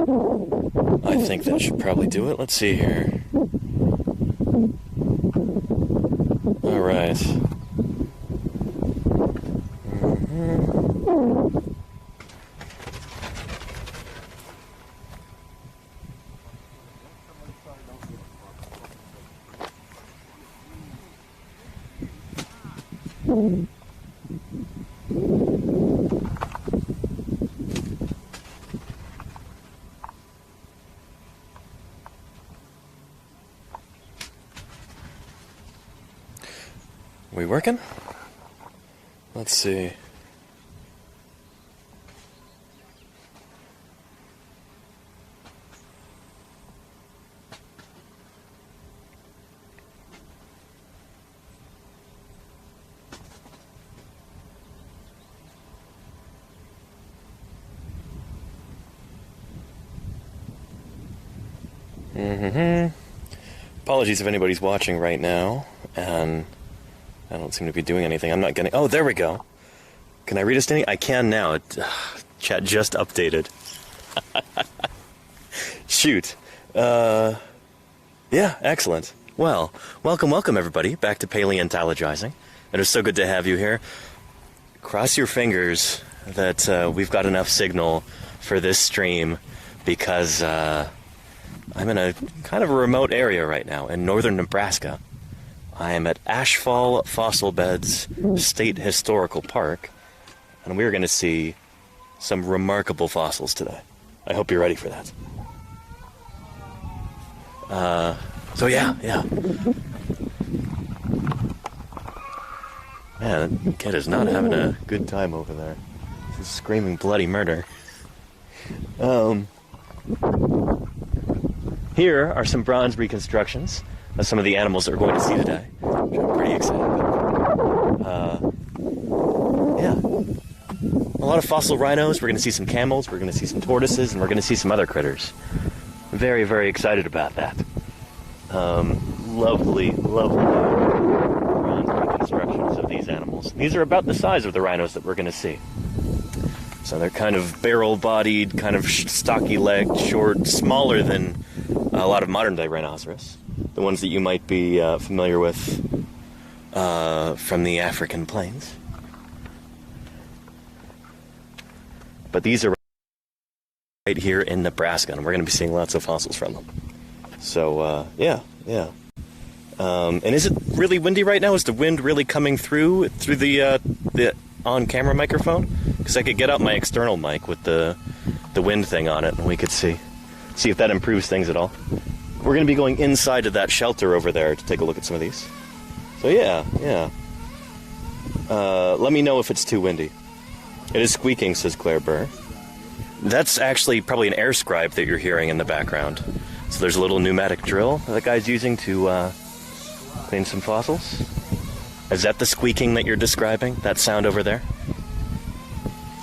I think that should probably do it. Let's see here. All right. We working? Let's see. Apologies if anybody's watching right now, and I don't seem to be doing anything. I'm not getting... Oh, there we go. Can I read us anything? I can now. Chat just updated. Shoot. Yeah, excellent. Well, welcome everybody back to Paleontologizing. It is so good to have you here. Cross your fingers that we've got enough signal for this stream, because I'm in a kind of a remote area right now in northern Nebraska. I am at Ashfall Fossil Beds State Historical Park, and we're going to see some remarkable fossils today. I hope you're ready for that. So yeah. Man, that kid is not having a good time over there. He's screaming bloody murder. Here are some bronze reconstructions of some of the animals that we're going to see today, which I'm pretty excited about. Yeah. A lot of fossil rhinos. We're going to see some camels, we're going to see some tortoises, and we're going to see some other critters. Very, very excited about that. Lovely bronze reconstructions of these animals. These are about the size of the rhinos that we're going to see. So they're kind of barrel-bodied, kind of stocky-legged, short, smaller than a lot of modern-day rhinoceros. The ones that you might be familiar with from the African plains. But these are right here in Nebraska, and we're going to be seeing lots of fossils from them. So, yeah. And is it really windy right now? Is the wind really coming through the on-camera microphone? Because I could get out my external mic with the wind thing on it, and we could see if that improves things at all. We're going to be going inside of that shelter over there to take a look at some of these. So yeah. Let me know if it's too windy. It is squeaking, says Claire Burr. That's actually probably an air scribe that you're hearing in the background. So there's a little pneumatic drill that guy's using to clean some fossils. Is that the squeaking that you're describing? That sound over there?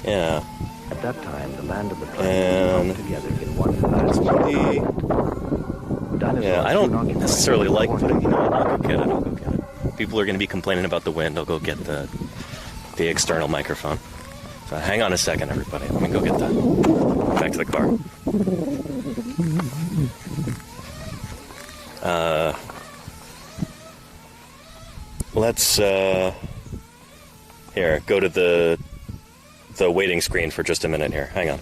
Yeah. At that time, the land of the plains together in one vast yeah, I don't necessarily like putting, you know what, I'll go get it. People are going to be complaining about the wind. I'll go get the external microphone. So hang on a second, everybody. Let me go get that. Back to the car. Let's, here, go to the waiting screen for just a minute here. Hang on.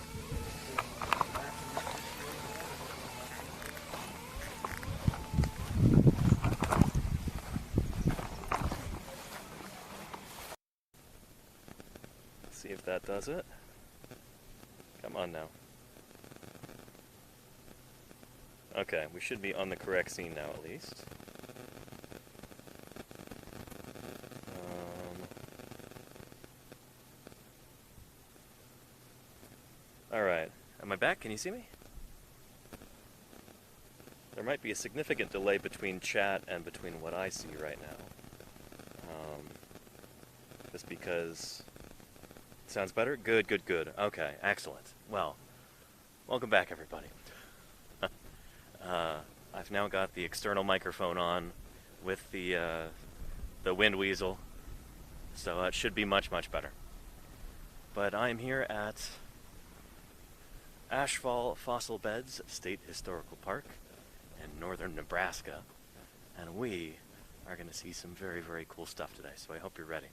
See if that does it. Come on now. Okay, we should be on the correct scene now at least. Alright, am I back? Can you see me? There might be a significant delay between chat and between what I see right now. Just because... Sounds better? Good. Okay, excellent. Well, welcome back everybody. I've now got the external microphone on with the wind weasel, so it should be much better. But I'm here at Ashfall Fossil Beds State Historical Park in northern Nebraska, and we are going to see some very, very cool stuff today, so I hope you're ready.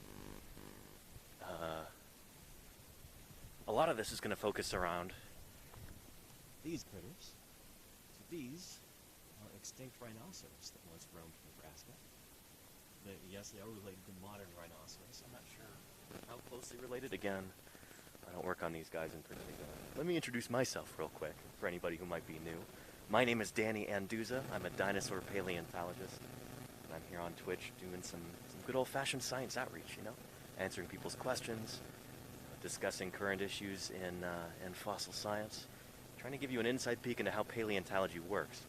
A lot of this is going to focus around these critters. So these are extinct rhinoceros that once roamed Nebraska. Yes, they are related to modern rhinoceros. I'm not sure how closely related. Again, I don't work on these guys in particular. Let me introduce myself real quick for anybody who might be new. My name is Danny Anduza. I'm a dinosaur paleontologist. And I'm here on Twitch doing some good old-fashioned science outreach, you know? Answering people's questions, discussing current issues in fossil science, trying to give you an inside peek into how paleontology works.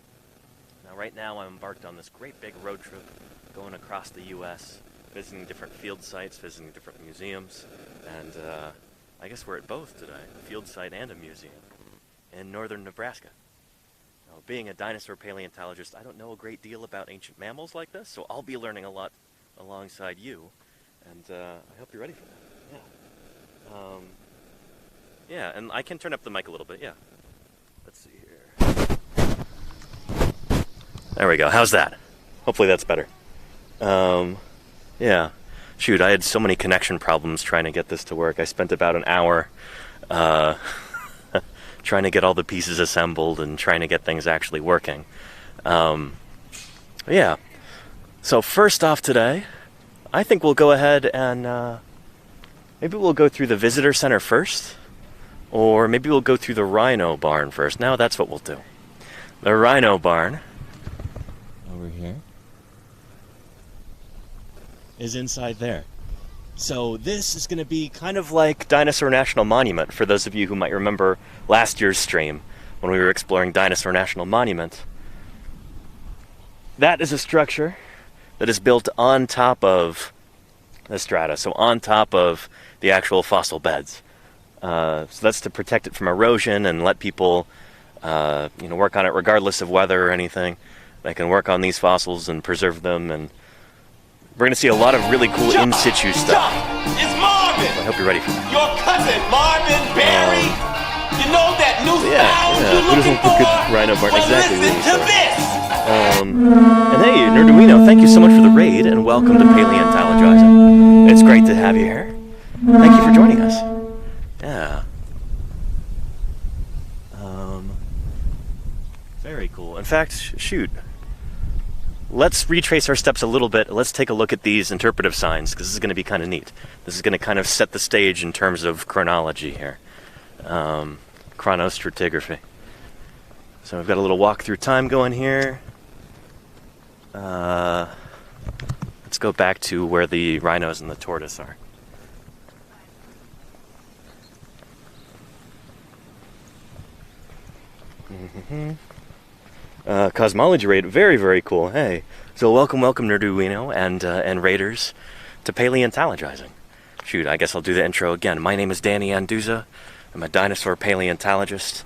Now, right now, I'm embarked on this great big road trip going across the U.S., visiting different field sites, visiting different museums, and I guess we're at both today, a field site and a museum in northern Nebraska. Now, being a dinosaur paleontologist, I don't know a great deal about ancient mammals like this, so I'll be learning a lot alongside you, and I hope you're ready for that. Yeah, and I can turn up the mic a little bit, yeah. Let's see here. There we go, how's that? Hopefully that's better. Yeah. Shoot, I had so many connection problems trying to get this to work. I spent about an hour trying to get all the pieces assembled and trying to get things actually working. Yeah. So first off today, I think we'll go ahead and maybe we'll go through the visitor center first, or maybe we'll go through the rhino barn first. Now that's what we'll do. The rhino barn over here is inside there. So this is going to be kind of like Dinosaur National Monument, for those of you who might remember last year's stream when we were exploring Dinosaur National Monument. That is a structure that is built on top of the strata, so on top of the actual fossil beds. So that's to protect it from erosion and let people work on it regardless of weather or anything. They can work on these fossils and preserve them, and we're going to see a lot of really cool in situ stuff. It's Marvin! I hope you're ready for that. Your cousin, Marvin Barry! You know that new sound you're who doesn't looking for? good rhino barn? Well, Exactly. listen to this! And hey, Nerduino, thank you so much for the raid, and welcome to Paleontologizing. It's great to have you here. Thank you for joining us. Yeah. Very cool. In fact, shoot. Let's retrace our steps a little bit. Let's take a look at these interpretive signs, because this is going to be kind of neat. This is going to kind of set the stage in terms of chronology here. Chronostratigraphy. So we've got a little walk through time going here. Let's go back to where the rhinos and the tortoise are. Cosmology raid, very, very cool. Hey, so welcome Nerduino and raiders to Paleontologizing. Shoot, I guess I'll do the intro again. My name is Danny Anduza. I'm a dinosaur paleontologist,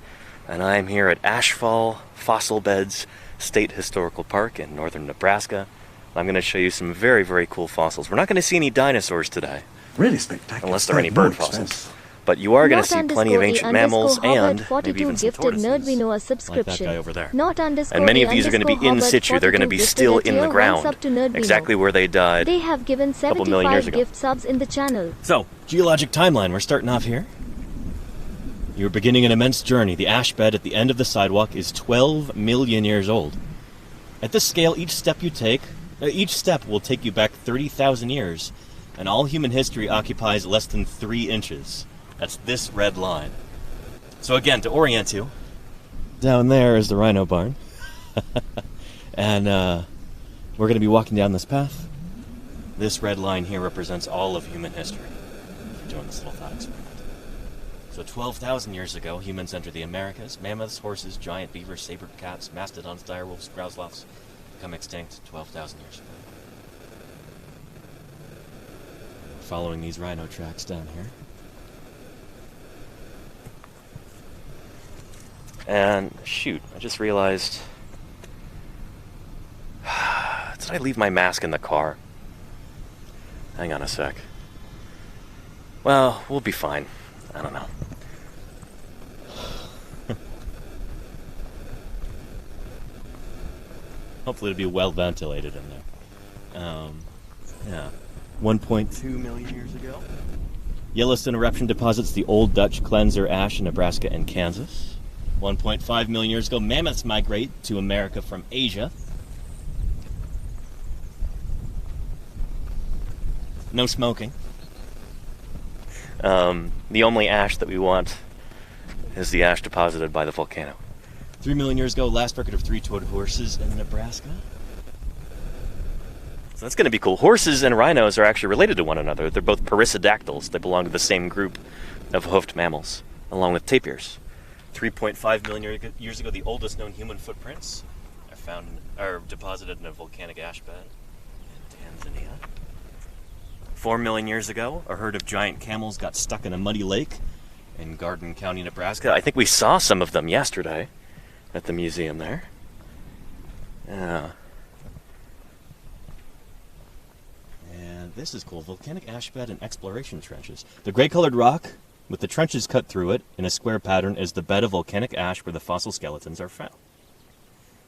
and I'm here at Ashfall Fossil Beds State Historical Park in northern Nebraska. I'm going to show you some very, very cool fossils. We're not going to see any dinosaurs today, really spectacular, unless there are any bird fossils. But you are going to see plenty of ancient mammals and maybe even some tortoises, like that guy over there. And many of these are going to be in situ. They're going to be still in the ground, exactly where they died They have given a couple million years 75 ago. gift subs in the channel. So, geologic timeline, we're starting off here. You're beginning an immense journey. The ash bed at the end of the sidewalk is 12 million years old. At this scale, each step will take you back 30,000 years, and all human history occupies less than 3 inches. That's this red line. So again, to orient you, down there is the rhino barn. And we're going to be walking down this path. This red line here represents all of human history. We're doing this little thought experiment. So 12,000 years ago, humans entered the Americas. Mammoths, horses, giant beavers, saber cats, mastodons, direwolves, grousloths become extinct 12,000 years ago. We're following these rhino tracks down here. And shoot, I just realized, did I leave my mask in the car? Hang on a sec. Well, we'll be fine. I don't know. Hopefully it'll be well ventilated in there. Yeah. 1.2 million years ago. Yellowstone eruption deposits the old Dutch cleanser ash in Nebraska and Kansas. 1.5 million years ago, mammoths migrate to America from Asia. No smoking. The only ash that we want is the ash deposited by the volcano. 3 million years ago, last record of three-toed horses in Nebraska. So that's going to be cool. Horses and rhinos are actually related to one another. They're both perissodactyls. They belong to the same group of hoofed mammals, along with tapirs. 3.5 million years ago, the oldest known human footprints are deposited in a volcanic ash bed in Tanzania. 4 million years ago, a herd of giant camels got stuck in a muddy lake in Garden County, Nebraska. I think we saw some of them yesterday at the museum there. Yeah. And this is cool. Volcanic ash bed and exploration trenches. The gray-colored rock with the trenches cut through it in a square pattern is the bed of volcanic ash where the fossil skeletons are found.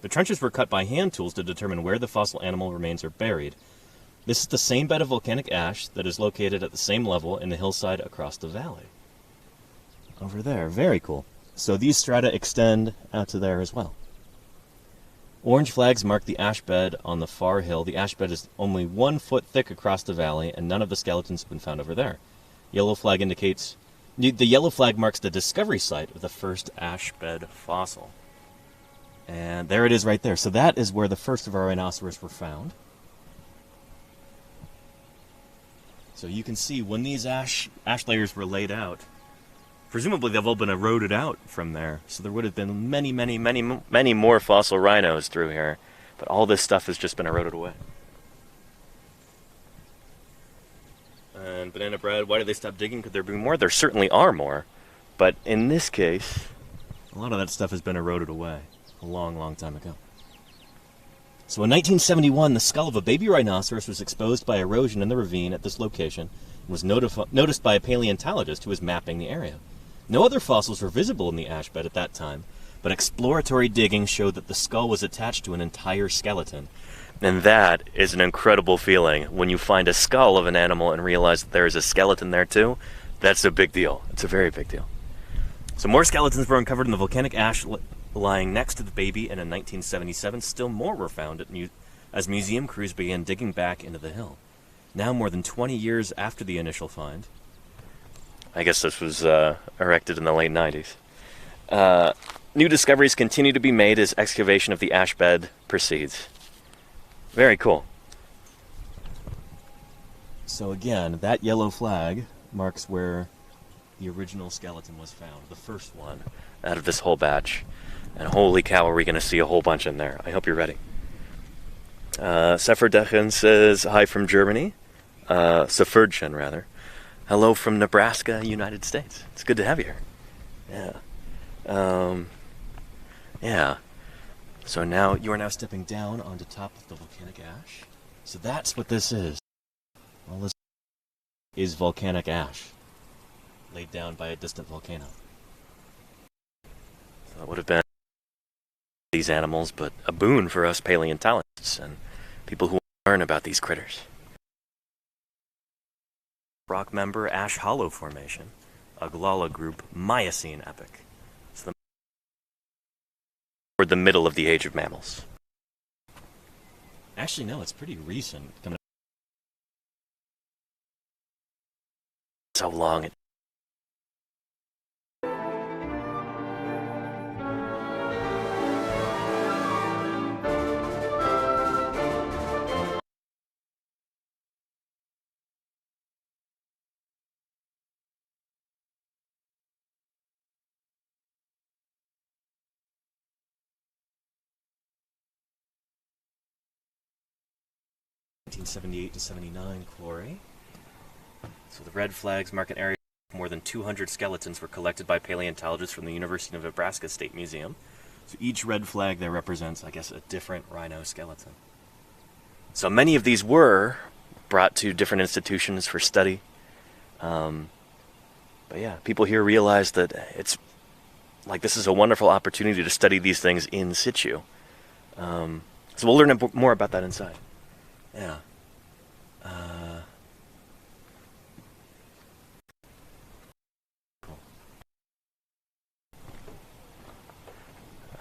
The trenches were cut by hand tools to determine where the fossil animal remains are buried. This is the same bed of volcanic ash that is located at the same level in the hillside across the valley. Over there. Very cool. So these strata extend out to there as well. Orange flags mark the ash bed on the far hill. The ash bed is only 1 foot thick across the valley, and none of the skeletons have been found over there. Yellow flag indicates... The yellow flag marks the discovery site of the first ash bed fossil. And there it is right there. So that is where the first of our rhinoceros were found. So you can see when these ash layers were laid out, presumably they've all been eroded out from there. So there would have been many more fossil rhinos through here. But all this stuff has just been eroded away. And Banana Bread, why did they stop digging? Could there be more? There certainly are more. But in this case, a lot of that stuff has been eroded away a long, long time ago. So in 1971, the skull of a baby rhinoceros was exposed by erosion in the ravine at this location and was noticed by a paleontologist who was mapping the area. No other fossils were visible in the ash bed at that time, but exploratory digging showed that the skull was attached to an entire skeleton. And that is an incredible feeling when you find a skull of an animal and realize that there is a skeleton there too. That's a big deal. It's a very big deal. So more skeletons were uncovered in the volcanic ash lying next to the baby, and in 1977, still more were found as museum crews began digging back into the hill. Now, more than 20 years after the initial find, I guess this was erected in the late 90s, new discoveries continue to be made as excavation of the ash bed proceeds. Very cool. So again, that yellow flag marks where the original skeleton was found, the first one out of this whole batch. And holy cow, are we going to see a whole bunch in there. I hope you're ready. Seferdchen says, hi from Germany. Seferdchen, rather. Hello from Nebraska, United States. It's good to have you here. Yeah. Yeah. So now, you are now stepping down onto top of the volcanic ash. So that's what this is. All this is volcanic ash laid down by a distant volcano. So it would have been these animals, but a boon for us paleontologists and people who learn about these critters. Rock member Ash Hollow Formation, a Glala group Miocene epoch. It's toward the middle of the age of mammals. Actually, no, it's pretty recent. So long it. (1978 to 79) quarry. So the red flags mark an area where more than 200 skeletons were collected by paleontologists from the University of Nebraska State Museum. So each red flag there represents, I guess, a different rhino skeleton. So many of these were brought to different institutions for study. But yeah, people here realize that it's like this is a wonderful opportunity to study these things in situ. So we'll learn more about that inside. Yeah. Cool.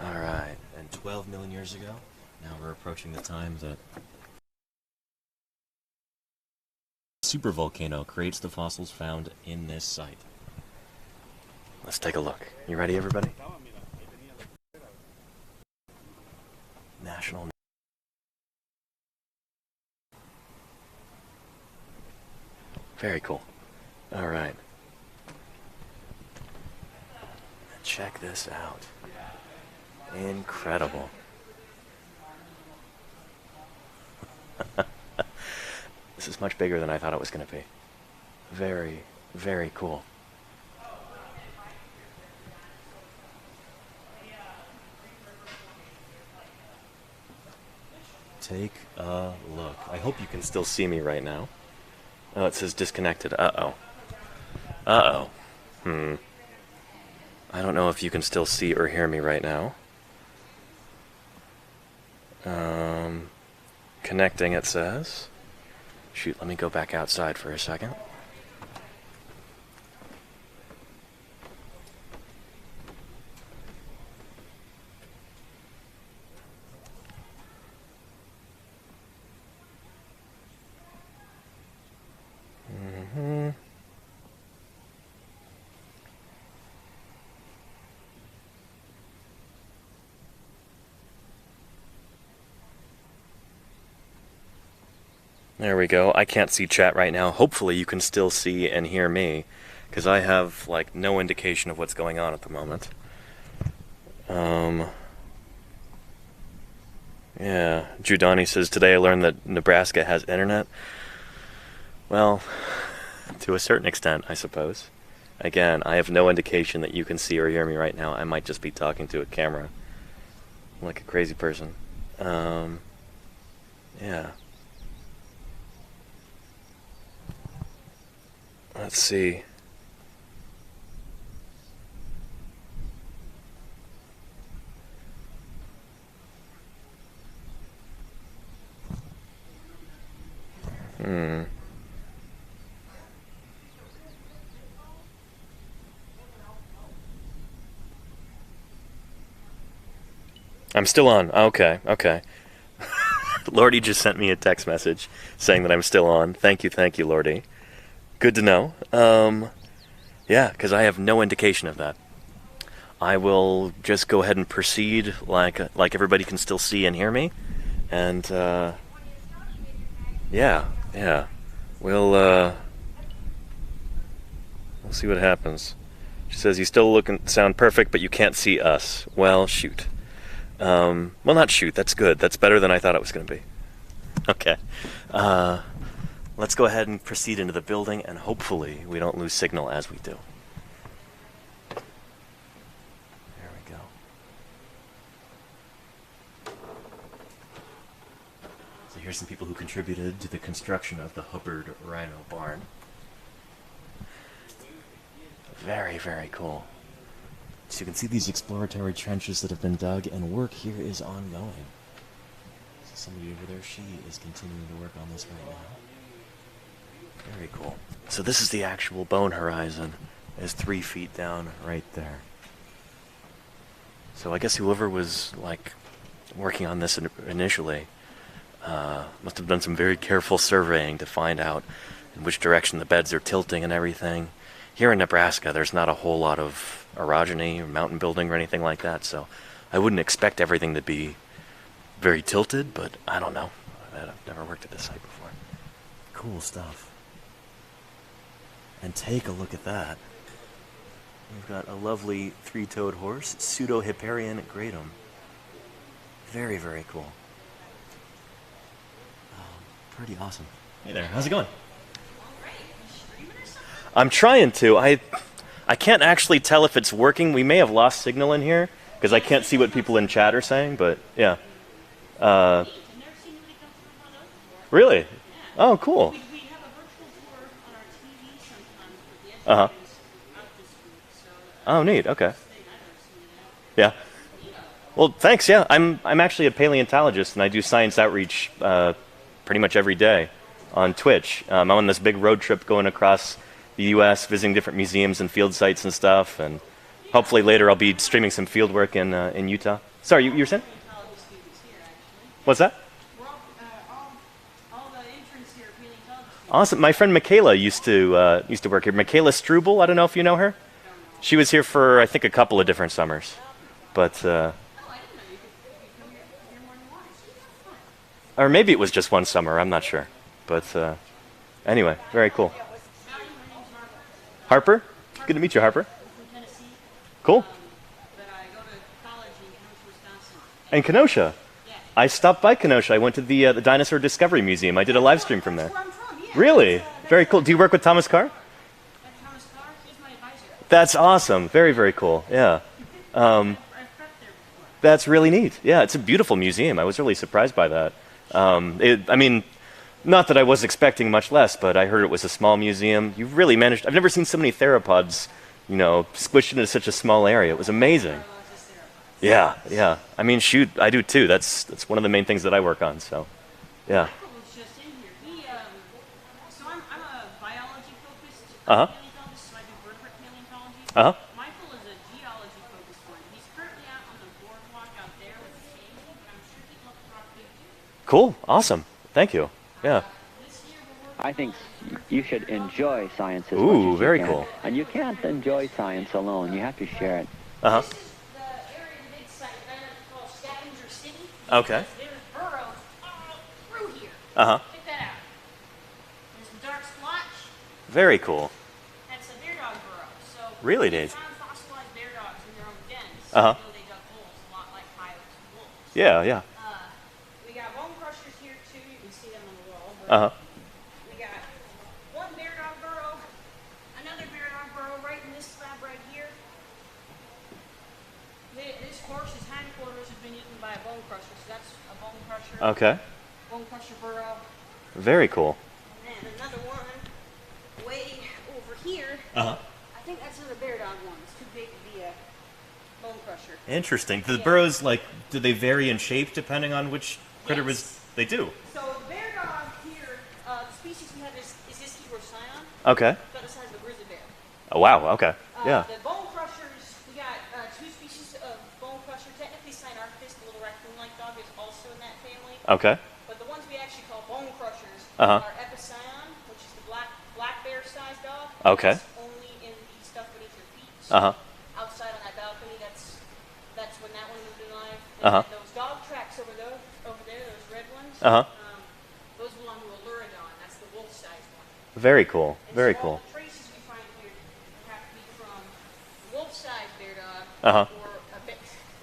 All right. And 12 million years ago, now we're approaching the time that supervolcano creates the fossils found in this site. Let's take a look. You ready, everybody? National. Very cool. All right. Check this out. Incredible. This is much bigger than I thought it was going to be. Very, very cool. Take a look. I hope you can still see me right now. Oh, it says disconnected. Uh-oh. Uh-oh. I don't know if you can still see or hear me right now. Connecting, it says. Shoot, let me go back outside for a second. There we go. I can't see chat right now. Hopefully you can still see and hear me, because I have, like, no indication of what's going on at the moment. Yeah. Judani says, today I learned that Nebraska has internet. Well, to a certain extent, I suppose. Again, I have no indication that you can see or hear me right now. I might just be talking to a camera like a crazy person. Yeah. Let's see. I'm still on. Okay, okay. Lordy just sent me a text message saying that I'm still on. Thank you, Lordy. Good to know. Yeah, because I have no indication of that. I will just go ahead and proceed like everybody can still see and hear me. And, yeah. We'll see what happens. She says, you still sound perfect, but you can't see us. Well, shoot. Well, not shoot, that's good. That's better than I thought it was going to be. Okay. Let's go ahead and proceed into the building, and hopefully we don't lose signal as we do. There we go. So here's some people who contributed to the construction of the Hubbard Rhino Barn. Very, very cool. So you can see these exploratory trenches that have been dug, and work here is ongoing. So somebody over there, she is continuing to work on this right now. Very cool. So this is the actual bone horizon. It's 3 feet down right there. So I guess whoever was, like, working on this initially must have done some very careful surveying to find out in which direction the beds are tilting and everything. Here in Nebraska, there's not a whole lot of orogeny or mountain building or anything like that, so I wouldn't expect everything to be very tilted, but I don't know. I've never worked at this site before. Cool stuff. And take a look at that. We've got a lovely 3-toed horse, Pseudohipparion gradum. Very, very cool. Pretty awesome. Hey there, how's it going? I'm trying to. I can't actually tell if it's working. We may have lost signal in here because I can't see what people in chat are saying, but yeah. Really? Oh, cool. We have a virtual tour on our TV sometimes with the Uh-huh. educators out this week. So, Oh, neat. Okay. Yeah. Well, thanks. Yeah, I'm actually a paleontologist, and I do science outreach pretty much every day on Twitch. I'm on this big road trip going across the U.S., visiting different museums and field sites and stuff, and hopefully later I'll be streaming some field work in Utah. Sorry, you were saying? Paleontology students here, actually. What's that? We're all the interns here are paleontology students. Awesome. My friend Michaela used to work here. Michaela Struble. I don't know if you know her. She was here for I think a couple of different summers, but Oh, I didn't know you could come here more than once. Fun. or maybe it was just one summer. I'm not sure. But anyway, very cool. Howdy, my name's Harper. Harper, good to meet you, Harper. I'm from Tennessee, Cool. but I go to college in Kenosha, Wisconsin. And Kenosha. Yeah. I stopped by Kenosha. I went to the Dinosaur Discovery Museum. I did a live stream from there. That's where I'm from, yeah. Really? That's, Very cool. Do you work with Thomas Carr? That's Thomas Carr. He's my advisor. That's awesome. Very, very cool. Yeah. I've prepped there before. That's really neat. Yeah, it's a beautiful museum. I was really surprised by that. I mean, not that I was expecting much less, but I heard it was a small museum. You really managed. I've never seen so many theropods, squished into such a small area. It was amazing. Yeah, yeah. I mean, shoot, I do too. That's one of the main things that I work on. So, yeah. Michael was just in here. So I'm a biology focused Uh-huh. paleontologist, so I do vertebrate paleontology. Uh huh. Michael is a geology focused one. He's currently out on the boardwalk out there with the cave, but I'm sure he'd love to talk to you too. Cool. Awesome. Thank you. Yeah. This year we're working I think you should enjoy science as Ooh, much as you very can. cool. And you can't enjoy science alone. You have to share it. Uh huh. This is the area, the big site that I like to call Scavenger City. Okay. There's burrows all through here. Uh huh. Check that out. There's the dark splotch. Very cool. That's a bear dog burrow. So Really they neat. found fossilized bear dogs in their own dens. Uh-huh. You know they dug holes a lot like coyotes and wolves. Yeah. Yeah. We got bone crushers here too. You can see them on the wall. But Uh huh. we got one bear dog burrow, another bear dog burrow right in this slab right here. This horse's hindquarters have been eaten by a bone crusher, so that's a bone crusher. Okay. Bone crusher burrow. Very cool. And then another one way over here. Uh huh. I think that's another bear dog one. It's too big to be a bone crusher. Interesting. The Yeah. burrows, do they vary in shape depending on which critter was? Yes. They do. So the bear dog here, the species we have is this Scion, Okay. about the size of a grizzly bear. Oh wow. Okay. Yeah. The bone crushers, we got two species of bone crusher. Technically, Sinarctus, the little raccoon-like dog, is also in that family. Okay. But the ones we actually call bone crushers Uh-huh. are Epicyon, which is the black bear-sized dog. Okay. That's only in the stuff beneath your feet. So Uh huh. outside on that balcony, that's when that one moved in life. Uh-huh. And those dog tracks over there, those red ones. Uh-huh. Those belong to a Luridon. That's the wolf-sized one. Very cool. And Very so cool. all the traces we find here have to be from wolf-sized bear dog Uh-huh. or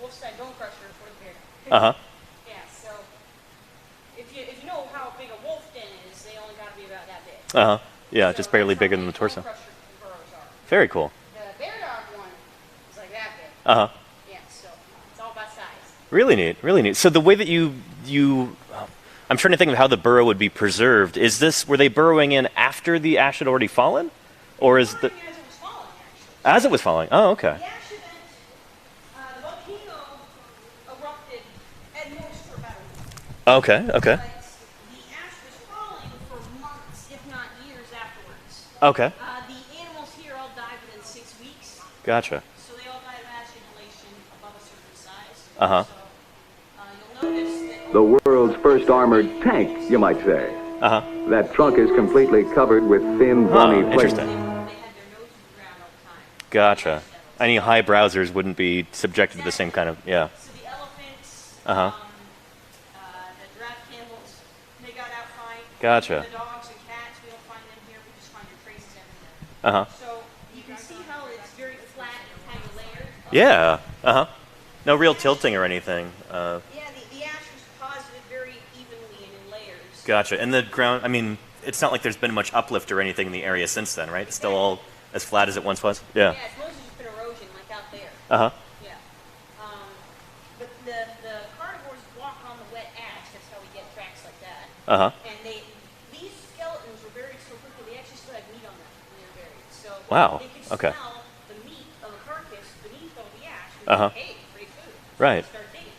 wolf-sized bone crusher for the bear dog. Uh huh. Yeah, so if you know how big a wolf den is, they only got to be about that big. Uh huh. Yeah, So just barely that's how bigger than big the torso. bone crusher burrows are. Very cool. The bear dog one is like that big. Uh huh. Yeah, so it's all about size. Really neat. Really neat. So the way that I'm trying to think of how the burrow would be preserved. Were they burrowing in after the ash had already fallen, or is the Burrowing as it was falling, actually. as it was falling? Oh, okay. The ash event, the volcano erupted at most for about a week. Okay. Okay. But the ash was falling for months, if not years afterwards. Okay. The animals here all died within 6 weeks, Gotcha. so they all died of ash inhalation above a certain size. Uh-huh. So you'll notice that The world's first armored tank, you might say. Uh huh. That trunk is completely covered with thin, bony plates. Interesting. they had their noses to the ground all the time. Gotcha. Any high browsers wouldn't be subjected to the same kind of yeah. So the elephants, Uh-huh. the giraffe camels, they got out fine. Gotcha. The dogs and cats, we don't find them here. We just find their traces everywhere. Uh huh. So you can see how it's very flat and kind of layered. Yeah. Uh huh. No real tilting or anything. Yeah, the ash was deposited very evenly and in layers. Gotcha. And the ground. I mean, it's not like there's been much uplift or anything in the area since then, right? It's still all as flat as it once was. Yeah. Yeah, it's mostly just been erosion, like out there. Uh huh. Yeah. But the carnivores walk on the wet ash. That's how we get tracks like that. Uh huh. And these skeletons were buried so quickly, they actually still had meat on them when they were buried. So Wow, they could okay. smell the meat of a carcass beneath all the ash. And Uh-huh. think, hey, great food. So Right. they start digging.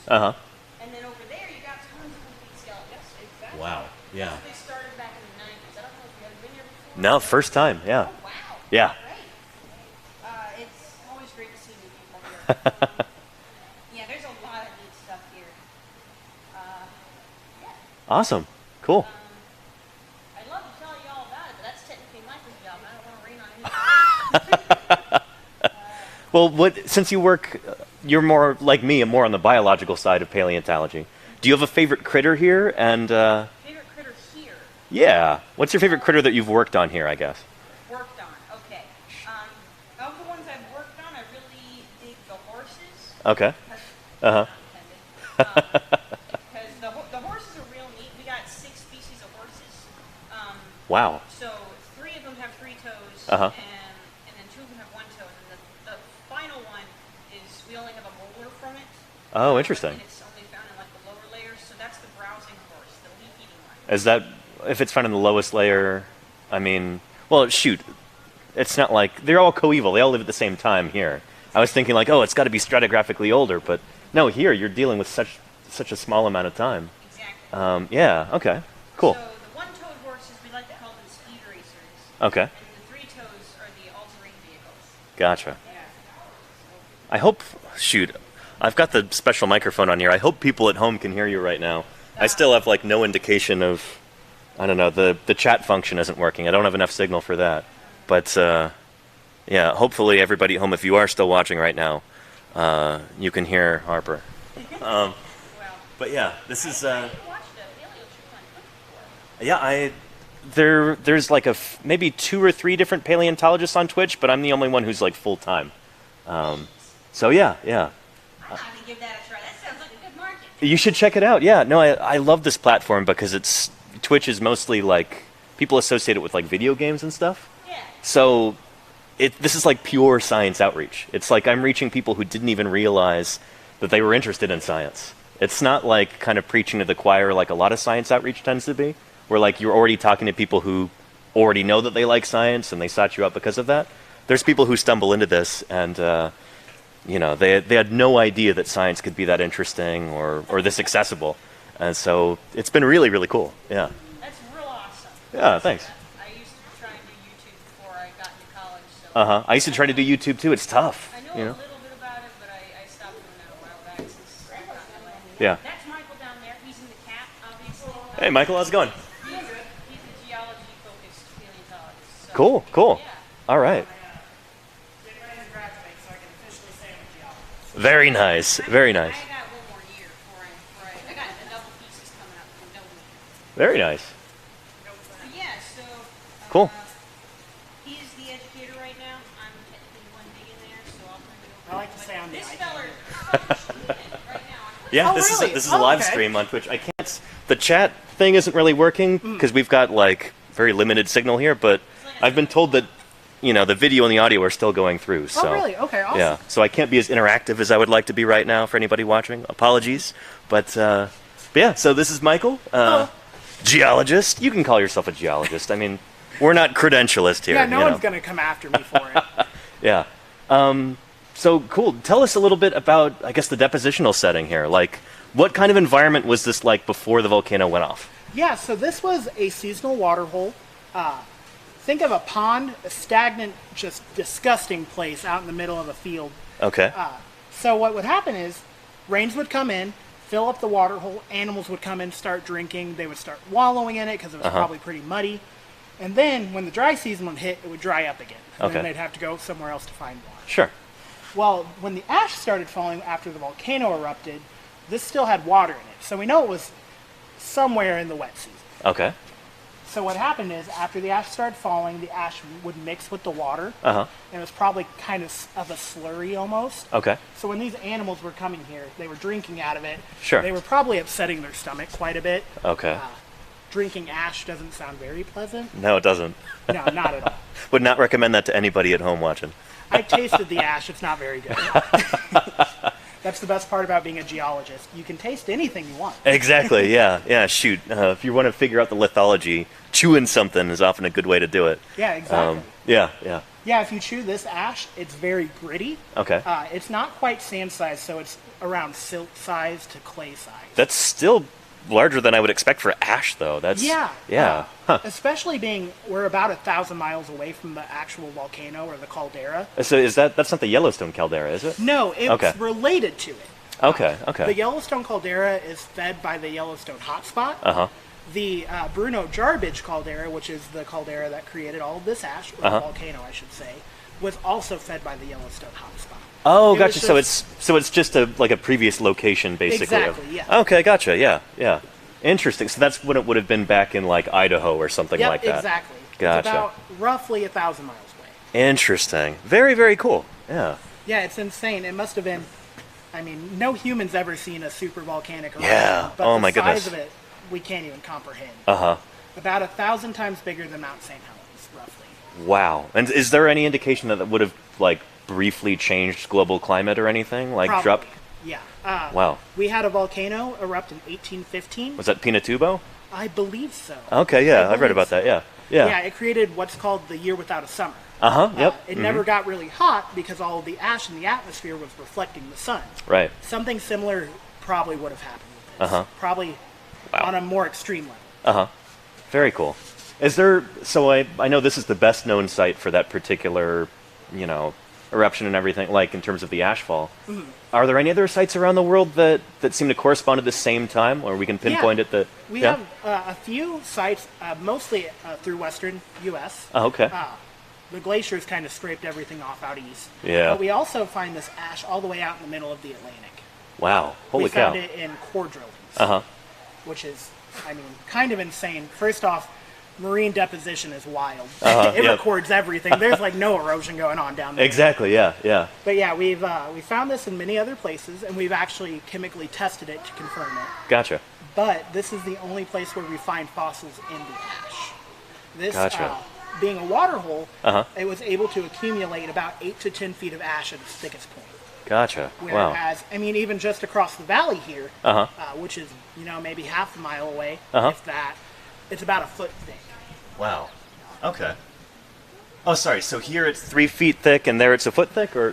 Uh-huh. And then over there, you got tons of complete skeletons. Exactly. Wow. Yeah. They started back in the 90s. I don't know if you ever been here before. No, first time. Yeah. Oh, wow. Yeah. Great. It's always great to see new people here. Yeah, there's a lot of neat stuff here. Awesome. Cool. I'd love to tell you all about it, but that's technically Michael's job, and I don't want to rain on anything. Well, since you work, you're more like me, and more on the biological side of paleontology. Do you have a favorite critter here? And Favorite critter here? yeah, what's your favorite critter that you've worked on here? I guess. Worked on. Okay. Of the ones I've worked on, I really dig the horses. Okay. Uh huh. Because the horses are real neat. We got 6 species of horses. Wow. So 3 of them have 3 toes, Uh-huh. and then 2 of them have 1 toe. And the final one is we only have a molar from it. Oh, interesting. And it's only found in like the lower layers. So that's the browsing horse, the leaf-eating one. Is that if it's found in the lowest layer? I mean, well, shoot, it's not like they're all coeval. They all live at the same time here. I was thinking like, oh, it's got to be stratigraphically older, but no, here you're dealing with such a small amount of time. Exactly. Yeah. Okay. Cool. So the 1-toed horses, we like to call them speed racers. Okay. And the 3 toes are the all-terrain vehicles. Gotcha. Yeah. I hope. Shoot, I've got the special microphone on here. I hope people at home can hear you right now. I still have like no indication of. I don't know. The chat function isn't working. I don't have enough signal for that. But yeah, hopefully everybody at home, if you are still watching right now, you can hear Harper. Well, But yeah, this is. I watched a paleo trip on Twitch before. Yeah, there's like maybe 2 or 3 different paleontologists on Twitch, but I'm the only one who's like full time. So yeah. I'm going to give that a try. That sounds like a good market. You should check it out. Yeah, no, I love this platform because Twitch is mostly like people associate it with like video games and stuff. Yeah. So this is like pure science outreach. It's like I'm reaching people who didn't even realize that they were interested in science. It's not like kind of preaching to the choir like a lot of science outreach tends to be, where like you're already talking to people who already know that they like science and they sought you out because of that. There's people who stumble into this and they had no idea that science could be that interesting or this accessible. And so it's been really, really cool. Yeah. That's real awesome. Yeah, thanks. I used to try and do YouTube before I got into college. So I used to try to do YouTube too. It's tough. I know a little bit about it, but I stopped doing that a while back since I got in LA. Yeah. That's Michael down there. He's in the cap, obviously. Hey, Michael, how's it going? He's a geology-focused paleontologist. So, Cool. Yeah. All right. Very nice. Very nice. I got one more year before I got a double thesis coming up from Nova. Very nice. But yeah, so Cool. He is the educator right now. I'm technically one big in there, so I'll turn it over. I like to say I'm the This IT. feller shooting right now. Yeah, Oh, this really? is a Oh, live okay. stream on Twitch. I can't. The chat thing isn't really working because we've got like very limited signal here. But I've been told that the video and the audio are still going through. So Oh, really? Okay, awesome. yeah, so I can't be as interactive as I would like to be right now for anybody watching. Apologies, but yeah. So this is Michael, geologist. You can call yourself a geologist. I mean, we're not credentialist here. Yeah, no you know. one's going to come after me for it. Yeah. So cool. Tell us a little bit about, I guess, the depositional setting here. Like, what kind of environment was this like before the volcano went off? Yeah, so this was a seasonal water hole. Think of a pond, a stagnant, just disgusting place out in the middle of a field. Okay. So what would happen is rains would come in, fill up the water hole, animals would come in, start drinking, they would start wallowing in it because it was probably pretty muddy. And then when the dry season would hit, it would dry up again. And Okay. then they'd have to go somewhere else to find water. Sure. Well, when the ash started falling after the volcano erupted, this still had water in it. So we know it was somewhere in the wet season. Okay. So what happened is, after the ash started falling, the ash would mix with the water. Uh-huh. And it was probably kind of a slurry almost. Okay. So when these animals were coming here, they were drinking out of it. Sure. They were probably upsetting their stomach quite a bit. Okay. Drinking ash doesn't sound very pleasant. No, it doesn't. No, not at all. Would not recommend that to anybody at home watching. I tasted the ash. It's not very good. That's the best part about being a geologist. You can taste anything you want. Exactly. Yeah. Yeah. Shoot. If you want to figure out the lithology, chewing something is often a good way to do it. Yeah, exactly. Yeah. Yeah. Yeah, if you chew this ash, it's very gritty. Okay. It's not quite sand size, so it's around silt size to clay size. That's still larger than I would expect for ash, though. That's Yeah. yeah. Huh. Especially being we're about 1,000 miles away from the actual volcano or the caldera. So that's not the Yellowstone caldera, is it? No, it's Okay. related to it. Okay. Okay. The Yellowstone caldera is fed by the Yellowstone hotspot. Uh-huh. The Bruno Jarbidge caldera, which is the caldera that created all of this ash, or the volcano, I should say, was also fed by the Yellowstone hotspot. Oh, It gotcha. was So it's just like a previous location, basically. Exactly, yeah. Okay, gotcha. Yeah, yeah. Interesting. So that's what it would have been back in like Idaho or something Yep, like that. exactly. Gotcha. It's about roughly 1,000 miles away. Interesting. Very, very cool. Yeah. Yeah, it's insane. It must have been. I mean, no human's ever seen a super volcanic eruption. Yeah. But Oh the my goodness. size of it, we can't even comprehend. Uh-huh. About 1,000 times bigger than Mount St. Helens, roughly. Wow. And is there any indication that would have like briefly changed global climate or anything? Like Probably. drop? Yeah. Wow. We had a volcano erupt in 1815. Was that Pinatubo? I believe so. Okay, yeah. I I've read believe about so. that. Yeah. Yeah, Yeah. it created what's called the year without a summer. Uh-huh. Yep. It never got really hot because all of the ash in the atmosphere was reflecting the sun. Right. Something similar probably would have happened with this. Uh-huh. Probably Wow. on a more extreme level. Uh-huh. Very cool. Is there, so I know this is the best known site for that particular, eruption and everything, like in terms of the Ashfall. Mm-hmm. Are there any other sites around the world that seem to correspond at the same time, or we can pinpoint it that? We yeah? have a few sites, mostly through western U.S. Oh, okay. The glaciers kind of scraped everything off out east. Yeah. But we also find this ash all the way out in the middle of the Atlantic. Wow. Holy we cow. found it in core drillings, Uh-huh. which is, kind of insane. First off, marine deposition is wild. Uh-huh, It yep. records everything. There's like no erosion going on down there. Exactly, yeah, yeah. But yeah, we found this in many other places, and we've actually chemically tested it to confirm it. Gotcha. But this is the only place where we find fossils in the ash. This, Gotcha. being a water hole, Uh-huh. it was able to accumulate about 8 to 10 feet of ash at its thickest point. Gotcha. Wow. Whereas, even just across the valley here, Uh-huh. which is, maybe half a mile away, Uh-huh. if that, it's about a foot thick. Wow. Okay. Oh, sorry. So here it's 3 feet thick, and there it's a foot thick, or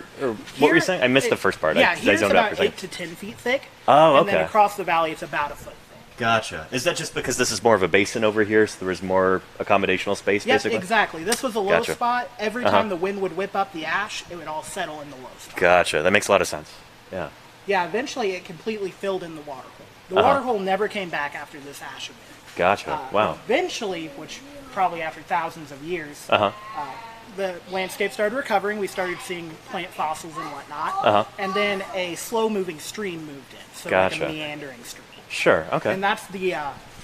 what were you saying? I missed the first part. Yeah, I here's zoned out about for a 8 second. to 10 feet thick. Oh, And then okay. across the valley, it's about a foot thick. Gotcha. Is that just because this is more of a basin over here, so there was more accommodational space, Yep, basically? exactly. This was a low Gotcha. spot. Every time the wind would whip up the ash, it would all settle in the low spot. Gotcha. That makes a lot of sense. Yeah. Yeah, eventually it completely filled in the water hole. The Uh-huh. water hole never came back after this ash event. Gotcha. Wow. Eventually, which probably after thousands of years, Uh-huh. the landscape started recovering. We started seeing plant fossils and whatnot. Uh-huh. And then a slow-moving stream moved in, so Gotcha. like a meandering stream. Sure. Okay. And that's the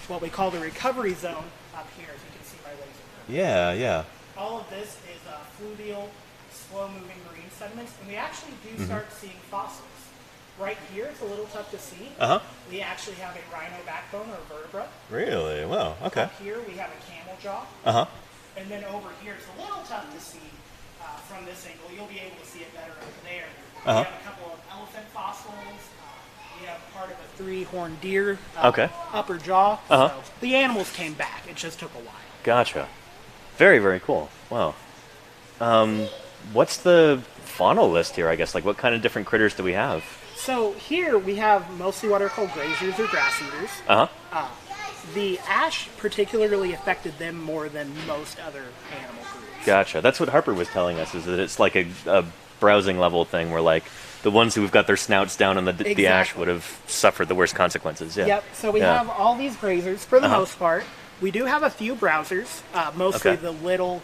what we call the recovery zone up here, as you can see by laser. Yeah, yeah. All of this is fluvial, slow-moving marine sediments, and we actually do start seeing fossils. Right here, it's a little tough to see. Uh-huh. We actually have a rhino backbone or vertebra. Really? Wow. Okay. Up here, we have a camel jaw. Uh-huh. And then over here, it's a little tough to see from this angle. You'll be able to see it better up there. Uh-huh. We have a couple of elephant fossils. We have part of a 3-horned deer Okay. upper jaw. Uh-huh. So the animals came back. It just took a while. Gotcha. Very, very cool. Wow. What's the faunal list here, I guess? Like, what kind of different critters do we have? So here we have mostly what are called grazers or grass eaters. Uh-huh. The ash particularly affected them more than most other animal groups. Gotcha. That's what Harper was telling us, is that it's like a browsing level thing where, like, the ones who've got their snouts down on the ash Exactly. would have suffered the worst consequences. Yeah. Yep, so we Yeah. have all these grazers for the Uh-huh. most part. We do have a few browsers, mostly Okay. the little,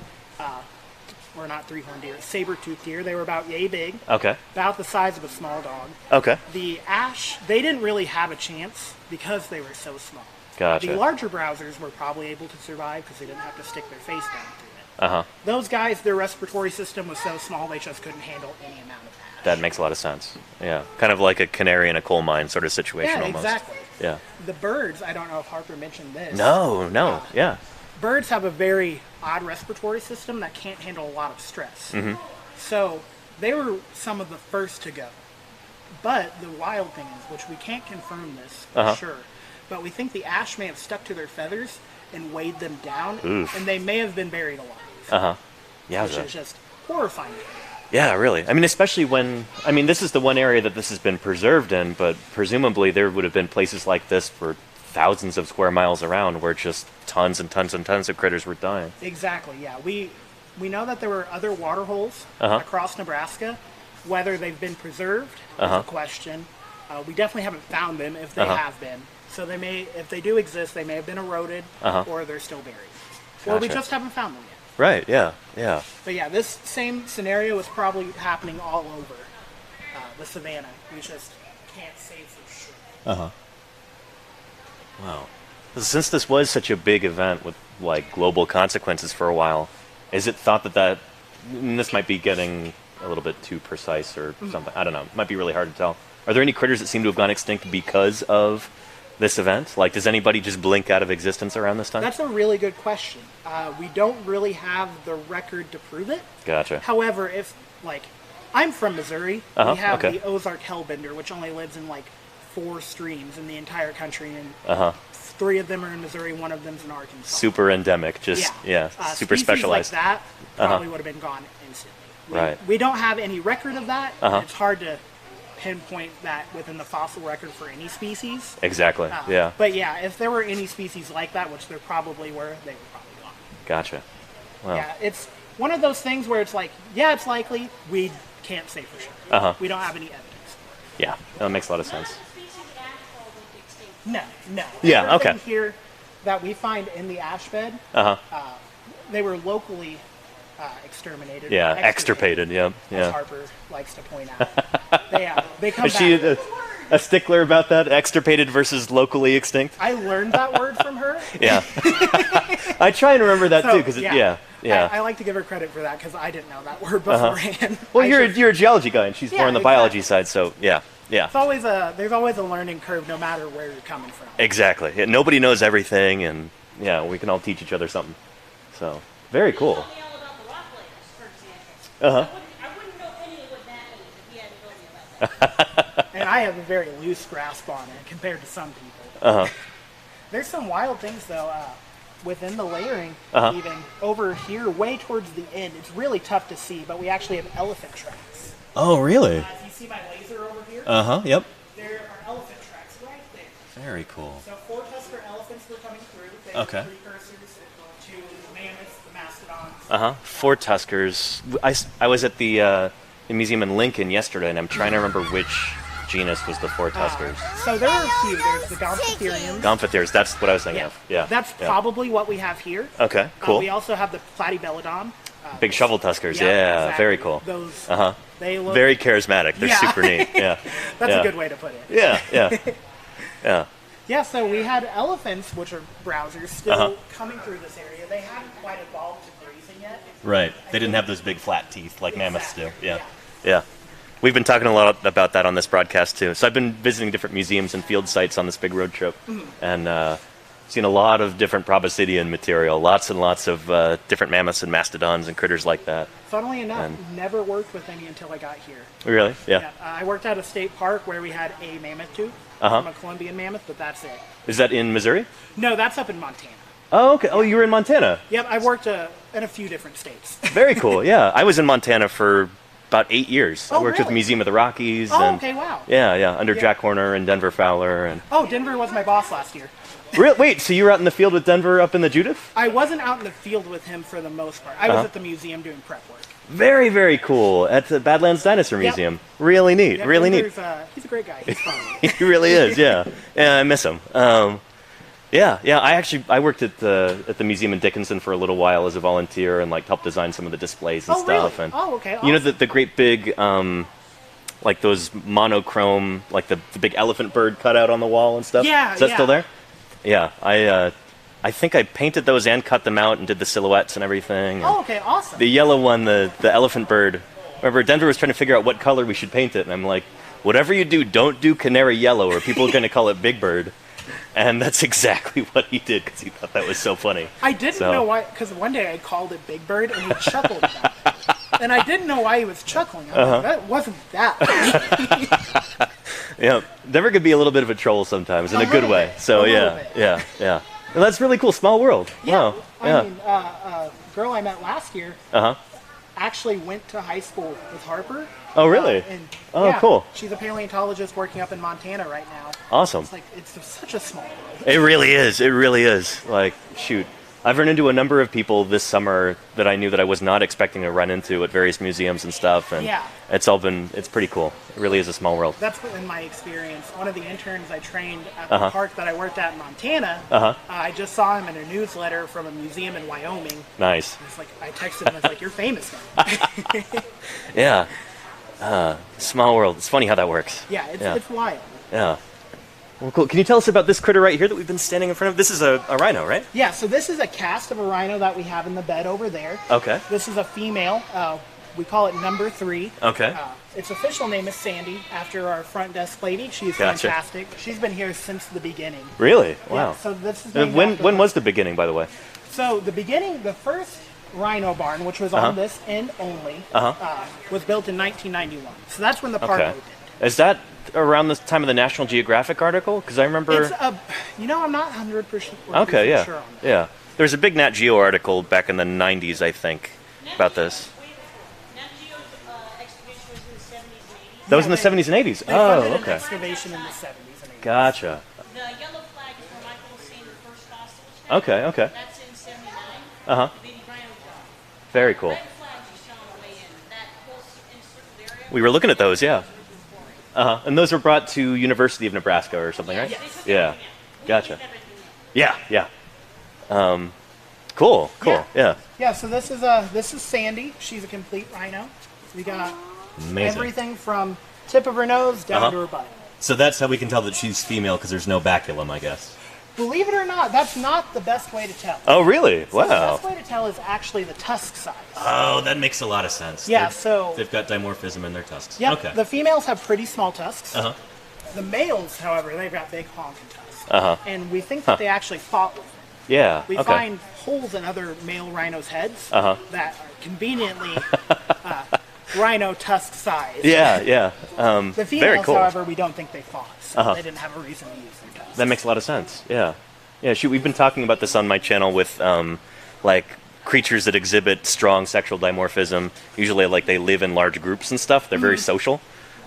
or not 3-horned deer, saber-toothed deer. They were about yay big, Okay. about the size of a small dog. Okay. The ash, they didn't really have a chance because they were so small. Gotcha. The larger browsers were probably able to survive because they didn't have to stick their face down through it. Uh-huh. Those guys, their respiratory system was so small they just couldn't handle any amount of ash. That makes a lot of sense. Yeah. Kind of like a canary in a coal mine sort of situation Yeah, almost. exactly. Yeah. The birds, I don't know if Harper mentioned this. No. Yeah. Birds have a very odd respiratory system that can't handle a lot of stress. Mm-hmm. So they were some of the first to go. But the wild thing is, which we can't confirm this for Uh-huh. sure, but we think the ash may have stuck to their feathers and weighed them down, Oof. and they may have been buried alive. Uh-huh. Which is Yowza. just horrifying. Yeah, really. I mean, especially when, I mean, this is the one area that this has been preserved in, but presumably there would have been places like this for thousands of square miles around where just tons and tons and tons of critters were dying. Exactly, yeah. We know that there were other water holes Uh-huh. across Nebraska. Whether they've been preserved is a question. We definitely haven't found them if they have been. So they may, if they do exist, they may have been eroded or they're still buried. Or we Gotcha. just haven't found them yet. Right, yeah, yeah. But yeah, this same scenario is probably happening all over the savannah. We just can't say for sure. Wow. Since this was such a big event with, like, global consequences for a while, is it thought that and this might be getting a little bit too precise or something, I don't know, it might be really hard to tell. Are there any critters that seem to have gone extinct because of this event? Like, does anybody just blink out of existence around this time? That's a really good question. We don't really have the record to prove it. Gotcha. However, if, like, I'm from Missouri, we have okay. the Ozark hellbender, which only lives in, like, 4 streams in the entire country, and 3 of them are in Missouri, 1 of them's in Arkansas. Super endemic, just, super species specialized. like that probably would have been gone instantly. Right. We don't have any record of that. It's hard to pinpoint that within the fossil record for any species. Exactly, yeah. But yeah, if there were any species like that, which there probably were, they were probably gone. Gotcha. Wow. Yeah, it's one of those things where it's like, yeah, it's likely. We can't say for sure. We don't have any evidence. Yeah, that makes a lot of sense. None of the species of Ashfall went extinct. No. Yeah, Everything okay. here that we find in the ash bed, they were locally exterminated. Yeah, or extirpated, as yeah. Harper likes to point out. They come Is back. she a stickler about that? Extirpated versus locally extinct? I learned that word from her. Yeah. I try and remember that too, because yeah. yeah. I like to give her credit for that because I didn't know that word beforehand. Well, I you're should- a geology guy, and she's Yeah, more on the exactly. biology side, so yeah. there's always a learning curve no matter where you're coming from. Exactly. Yeah, nobody knows everything, and yeah, we can all teach each other something. So, very cool. Told me all about the rock layers, for example. I wouldn't know any of what that means if he hadn't told me about that. And I have a very loose grasp on it compared to some people. There's some wild things though within the layering. Even over here, way towards the end, it's really tough to see, but we actually have elephant tracks. Oh, really? If you see my laser over here, Yep. there are elephant tracks right there. Very cool. So 4 tusker elephants were coming through. They Okay. were precursors to the mammoths, the mastodons. 4 tuskers. I was at the museum in Lincoln yesterday, and I'm trying to remember which genus was the 4 tuskers. So there are a few. There's the Gomphotheriums. Gomphotheres, that's what I was thinking of. Yeah. That's probably what we have here. Okay, cool. We also have the Platybelodon. Big shovel tuskers, Yeah, yeah, exactly. very cool. Those, they look Very charismatic. They're Yeah. super neat. Yeah. That's yeah. a good way to put it. Yeah. Yeah. Yeah, so we had elephants, which are browsers, still coming through this area. They haven't quite evolved to grazing yet. Right. They didn't have those big flat teeth like mammoths do. Exactly, Yeah. Yeah. We've been talking a lot about that on this broadcast too. So I've been visiting different museums and field sites on this big road trip, and seen a lot of different proboscidean material, lots and lots of different mammoths and mastodons and critters like that. Funnily enough, never worked with any until I got here. Really? Yeah. Yeah, I worked at a state park where we had a mammoth tooth from a Colombian mammoth, but that's it. Is that in Missouri? No, that's up in Montana. Oh, okay. Oh, you were in Montana. Yep, I worked in a few different states. Very cool. Yeah, I was in Montana for about 8 years. I Oh, worked with the really? Museum of the Rockies. Oh, and, okay, wow. Yeah, under Jack Horner and Denver Fowler. And Oh, Denver was my boss last year. Wait, so you were out in the field with Denver up in the Judith? I wasn't out in the field with him for the most part. I was at the museum doing prep work. Very, very cool. At the Badlands Dinosaur Yep. Museum. Really neat. Yeah, really neat. Denver's, he's a great guy. He's fun. He really is. Yeah. Yeah, I miss him. Yeah. I worked at the museum in Dickinson for a little while as a volunteer and like helped design some of the displays and Oh, stuff. really? And Oh, okay, you know awesome. the great big like those monochrome like the big elephant bird cut out on the wall and stuff. Yeah, Is that yeah. still there? Yeah. I think I painted those and cut them out and did the silhouettes and everything. And Oh, okay, awesome. the yellow one, the elephant bird. Remember, Denver was trying to figure out what color we should paint it, and I'm like, whatever you do, don't do canary yellow, or people are going to call it Big Bird. And that's exactly what he did, because he thought that was so funny. I didn't So- know why, because one day I called it Big Bird and he chuckled about it. And I didn't know why he was chuckling. I'm like, that wasn't that funny. Yeah, Denver could be a little bit of a troll sometimes, in a good little way. bit, So a little yeah, bit. yeah. Well, that's really cool. Small world. Yeah, Wow. Yeah. I mean, girl I met last year, actually went to high school with Harper. Oh, really? Oh, cool. She's a paleontologist working up in Montana right now. Awesome. It's like, it's such a small world. It really is. It really is. Like, shoot. I've run into a number of people this summer that I knew that I was not expecting to run into at various museums and stuff, and Yeah. it's pretty cool. It really is a small world. That's been my experience. One of the interns I trained at the park that I worked at in Montana, I just saw him in a newsletter from a museum in Wyoming. Nice. It's like, I texted him, I was like, you're famous now. Yeah. Small world. It's funny how that works. Yeah, it's wild. Yeah. Well, cool. Can you tell us about this critter right here that we've been standing in front of? This is a rhino, right? Yeah, so this is a cast of a rhino that we have in the bed over there. Okay. This is a female. We call it number 3. Okay. Its official name is Sandy, after our front desk lady. She's Gotcha. fantastic. She's been here since the beginning. Really? Wow. Yeah, so this is named after when her. was the beginning, by the way? So the beginning, the first rhino barn, which was on this end only, was built in 1991. So that's when the park Okay. opened. Is that around the time of the National Geographic article? Because I remember. It's I'm not 100% Okay, yeah, sure on that. yeah. There was a big Nat Geo article back in the 90s, I think, about this. Nat Geo's excavation was in the 70s and 80s. That was in the 70s and 80s. They Oh, funded an okay. excavation in the 70s and 80s. Gotcha. The yellow flag is where Michael was seeing the first fossils. Okay, okay. That's in 79. Uh-huh. The rhino job. Very cool. Red flags you saw on the way in. That whole encircled area. We were looking at those, yeah. Uh-huh. And those were brought to University of Nebraska or something, right? Yeah. Gotcha. Yeah, yeah. Cool, yeah. Yeah, so this is Sandy. She's a complete rhino. We got Amazing. everything from tip of her nose down to her butt. So that's how we can tell that she's female, because there's no baculum, I guess. Believe it or not, that's not the best way to tell. Oh, really? The Wow. best way to tell is actually the tusk size. Oh, that makes a lot of sense. Yeah, so They've got dimorphism in their tusks. yeah, Okay. the females have pretty small tusks. Uh-huh. The males, however, they've got big honking tusks. Uh-huh. And we think that they actually fought with them. Yeah, We okay. find holes in other male rhinos' heads that are conveniently rhino tusk size. Yeah, yeah. The very females, cool. however, we don't think they fought, so they didn't have a reason to use their tusks. That makes a lot of sense. Yeah. Yeah, shoot, we've been talking about this on my channel with, like, creatures that exhibit strong sexual dimorphism. Usually, like, they live in large groups and stuff. They're very social.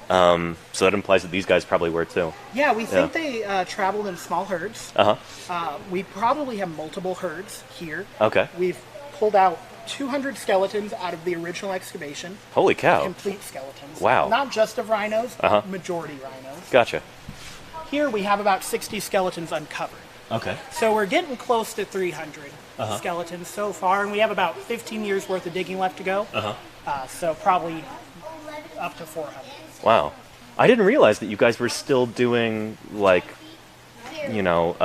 So that implies that these guys probably were, too. Yeah, we think they traveled in small herds. Uh-huh. We probably have multiple herds here. Okay. We've pulled out 200 skeletons out of the original excavation. Holy cow. Complete skeletons. Wow. Not just of rhinos, but majority rhinos. Gotcha. Here we have about 60 skeletons uncovered. Okay. So we're getting close to 300 skeletons so far, and we have about 15 years worth of digging left to go. So probably up to 400. Wow. I didn't realize that you guys were still doing, like, you know,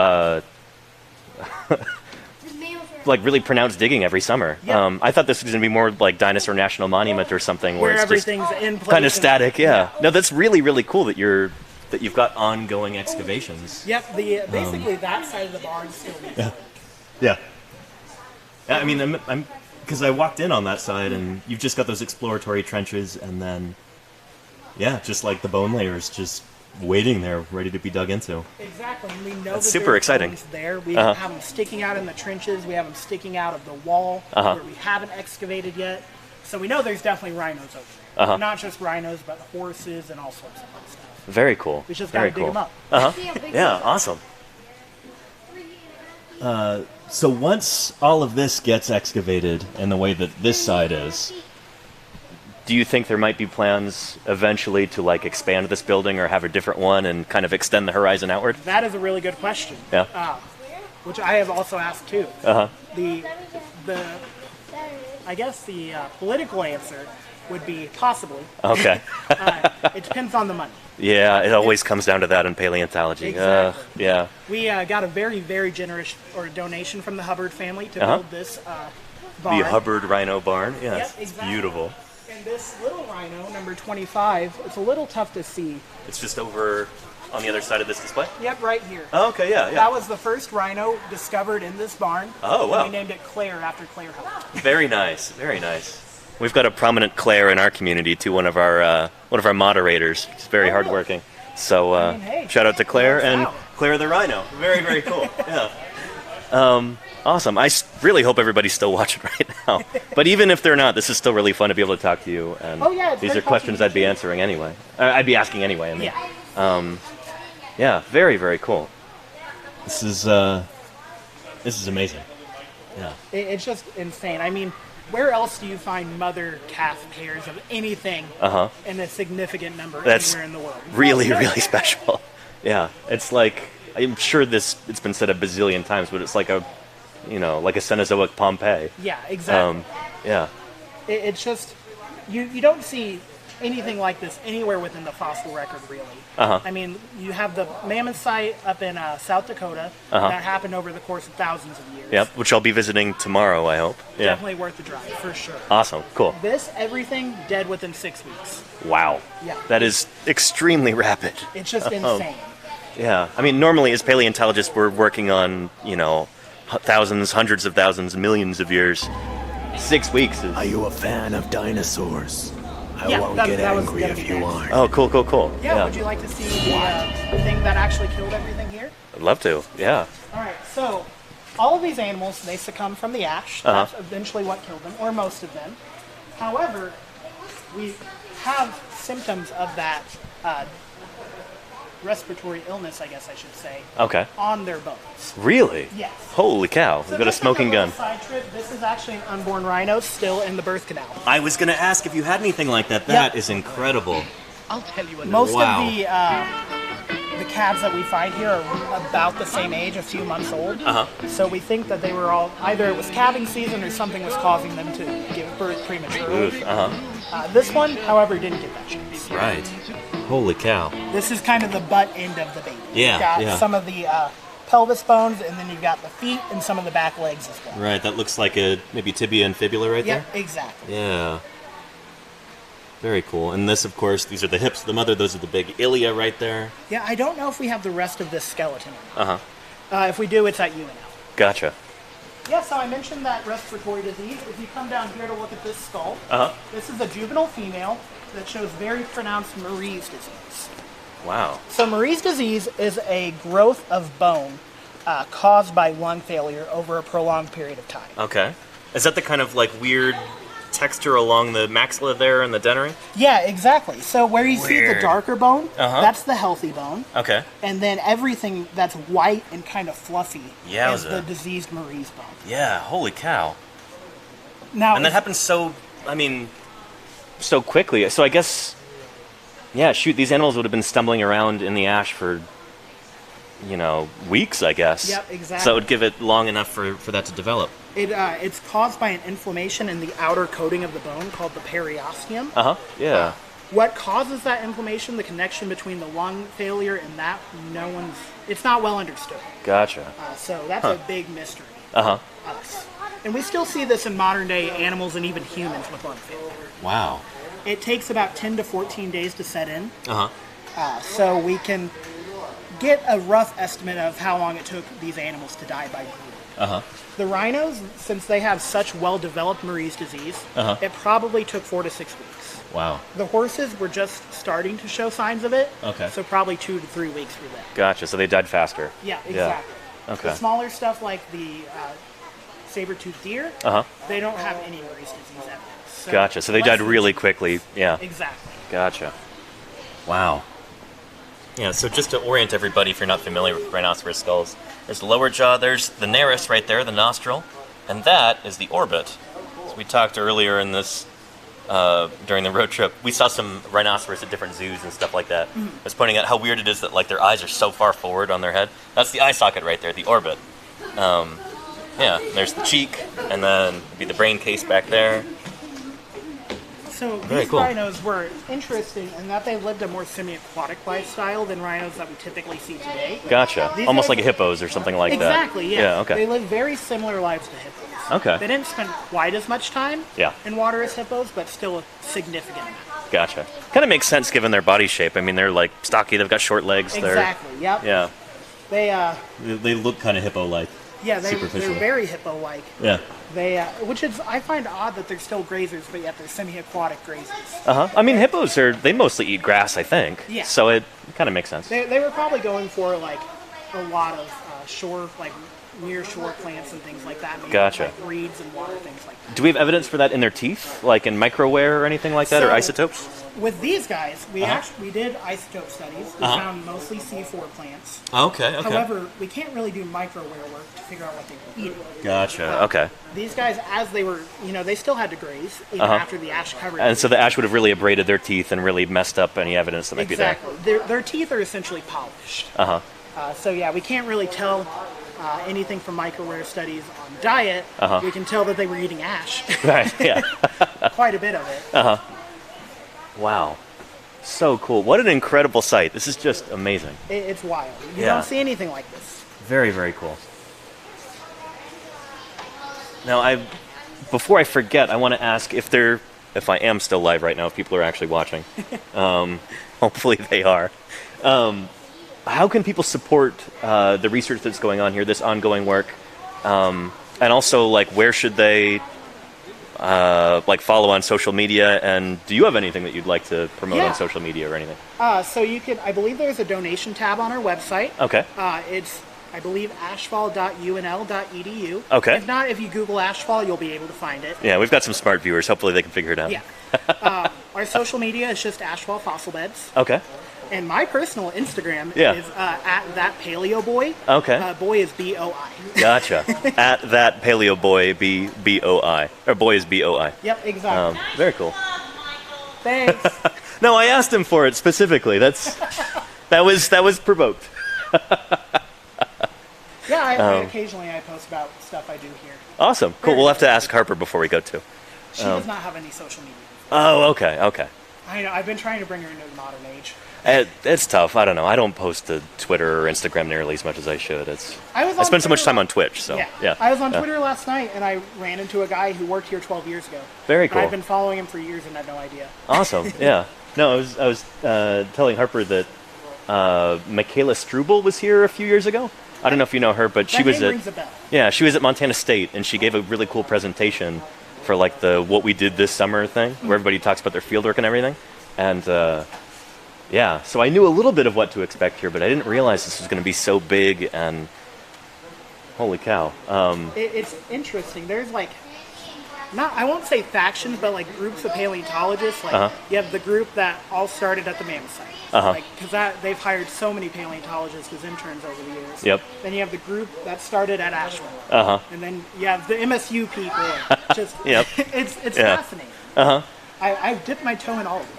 like really pronounced digging every summer. Yeah. I thought this was going to be more like Dinosaur National Monument or something Where it's just everything's in place. kind of and- static. Yeah. No, that's really, really cool that you've got ongoing excavations. Yep, basically that side of the barn still needs work. Yeah. I mean, I'm because I walked in on that side, and you've just got those exploratory trenches, and then, yeah, just like the bone layers, just waiting there, ready to be dug into. Exactly, and we know That's that super there's exciting. bones there. We have them sticking out in the trenches. We have them sticking out of the wall where we haven't excavated yet. So we know there's definitely rhinos over there. Not just rhinos, but horses and all sorts of fun stuff. Very cool. We just gotta Very dig cool. them up. Yeah, awesome. So once all of this gets excavated in the way that this side is, do you think there might be plans eventually to like expand this building or have a different one and kind of extend the horizon outward? That is a really good question. Yeah. Which I have also asked too. The I guess the political answer would be possibly. Okay. It depends on the money. Yeah, it always comes down to that in paleontology. Exactly. Yeah. We got a very, very generous donation from the Hubbard family to build this barn. The Hubbard Rhino Barn. Yeah, Yep, it's exactly. beautiful. And this little rhino, number 25, it's a little tough to see. It's just over on the other side of this display? Yep, right here. Oh, okay, yeah. That was the first rhino discovered in this barn. Oh, wow. And we named it Claire after Claire Hubbard. Very nice, very nice. We've got a prominent Claire in our community too. One of our moderators. She's very Oh, really? hardworking. So hey, shout out to Claire works and out. Claire the Rhino. Very, very cool. Yeah. Awesome. Really hope everybody's still watching right now. But even if they're not, this is still really fun to be able to talk to you. And Oh, yeah, it's these great are questions talking I'd be answering anyway. I'd be asking anyway. I mean. Yeah. Yeah, very, very cool. This is amazing. Yeah. It's just insane. I mean, where else do you find mother-calf pairs of anything in a significant number That's anywhere in the world? really, No, really nowhere. special. Yeah, it's like, I'm sure it's been said a bazillion times, but it's like a Cenozoic Pompeii. Yeah, exactly. Yeah. It's just, you don't see anything like this anywhere within the fossil record, really. I mean, you have the mammoth site up in South Dakota that happened over the course of thousands of years. Yep, which I'll be visiting tomorrow, I hope. Yeah. Definitely worth the drive, for sure. Awesome, cool. Everything dead within 6 weeks. Wow. Yeah. That is extremely rapid. It's just insane. Yeah. I mean, normally as paleontologists, we're working on, thousands, hundreds of thousands, millions of years. 6 weeks is... Are you a fan of dinosaurs? I Yeah, won't that- get that was angry gonna if be you next. aren't. Oh, cool. Yeah, would you like to see the thing that actually killed everything here? I'd love to, yeah. All right, so all of these animals, they succumb from the ash. That's eventually what killed them, or most of them. However, we have symptoms of that respiratory illness, I guess I should say, Okay. on their bones. Really? Yes. Holy cow, So we've got a just as smoking little gun. Side trip, this is actually an unborn rhino still in the birth canal. I was going to ask if you had anything like that. That is incredible. I'll tell you Most Wow. of the calves that we find here are about the same age, a few months old. So we think that they were all, either it was calving season or something was causing them to give birth prematurely. This one, however, didn't get that chance. Right. Holy cow. This is kind of the butt end of the baby. Yeah, You've got yeah. some of the pelvis bones, and then you've got the feet and some of the back legs as well. Right, that looks like maybe tibia and fibula right Yep, exactly. Yeah. Very cool. And this, of course, these are the hips of the mother. Those are the big ilia right there. Yeah, I don't know if we have the rest of this skeleton. If we do, it's at you now. Gotcha. Yeah, so I mentioned that respiratory disease. If you come down here to look at this skull, this is a juvenile female that shows very pronounced Marie's disease. Wow. So Marie's disease is a growth of bone caused by lung failure over a prolonged period of time. Okay. Is that the kind of like weird texture along the maxilla there and the dentary? Yeah, exactly. So where you see the Weird. darker bone, that's the healthy bone. Okay. And then everything that's white and kind of fluffy is Yowza. the diseased Marie's bone. Yeah, holy cow. Now, And that happens so quickly. So I guess, yeah, shoot, these animals would have been stumbling around in the ash for, weeks, I guess. Yep, exactly. So it would give it long enough for that to develop. It's caused by an inflammation in the outer coating of the bone called the periosteum. Yeah. What causes that inflammation, the connection between the lung failure and that, it's not well understood. Gotcha. So that's a big mystery. Us. And we still see this in modern day animals and even humans with lung failure. Wow. It takes about 10 to 14 days to set in. So we can get a rough estimate of how long it took these animals to die by bleeding. The rhinos, since they have such well-developed Marie's disease, it probably took 4 to 6 weeks. Wow. The horses were just starting to show signs of it. Okay. So probably 2 to 3 weeks for them. Gotcha. So they died faster. Yeah, exactly. Okay. The smaller stuff like the saber-toothed deer, they don't have any Marie's disease evidence. So Gotcha. So they less died than really 2 quickly. Yeah. Exactly. Gotcha. Wow. Yeah, so just to orient everybody, if you're not familiar with rhinoceros skulls, there's the lower jaw, there's the nares right there, the nostril, and that is the orbit. So we talked earlier in this, during the road trip, we saw some rhinoceros at different zoos and stuff like that. I was pointing out how weird it is that like their eyes are so far forward on their head. That's the eye socket right there, the orbit. Yeah, there's the cheek, and then be the brain case back there. So Very these cool. rhinos were interesting in that they lived a more semi-aquatic lifestyle than rhinos that we typically see today. Gotcha. These Almost guys- like hippos or something like that. Exactly, yeah. Yeah, okay. They live very similar lives to hippos. Okay. They didn't spend quite as much time Yeah. in water as hippos, but still a significant amount. Gotcha. Kind of makes sense given their body shape. I mean, they're like stocky. They've got short legs. Exactly, yep. Yeah. They look kind of hippo-like. yeah, they're Superficial. very hippo-like. Yeah. Which is, I find odd that they're still grazers, but yet they're semi-aquatic grazers. I mean, hippos they mostly eat grass, I think. Yeah. So it kind of makes sense. They were probably going for like a lot of shore, like near shore plants and things like that. Maybe Gotcha. Like reeds and water, things like that. Do we have evidence for that in their teeth, like in microware or anything like that, or So- isotopes? With these guys, we did isotope studies. We found mostly C4 plants. Okay. However, we can't really do microware work to figure out what they were eating. Gotcha. Okay. These guys, as they were, they still had to graze even after the ash covered. And so the ash would have really abraded their teeth and really messed up any evidence that might exactly. Their teeth are essentially polished. be there. So yeah, we can't really tell anything from microware studies on diet. We can tell that they were eating ash, Right. Yeah. quite a bit of it. Wow. So cool. What an incredible sight. This is just amazing. It's wild. You Yeah. don't see anything like this. Very, very cool. Now, before I forget, I want to ask if I am still live right now, if people are actually watching. Hopefully they are. How can people support the research that's going on here, this ongoing work? And also, like, where should they follow on social media? And do you have anything that you'd like to promote Yeah. on social media or anything? So you could, I believe there's a donation tab on our website. Okay. It's, I believe, ashfall.unl.edu. Okay. If not, if you Google Ashfall, you'll be able to find it. Yeah, we've got some smart viewers. Hopefully they can figure it out. Yeah. Our social media is just Ashfall Fossil Beds. Okay. And my personal Instagram Yeah. is at that Paleo Boy. Okay. Boy is B-O-I. Gotcha. At that Paleo Boy, B-O-I. Or boy is B-O-I. Yep, exactly. Very cool. Thanks. No, I asked him for it specifically. That was provoked. Yeah, I occasionally I post about stuff I do here. Awesome. Cool. We'll have to ask Harper before we go too. She does not have any social media. Oh, okay. I know. I've been trying to bring her into the modern age. It's tough. I don't know. I don't post to Twitter or Instagram nearly as much as I should. I spend so much time on Twitch. So yeah. I was on Twitter last night and I ran into a guy who worked here 12 years ago. Very And cool. I've been following him for years and had no idea. Awesome. Yeah. No, I was telling Harper that Michaela Struble was here a few years ago. I don't know if you know her, but she That was name rings a bell. Yeah, she was at Montana State, and she gave a really cool presentation for like the what we did this summer thing, where everybody talks about their fieldwork and everything. And yeah, so I knew a little bit of what to expect here, but I didn't realize this was going to be so big and holy cow. It's interesting. There's I won't say factions, but like groups of paleontologists. Like you have the group that all started at the Mammoth site, because they've hired so many paleontologists as interns over the years. Yep. Then you have the group that started at Ashfall, and then you have the MSU people. Just Yep. it's Yeah. fascinating. I've dipped my toe in all of them.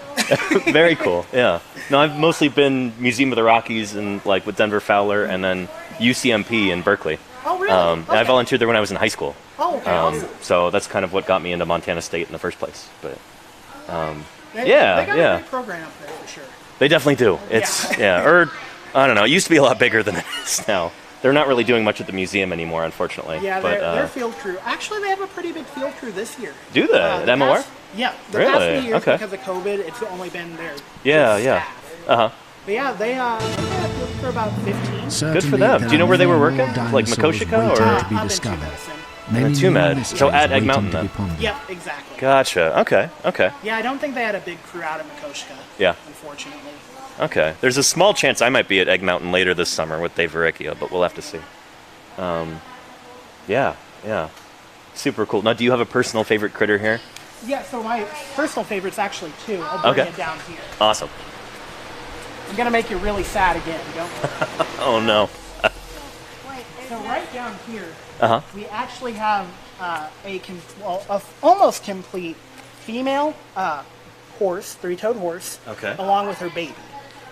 Very cool. Yeah. No, I've mostly been Museum of the Rockies and like with Denver Fowler, and then UCMP in Berkeley. Oh really? And I volunteered there when I was in high school. Oh, okay, awesome. So that's kind of what got me into Montana State in the first place. But They yeah, got yeah. a great program up there for sure. they definitely do. It's or I don't know. It used to be a lot bigger than it is now. They're not really doing much at the museum anymore, unfortunately. Yeah, but, their field crew. Actually, they have a pretty big field crew this year. Do they? At The MOR? past- Yeah, the Really? past few years Okay. because of COVID, it's only been their Yeah, just yeah. staff. But yeah, they had a field for about 15. Good for them. Do you know where they were working? Like Makoshika or? Up in Tucson. Tumed. So at Egg Mountain then. Yep, exactly. Gotcha. Okay. Yeah, I don't think they had a big crew out at Makoshika. Yeah. Unfortunately. Okay. There's a small chance I might be at Egg Mountain later this summer with Dave Verrecchio, but we'll have to see. Yeah. Super cool. Now, do you have a personal favorite critter here? Yeah, so my personal favorite's actually two. I'll bring Okay. it down here. Awesome. I'm gonna make you really sad again, don't Oh no. So right down here, Uh-huh. we actually have a almost complete female horse, three-toed horse, Okay. along with her baby.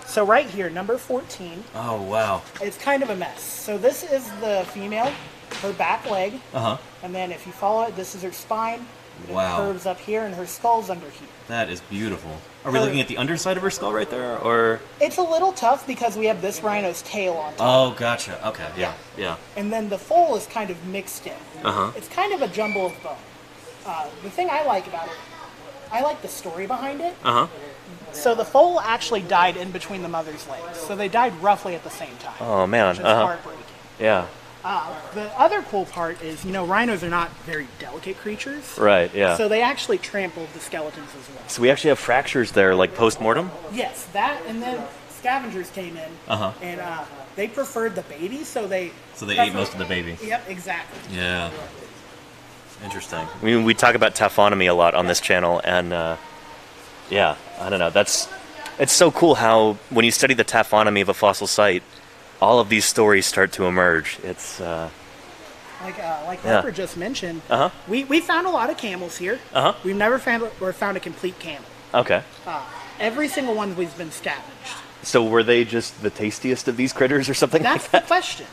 So right here, number 14, Oh wow. it's kind of a mess. So this is the female, her back leg, and then if you follow it, this is her spine. It Wow. curves up here, and her skull's under here. That is beautiful. Are we looking at the underside of her skull right there, or? It's a little tough because we have this rhino's tail on top. Oh, gotcha. Okay. Yeah. And then the foal is kind of mixed in. Uh-huh. It's kind of a jumble of bone. The thing I like about it, I like the story behind it. Uh-huh. So the foal actually died in between the mother's legs. So they died roughly at the same time. Oh man. Which is heartbreaking. Yeah. The other cool part is, rhinos are not very delicate creatures. Right. Yeah. So they actually trampled the skeletons as well. So we actually have fractures there, like post-mortem? Yes, that, and then scavengers came in, and they preferred the baby, so they ate most of the baby. Yep, exactly. Yeah. Interesting. I mean, we talk about taphonomy a lot on this channel, and yeah, I don't know. It's so cool how when you study the taphonomy of a fossil site, all of these stories start to emerge. It's like Harper just mentioned. We found a lot of camels here. We've never found a complete camel. Okay. Every single one has been scavenged. So were they just the tastiest of these critters or something That's like that? the question.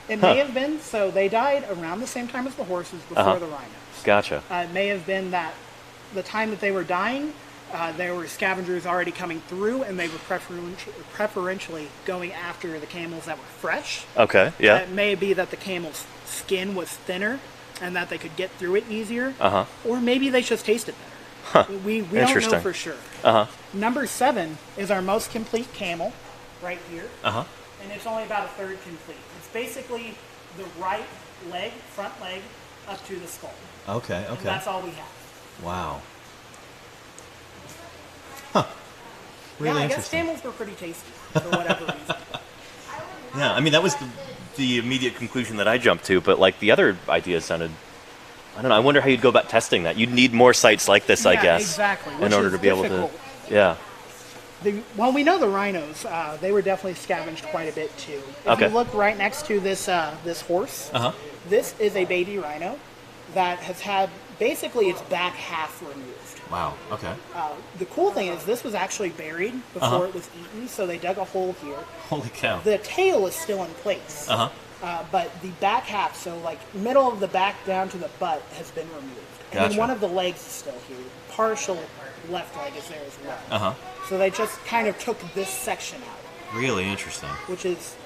It may have been, so they died around the same time as the horses before the rhinos. Gotcha. It may have been that the time that they were dying, there were scavengers already coming through, and they were preferentially going after the camels that were fresh. Okay, yeah. It may be that the camel's skin was thinner and that they could get through it easier. Or maybe they just tasted better. We don't know for sure. Number 7 is our most complete camel, right here. And it's only about a third complete. It's basically the right leg, front leg, up to the skull. Okay, And that's all we have. Wow. Really I guess camels were pretty tasty for whatever reason. Yeah, I mean, that was the immediate conclusion that I jumped to, but like the other ideas sounded, I don't know, I wonder how you'd go about testing that. You'd need more sites like this, I guess. Exactly. In order to be able to, yeah. Well, we know the rhinos, they were definitely scavenged quite a bit too. If you look right next to this this horse, this is a baby rhino that has had basically its back half removed. Wow, okay. The cool thing is this was actually buried before it was eaten, so they dug a hole here. Holy cow. The tail is still in place, but the back half, so like middle of the back down to the butt, has been removed. And then one of the legs is still here. Partial left leg is there as well. So they just kind of took this section out. Really interesting. Which is,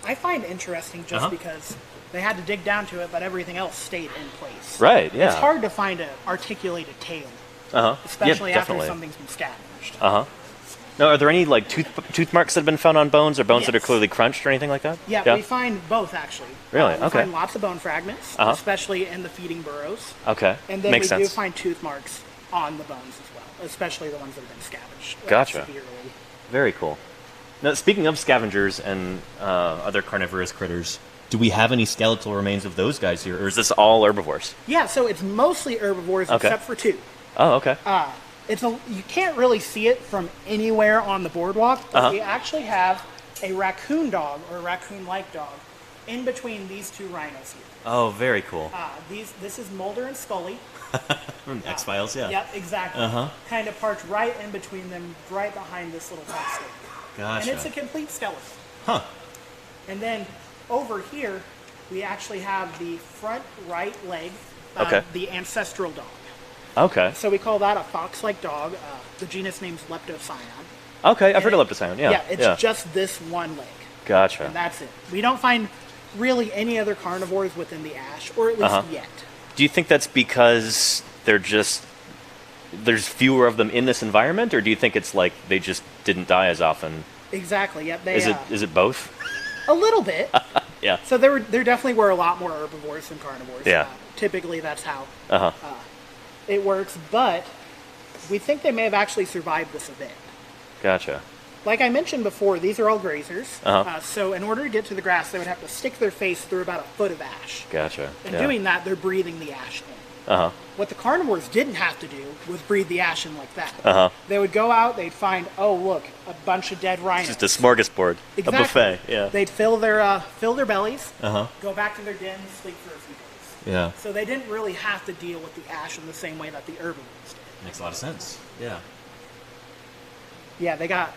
I find interesting just because they had to dig down to it, but everything else stayed in place. Right, yeah. It's hard to find an articulated tail, especially after something's been scavenged. Now, are there any like tooth marks that have been found on bones, or bones that are clearly crunched or anything like that? Yeah, we find both actually. Really? We find lots of bone fragments, especially in the feeding burrows. Okay. And then Makes we do sense. find tooth marks on the bones as well, especially the ones that have been scavenged. Gotcha. Severely. Very cool. Now, speaking of scavengers and other carnivorous critters, do we have any skeletal remains of those guys here, or is this all herbivores? Yeah, so it's mostly herbivores except for 2. Oh, okay. You can't really see it from anywhere on the boardwalk, but we actually have a raccoon dog or raccoon-like dog in between these 2 rhinos here. Oh, very cool. This is Mulder and Scully. From X-Files, yeah. Yep, exactly. Kind of parked right in between them, right behind this little casket. Gotcha. And it's a complete skeleton. Huh. And then over here, we actually have the front right leg, the ancestral dog. Okay. So we call that a fox-like dog. The genus name's Leptocyon. Okay, I've heard of Leptocyon, yeah. Yeah, it's just this one leg. Gotcha. And that's it. We don't find really any other carnivores within the ash, or at least yet. Do you think that's because there's fewer of them in this environment, or do you think it's like they just didn't die as often? Exactly, yep. Is it both? A little bit. Yeah. So there definitely were a lot more herbivores than carnivores. Yeah. Typically that's how it works, but we think they may have actually survived this event. Gotcha. Like I mentioned before, these are all grazers. So in order to get to the grass, they would have to stick their face through about a foot of ash. Gotcha. And doing that, they're breathing the ash in. What the carnivores didn't have to do was breathe the ash in like that. They would go out, they'd find, oh look, a bunch of dead rhinos. Just a smorgasbord, exactly. A buffet. Yeah. They'd fill their bellies, go back to their den, and sleep for a few days. Yeah. So they didn't really have to deal with the ash in the same way that the herbivores did. Makes a lot of sense. Yeah. Yeah, they got,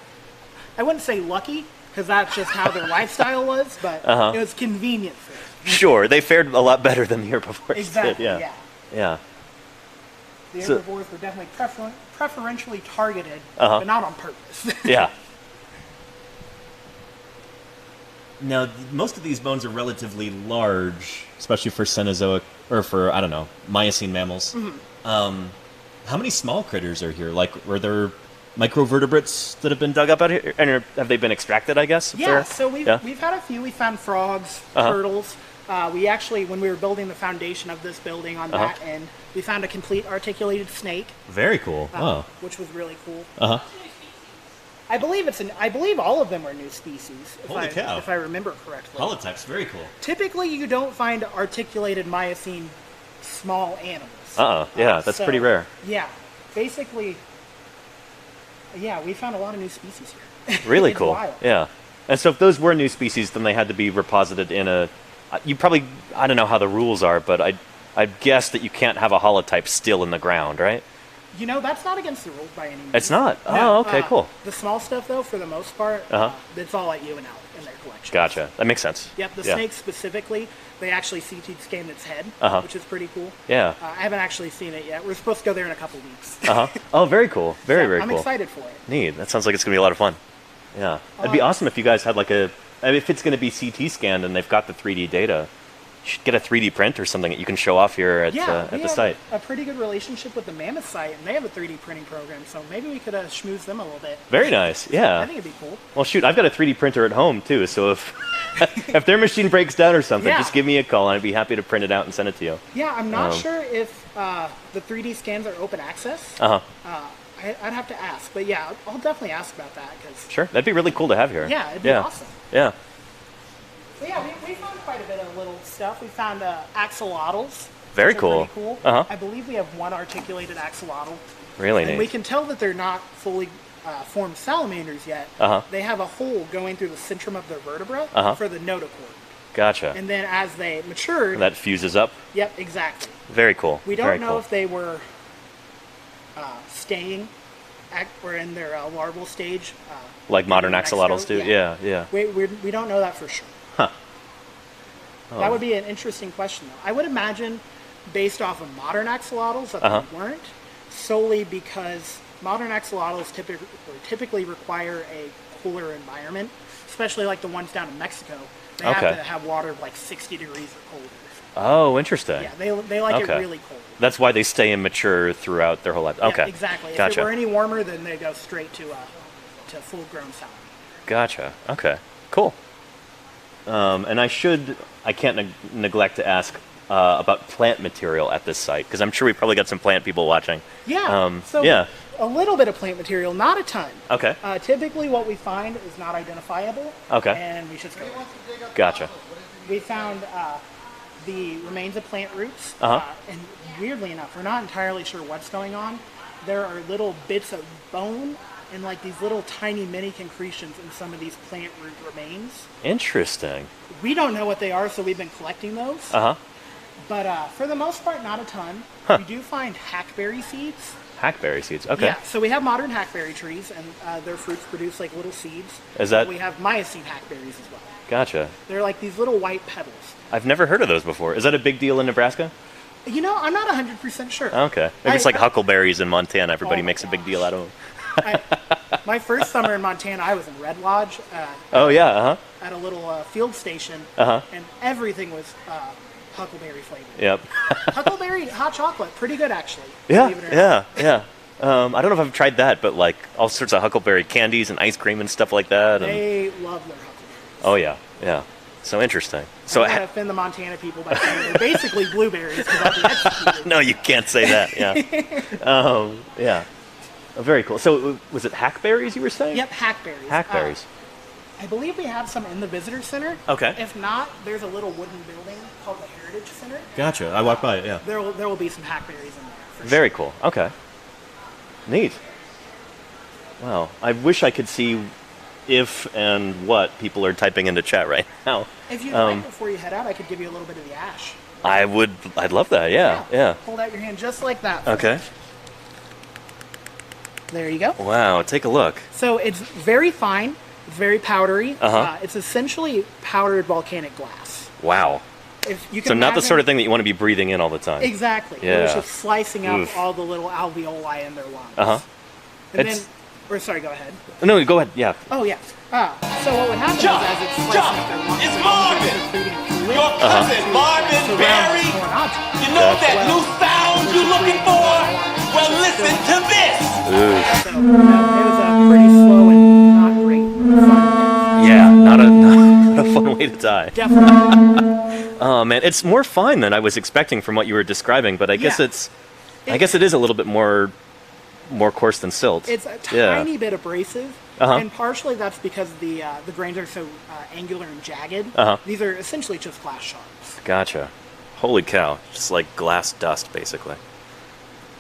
I wouldn't say lucky, because that's just how their lifestyle was, but it was convenient for them. Sure, they fared a lot better than the herbivores Exactly, did. Yeah. The herbivores were definitely preferentially targeted, but not on purpose. Yeah. Now, most of these bones are relatively large, especially for Cenozoic, or for, I don't know, Miocene mammals. How many small critters are here? Like, were there microvertebrates that have been dug up out here? And have they been extracted, I guess? Yeah, so we've had a few. We found frogs, turtles. We actually, when we were building the foundation of this building on that end, we found a complete articulated snake. Very cool. Wow. Which was really cool. I believe all of them are new species. Holy cow. If I remember correctly. Holotypes, very cool. Typically, you don't find articulated Miocene small animals. Yeah, that's pretty rare. Yeah, basically, yeah, we found a lot of new species here. Really It's cool. wild. Yeah. And so if those were new species, then they had to be reposited in a. You probably, I don't know how the rules are, but I'd guess that you can't have a holotype still in the ground, right? You know, that's not against the rules by any means. It's not? No, Oh, okay, cool. The small stuff, though, for the most part, it's all at UNL in their collection. Gotcha. That makes sense. Yep, the Yeah. snake specifically, they actually CT scanned its head, which is pretty cool. Yeah. I haven't actually seen it yet. We're supposed to go there in a couple weeks. Oh, very cool. Very, So very I'm cool. excited for it. Neat. That sounds like it's going to be a lot of fun. Yeah. It'd be awesome if you guys had like a. I mean, if it's going to be CT scanned and they've got the 3D data, you should get a 3D print or something that you can show off here at, Yeah, we the have site. a pretty good relationship with the Mammoth site, and they have a 3D printing program, so maybe we could schmooze them a little bit. Very nice. Yeah. I think it'd be cool. Well, shoot, I've got a 3D printer at home too, so if if their machine breaks down or something, Yeah. just give me a call and I'd be happy to print it out and send it to you. Yeah, I'm not sure if the 3D scans are open access. I'd have to ask, but yeah, I'll definitely ask about that because Sure, that'd be really cool to have here. yeah, it'd be awesome. Yeah. So yeah, we found quite a bit of little stuff. We found axolotls. Very which are cool. pretty cool. I believe we have one articulated axolotl. Really And neat. we can tell that they're not fully formed salamanders yet. They have a hole going through the centrum of their vertebra for the notochord. Gotcha. And then as they matured, That fuses up. yep, exactly. Very cool. We don't Very know cool. if they were staying or in their larval stage. Like modern in Mexico. axolotls do. Yeah. We don't know that for sure. That would be an interesting question, though. I would imagine, based off of modern axolotls, that they weren't, solely because modern axolotls typically require a cooler environment, especially like the ones down in Mexico. They have to have water of like 60 degrees or colder. Oh, interesting. Yeah, they like it Okay. really cold. That's why they stay immature throughout their whole life. Yeah, Okay. exactly. If Gotcha. it were any warmer, then they go straight to full-grown salamander. Gotcha. Okay. Cool. And I can't neglect to ask about plant material at this site because I'm sure we probably got some plant people watching. Yeah. Yeah. A little bit of plant material, not a ton. Okay. Typically, what we find is not identifiable. Okay. And we should go. Gotcha. We found the remains of plant roots. And weirdly enough, we're not entirely sure what's going on. There are little bits of bone and like these little tiny mini concretions in some of these plant root remains. Interesting. We don't know what they are, so we've been collecting those. But for the most part, not a ton. We do find hackberry seeds. Hackberry seeds. Okay. Yeah, so we have modern hackberry trees, and their fruits produce like little seeds. Is that- We have Miocene hackberries as well. Gotcha. They're like these little white petals. I've never heard of those before. Is that a big deal in Nebraska? You know, I'm not 100% sure. Okay. Maybe it's like I- huckleberries in Montana. Everybody Oh my makes a big deal out of them. My first summer in Montana, I was in Red Lodge Oh, yeah. at a little field station, and everything was huckleberry flavored. Yep. Huckleberry hot chocolate, pretty good actually. Yeah, believe it or not. yeah. I don't know if I've tried that, but like all sorts of huckleberry candies and ice cream and stuff like that. And, They love their huckleberries. oh, yeah. So interesting. So I'm gonna offend the Montana people by saying they're basically blueberries because I've been executed. no, you can't say that. Yeah. Yeah. Oh, very cool. So was it hackberries you were saying? Yep, hackberries. Hackberries. I believe we have some in the visitor center. Okay. If not, there's a little wooden building called the Heritage Center. Gotcha. I walked by it. Yeah. There will be some hackberries in there. For Very cool. Okay. Neat. Wow. I wish I could see if and what people are typing into chat right now. sure. If you'd like, before you head out, I could give you a little bit of the ash. I'd love that. Yeah. Hold out your hand just like that. Okay. There you go. Wow. Take a look. So it's very fine. It's very powdery. Uh-huh. It's essentially powdered volcanic glass. Wow. If you can So not the imagine- sort of thing that you want to be breathing in all the time. Exactly. It Yeah. was just slicing up Oof. all the little alveoli in their lungs. Uh-huh. And It's- then, or sorry, go ahead. No, go ahead. Yeah. Oh yeah. So what would happen Jump! is as it's slicing Jump! up their lungs, It's their lungs Marvin! are secreting fluid Your cousin, Marvin surround Barry. the foreign object. You know that new sound you looking for? Well, listen to this. So, it was a pretty slow and not great fun. Yeah. Not a fun way to die. Definitely. Oh man, it's more fun than I was expecting from what you were describing. But I guess Yeah. I guess it is a little bit more coarse than silt. It's a Yeah. tiny bit abrasive, And partially that's because the grains are so angular and jagged. These are essentially just glass shards. Gotcha. Holy cow. Just like glass dust, basically.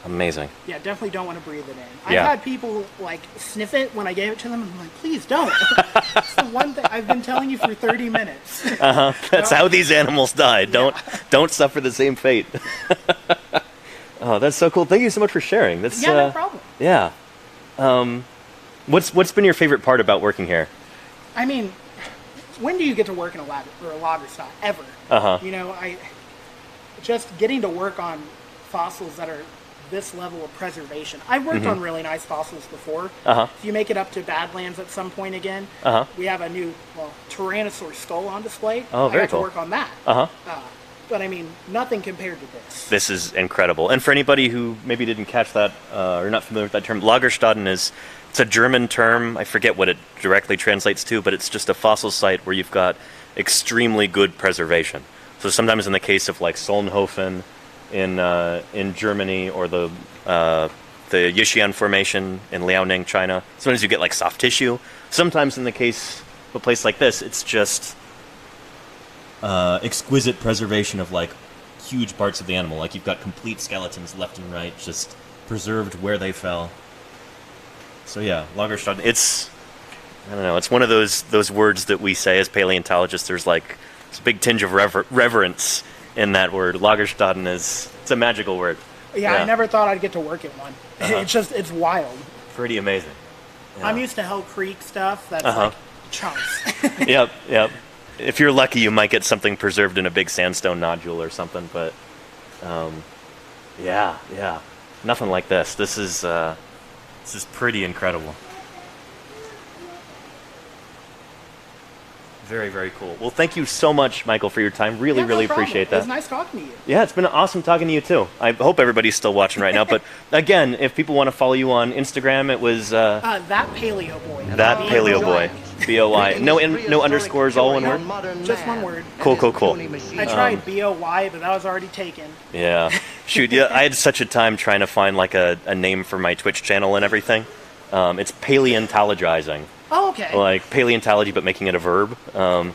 Amazing. Yeah, definitely don't want to breathe it in. Yeah. I've had people like sniff it when I gave it to them, and I'm like, please don't. It's the one thing I've been telling you for 30 minutes. That's how these animals die. Don't suffer the same fate. Oh, that's so cool. Thank you so much for sharing. That's Yeah, no problem. Yeah. What's been your favorite part about working here? I mean, when do you get to work in a lagerstätten? Ever. You know, just getting to work on fossils that are this level of preservation. I've worked on really nice fossils before. If you make it up to Badlands at some point again, we have a new Tyrannosaur skull on display. Oh, very I got cool. to work on that. But I mean, nothing compared to this. This is incredible. And for anybody who maybe didn't catch that or not familiar with that term, lagerstätten it's a German term. I forget what it directly translates to, but it's just a fossil site where you've got extremely good preservation. So sometimes in the case of like Solnhofen in Germany, or the Yixian Formation in Liaoning, China, sometimes you get like soft tissue. Sometimes in the case of a place like this, it's just exquisite preservation of like huge parts of the animal. Like you've got complete skeletons left and right, just preserved where they fell. So yeah, lagerstätten. It's, I don't know, it's one of those words that we say as paleontologists. There's like this big tinge of reverence in that word. Lagerstätten it's a magical word. Yeah, I never thought I'd get to work at one. It's wild. Pretty amazing. Yeah. I'm used to Hell Creek stuff that's like chunks. Yep. If you're lucky, you might get something preserved in a big sandstone nodule or something, but yeah, nothing like this. This is pretty incredible. Very, very cool. Well, thank you so much, Michael, for your time. Really, Yeah, no really problem. appreciate that. It was nice talking to you. Yeah, it's been awesome talking to you, too. I hope everybody's still watching right now. But again, if people want to follow you on Instagram, it was... That Paleo Boy. That Paleo Boy. B-O-Y. No underscores, all one word? Just one word. Cool. I tried B-O-Y, but that was already taken. Yeah. Shoot, yeah, I had such a time trying to find like a name for my Twitch channel and everything. It's Paleontologizing. Oh, okay. Like paleontology, but making it a verb. And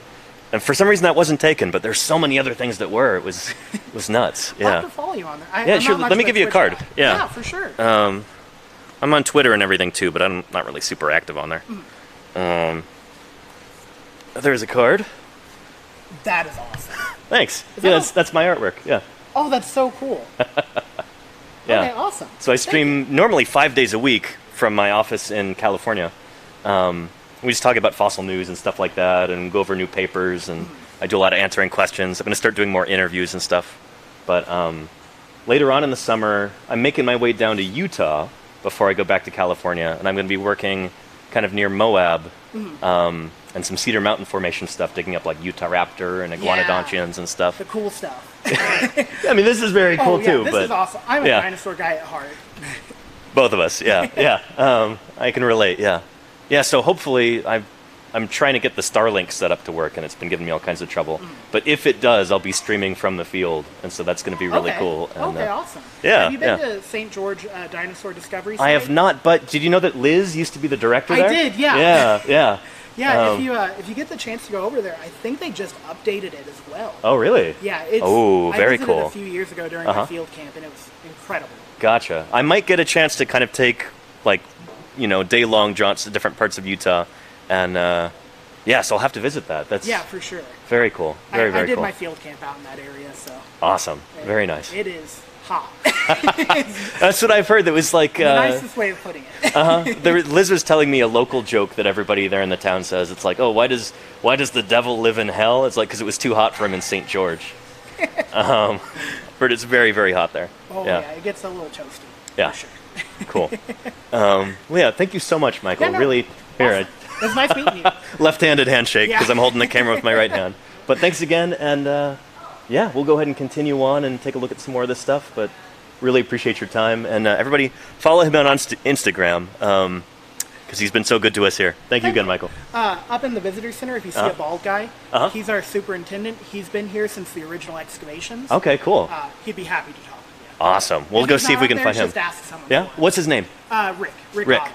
for some reason that wasn't taken, but there's so many other things that were. It was nuts. I'll have Yeah. to follow you on there. Yeah, I'm sure. not much Let me of give you a Twitch card. guy. Yeah. Yeah, for sure. I'm on Twitter and everything too, but I'm not really super active on there. There's a card. That is awesome. Thanks. Is Yeah, that that's my artwork. Yeah. Oh, that's so cool. Yeah. Okay, awesome. So I Thank stream normally 5 days a week from my office in California. We just talk about fossil news and stuff like that, and go over new papers, and I do a lot of answering questions. I'm going to start doing more interviews and stuff. But later on in the summer, I'm making my way down to Utah before I go back to California, and I'm going to be working kind of near Moab, and some Cedar Mountain Formation stuff, digging up like Utah raptor and iguanodontians and stuff. The cool stuff. I mean, this is very cool too. This but is awesome. I'm a yeah. dinosaur guy at heart. Both of us, yeah. I can relate, yeah. Yeah, so hopefully I'm trying to get the Starlink set up to work, and it's been giving me all kinds of trouble. But if it does, I'll be streaming from the field, and so that's going to be really cool. And, Okay, awesome. yeah, Have you been yeah. to St. George Dinosaur Discovery I have site? not, but did you know that Liz used to be the director there? I did, yeah. Yeah. Yeah, if you get the chance to go over there, I think they just updated it as well. Oh, really? Yeah, it's. Oh, very I visited cool. a few years ago during my field camp, and it was incredible. Gotcha. I might get a chance to kind of take, like, day-long jaunts to different parts of Utah, and so I'll have to visit that. That's For sure. very cool. Very, very I did cool. my field camp out in that area, so. Awesome. Very nice. It is hot. That's what I've heard. That was like The nicest way of putting it. Liz was telling me a local joke that everybody there in the town says. It's like, oh, why does the devil live in hell? It's like because it was too hot for him in St. George. But it's very, very hot there. Oh, yeah, it gets a little toasty. Yeah. For sure. Cool. Thank you so much, Michael. Yeah, no, really, here, awesome. It was nice meeting you. left-handed handshake because Yeah. I'm holding the camera with my right hand. But thanks again, and we'll go ahead and continue on and take a look at some more of this stuff. But really appreciate your time, and everybody follow him on Instagram because he's been so good to us here. Thank you again, Michael. Up in the visitor center, if you see a bald guy, he's our superintendent. He's been here since the original excavations. Okay, cool. He'd be happy to talk with you. Awesome. We'll If go he's see if not we up can there, find him. just ask someone Yeah. for him. What's his name? Rick. Rick. Otto.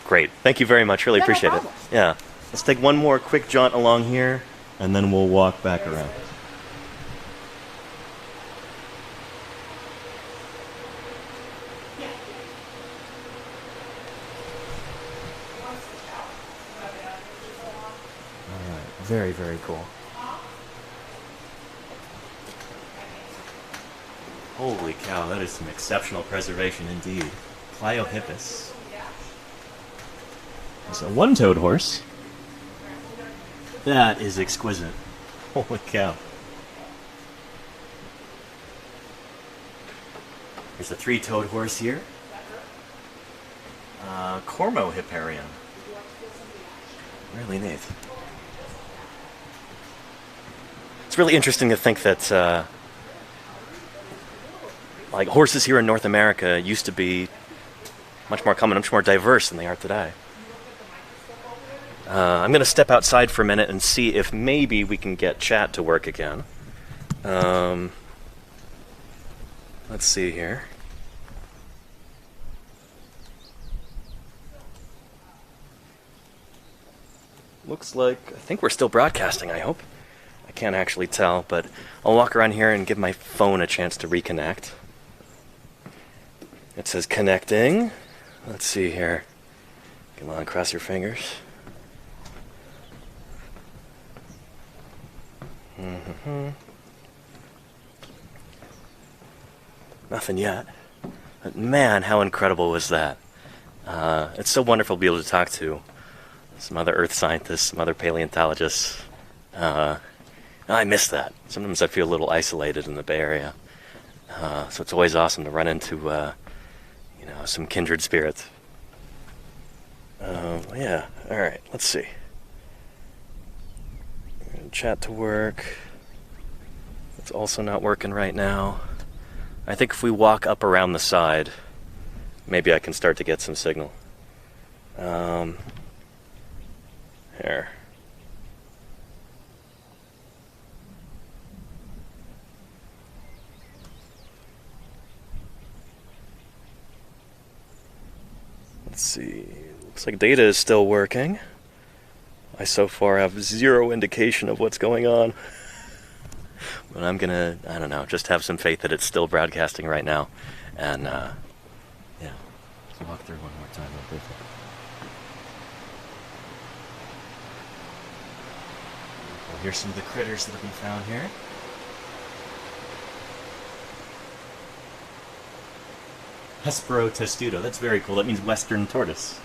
great. Thank you very much. Really Yeah, no appreciate it. problem. Yeah. Let's take one more quick jaunt along here, and then we'll walk back around. All right. Very, very cool. Holy cow, that is some exceptional preservation indeed. Pliohippus. It's a one-toed horse. That is exquisite. Holy cow. There's a three-toed horse here. Cormohipparium. Really neat. It's really interesting to think that like horses here in North America used to be much more common, much more diverse than they are today. I'm going to step outside for a minute and see if maybe we can get chat to work again. Let's see here. Looks like, I think we're still broadcasting, I hope. I can't actually tell, but I'll walk around here and give my phone a chance to reconnect. It says connecting. Let's see here. Come on, cross your fingers. Nothing yet. But man, how incredible was that? It's so wonderful to be able to talk to some other earth scientists, some other paleontologists. I miss that. Sometimes I feel a little isolated in the Bay Area. So it's always awesome to run into some kindred spirits. Yeah, alright, let's see. Chat to work. It's also not working right now. I think if we walk up around the side, maybe I can start to get some signal. Here. Let's see. Looks like data is still working. I so far have zero indication of what's going on. But I'm gonna, I don't know, just have some faith that it's still broadcasting right now. And, yeah. Let's walk through one more time real briefly. Well, here's some of the critters that have been found here. Hespero testudo. That's very cool. That means western tortoise.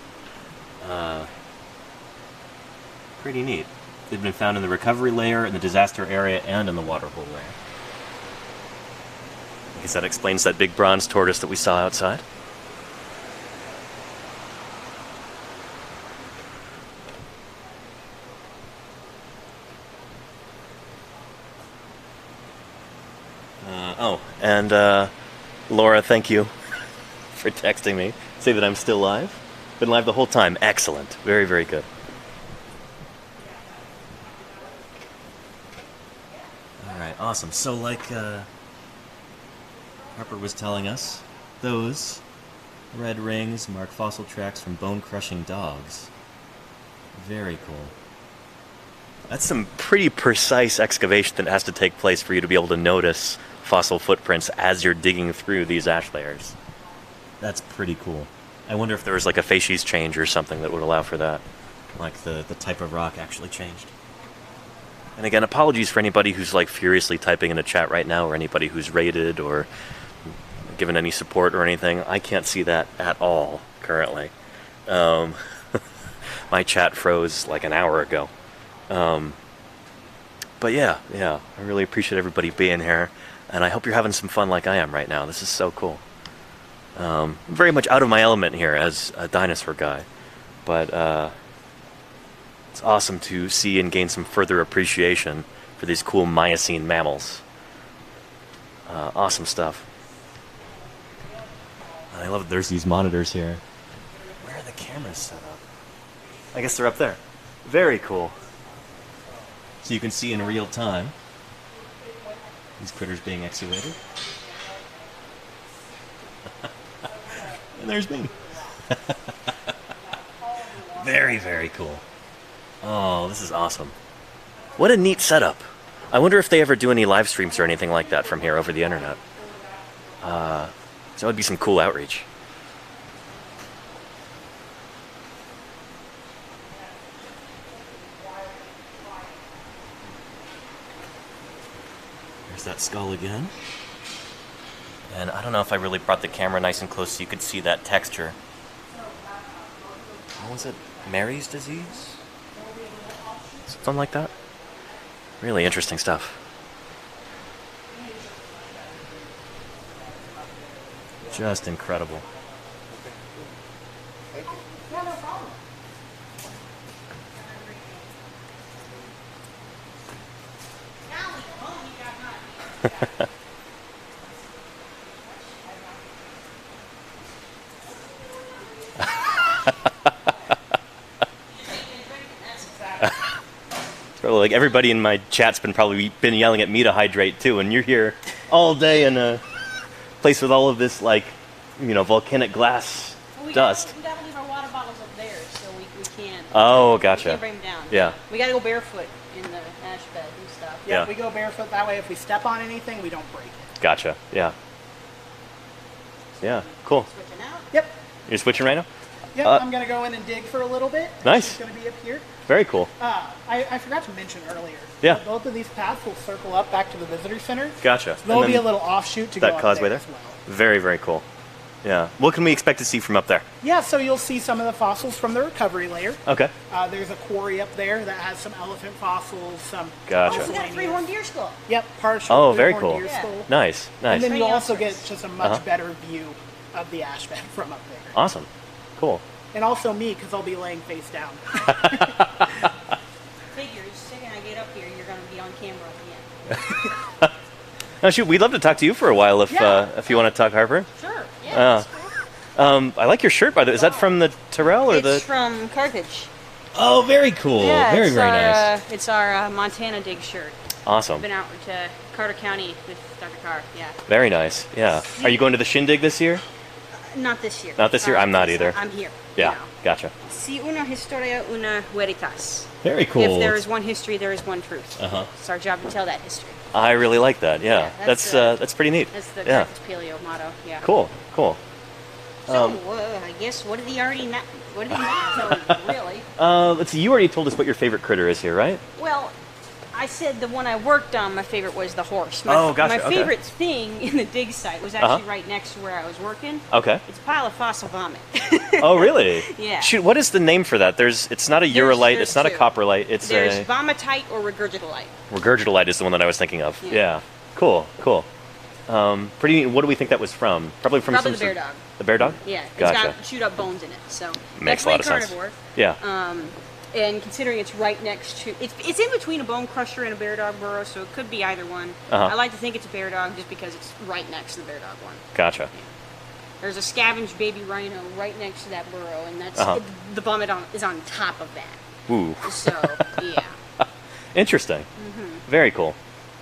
Pretty neat. They've been found in the recovery layer, in the disaster area, and in the waterhole layer. I guess that explains that big bronze tortoise that we saw outside. And Laura, thank you for texting me. Say that I'm still live. Been live the whole time. Excellent. Very, very good. Alright, awesome. So like Harper was telling us, those red rings mark fossil tracks from bone-crushing dogs. Very cool. That's some pretty precise excavation that has to take place for you to be able to notice fossil footprints as you're digging through these ash layers. That's pretty cool. I wonder if there was like a facies change or something that would allow for that. Like the type of rock actually changed. And again, apologies for anybody who's like furiously typing in a chat right now, or anybody who's rated or given any support or anything. I can't see that at all currently. My chat froze like an hour ago. But yeah, I really appreciate everybody being here, and I hope you're having some fun like I am right now. This is so cool. I'm very much out of my element here as a dinosaur guy, but it's awesome to see and gain some further appreciation for these cool Miocene mammals. Awesome stuff. I love that there's these monitors here. Where are the cameras set up? I guess they're up there. Very cool. So you can see in real time these critters being excavated. And there's me. Very, very cool. Oh, this is awesome. What a neat setup. I wonder if they ever do any live streams or anything like that from here over the internet. So that would be some cool outreach. There's that skull again. And I don't know if I really brought the camera nice and close so you could see that texture. What was it? Mary's disease? Something like that? Really interesting stuff. Just incredible. Like everybody in my chat's probably been yelling at me to hydrate too, and you're here all day in a place with all of this volcanic glass dust. We gotta leave our water bottles up there, so we can't. Oh, We gotcha. can't bring them down. Yeah. We gotta go barefoot in the ash bed and stuff. Yeah, Yeah. we go barefoot. That way, if we step on anything, we don't break it. Gotcha. Yeah. Yeah. Cool. Switching out. Yep. You're switching right now? Yep. I'm gonna go in and dig for a little bit. Nice. She's gonna be up here. Very cool. I forgot to mention earlier. Yeah. Both of these paths will circle up back to the visitor center. Gotcha. There'll And be a then little offshoot to go that up causeway there there? as well. Very, very cool. Yeah. What can we expect to see from up there? Yeah, so you'll see some of the fossils from the recovery layer. Okay. There's a quarry up there that has some elephant fossils, some. Gotcha. Oh, we got a three-horned deer skull. Yep, partial. Oh, very three-horned cool. deer Yeah. skull. Nice. Nice. And then you'll also get Rhinoceros. just a much better view of the ash bed from up there. Awesome. Cool. And also me, because I'll be laying face down. Figures, the second I get up here, you're gonna be on camera again. Now, shoot, we'd love to talk to you for a while if you want to talk Harper. Sure. Yeah. That's cool. I like your shirt, by the way. Is that from the Terrell or It's from Carthage. Oh, very cool. Yeah, very, it's very our, nice. It's our Montana dig shirt. Awesome. Been out to Carter County with Dr. Carr. Yeah. Very nice. Yeah. Are you going to the Shindig this year? Not this year. Not this year? I'm not either. I'm here. Yeah. now. Gotcha. Si una historia, una veritas. Very cool. If there is one history, there is one truth. Uh-huh. It's our job to tell that history. I really like that. Yeah. Yeah, that's pretty neat. That's the Yeah. Carthage Paleo motto. Yeah. Cool. Cool. So, I guess, what did he already not? What did he not tell you, really? Let's see. You already told us what your favorite critter is here, right? Well, I said the one I worked on, my favorite was the horse. Oh, gotcha, My okay. favorite thing in the dig site was actually right next to where I was working. Okay. It's a pile of fossil vomit. Oh, really? Yeah. Shoot, what is the name for that? It's not a urolite. there's It's not a two. coprolite. It's There's a vomitite or regurgitolite. regurgitolite is the one that I was thinking of. Yeah. Yeah. Cool. Cool. Pretty neat. What do we think that was from? Probably from Probably some the bear sort- dog. The bear dog? Yeah, Gotcha. it's got chewed up bones in it, so Makes a lot of sense. carnivore. Yeah. And considering it's right next to, it's in between a bone crusher and a bear dog burrow, so it could be either one. Uh-huh. I like to think it's a bear dog just because it's right next to the bear dog one. Gotcha. There's a scavenged baby rhino right next to that burrow, and that's Uh-huh. the vomit is on top of that. Ooh. So yeah, Interesting. Mm-hmm. Very cool.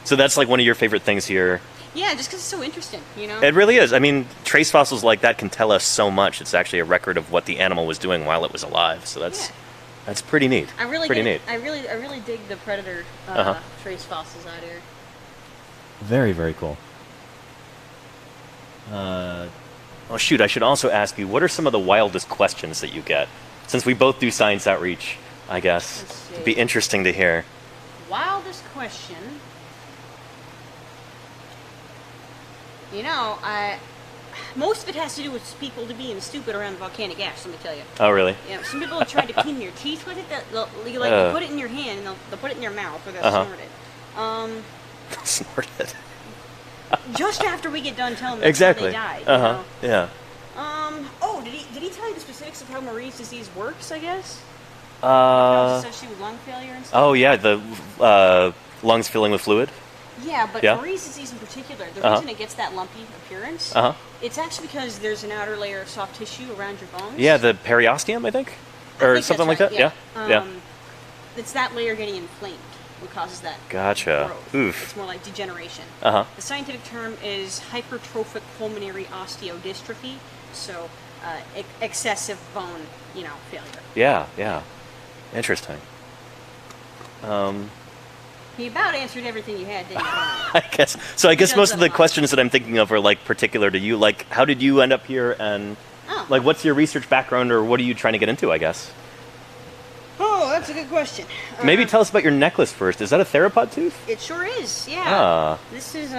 So that's like one of your favorite things here. yeah, just because it's so interesting, you know. It really is. I mean, trace fossils like that can tell us so much. It's actually a record of what the animal was doing while it was alive. So that's pretty neat. I really pretty get- neat. I really dig the predator Uh-huh. trace fossils out here. Very, very cool. Oh, shoot, I should also ask you, what are some of the wildest questions that you get? Since we both do science outreach, I guess. Let's see. It'd be interesting to hear. Wildest question. You know, most of it has to do with people being stupid around volcanic ash. Let me tell you. Oh, really? Yeah, some people have tried to clean their teeth with it. They'll put it in your hand and they'll put it in their mouth or they'll Uh-huh. snort it. Snort it. Just after we get done telling them Exactly. how they died. Uh-huh. Yeah. Oh, did he tell you the specifics of how Marie's disease works? I guess. Uh, Associated with lung failure and stuff. oh, yeah, the lungs filling with fluid. Yeah, but Yeah. Marie's disease in particular, the Uh-huh. reason it gets that lumpy appearance, Uh-huh. it's actually because there's an outer layer of soft tissue around your bones. Yeah, the periosteum, I think? I Or think something like that's that? right, Yeah. Yeah. It's that layer getting inflamed what causes that Gotcha. growth. Oof. It's more like degeneration. Uh-huh. The scientific term is hypertrophic pulmonary osteodystrophy. So excessive bone, failure. Yeah, yeah. Interesting. He about answered everything you had, didn't you? I guess. So I guess does most that of a the lot. questions that I'm thinking of are like particular to you. Like, how did you end up here, and Oh. like, what's your research background, or what are you trying to get into? I guess. Oh, that's a good question. Maybe tell us about your necklace first. Is that a theropod tooth? It sure is, yeah. Ah. This is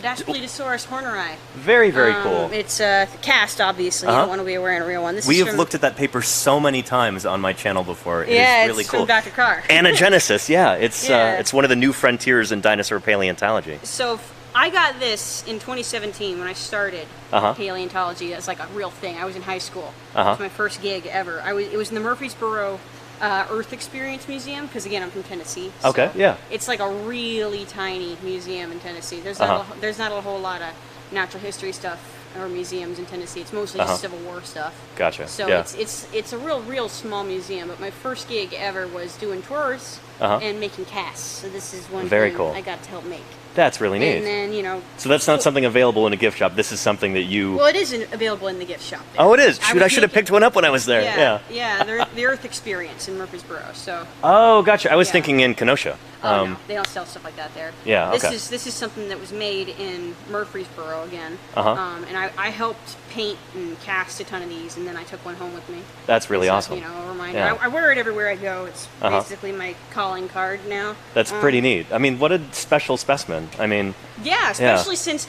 Daspletosaurus horneri. Very, very cool. It's cast, obviously. You Uh-huh. don't want to be wearing a real one. This We is have from, looked at that paper so many times on my channel before. It Yeah, is really it's cool. from Dr. Carr. Anagenesis, yeah. It's Yeah. it's one of the new frontiers in dinosaur paleontology. So I got this in 2017 when I started Uh-huh. paleontology. That's like a real thing. I was in high school. Uh-huh. It was my first gig ever. It was in the Murfreesboro Earth Experience Museum, because again, I'm from Tennessee. So Okay, yeah. It's like a really tiny museum in Tennessee. There's Uh-huh. there's not a whole lot of natural history stuff or museums in Tennessee. It's mostly Uh-huh. just Civil War stuff. Gotcha. So yeah. it's a real small museum. But my first gig ever was doing tours Uh-huh. and making casts. So this is one Very thing cool. I got to help make. That's really neat. And then So that's not something available in a gift shop. This is something that you. well, it is available in the gift shop. there. Oh, it is. I Shoot, was I should have making- picked one up when I was there. Yeah. They're the Earth Experience in Murfreesboro. So Oh, gotcha. I was Yeah. thinking in Kenosha. no, they don't sell stuff like that there. Yeah, This okay. is something that was made in Murfreesboro again. Uh-huh. And I helped paint and cast a ton of these, and then I took one home with me. That's really So, awesome. A reminder. Yeah. I wear it everywhere I go. It's Uh-huh. basically my calling card now. That's pretty neat. I mean, what a special specimen. I mean, Yeah, especially since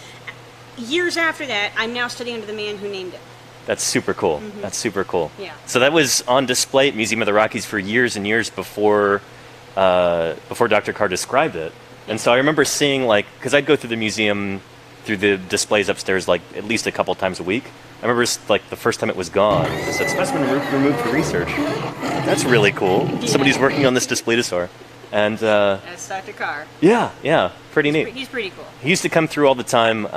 years after that, I'm now studying under the man who named it. that's super cool. That's super cool. Yeah. So that was on display at Museum of the Rockies for years and years before Dr. Carr described it. And so I remember seeing, like, because I'd go through the museum, through the displays upstairs, like, at least a couple times a week. I remember, like, the first time it was gone, it said, specimen removed for research. That's really cool. Somebody's working on this Daspletosaur. And, That's Dr. Carr. yeah, pretty neat. He's pretty cool. He used to come through all the time,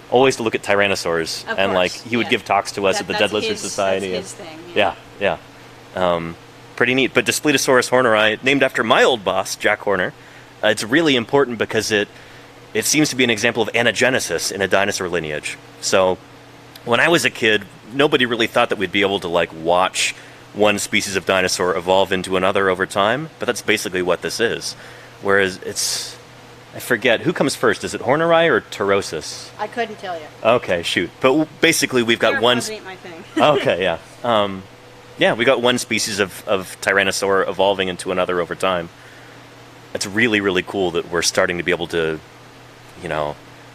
always to look at tyrannosaurs, Of and like course, he would yeah. give talks to us at the That's Dead Lizard his- Society. That's his thing. Yeah. Pretty neat. But Daspletosaurus horneri, named after my old boss, Jack Horner, it's really important because it seems to be an example of anagenesis in a dinosaur lineage. So when I was a kid, nobody really thought that we'd be able to like watch one species of dinosaur evolve into another over time, but that's basically what this is. Whereas I forget, who comes first? Is it horneri or Taurosis? I couldn't tell you. Okay, shoot. But basically we've got one... Theropods ain't my thing. Okay, yeah. We got one species of Tyrannosaur evolving into another over time. It's really, really cool that we're starting to be able to,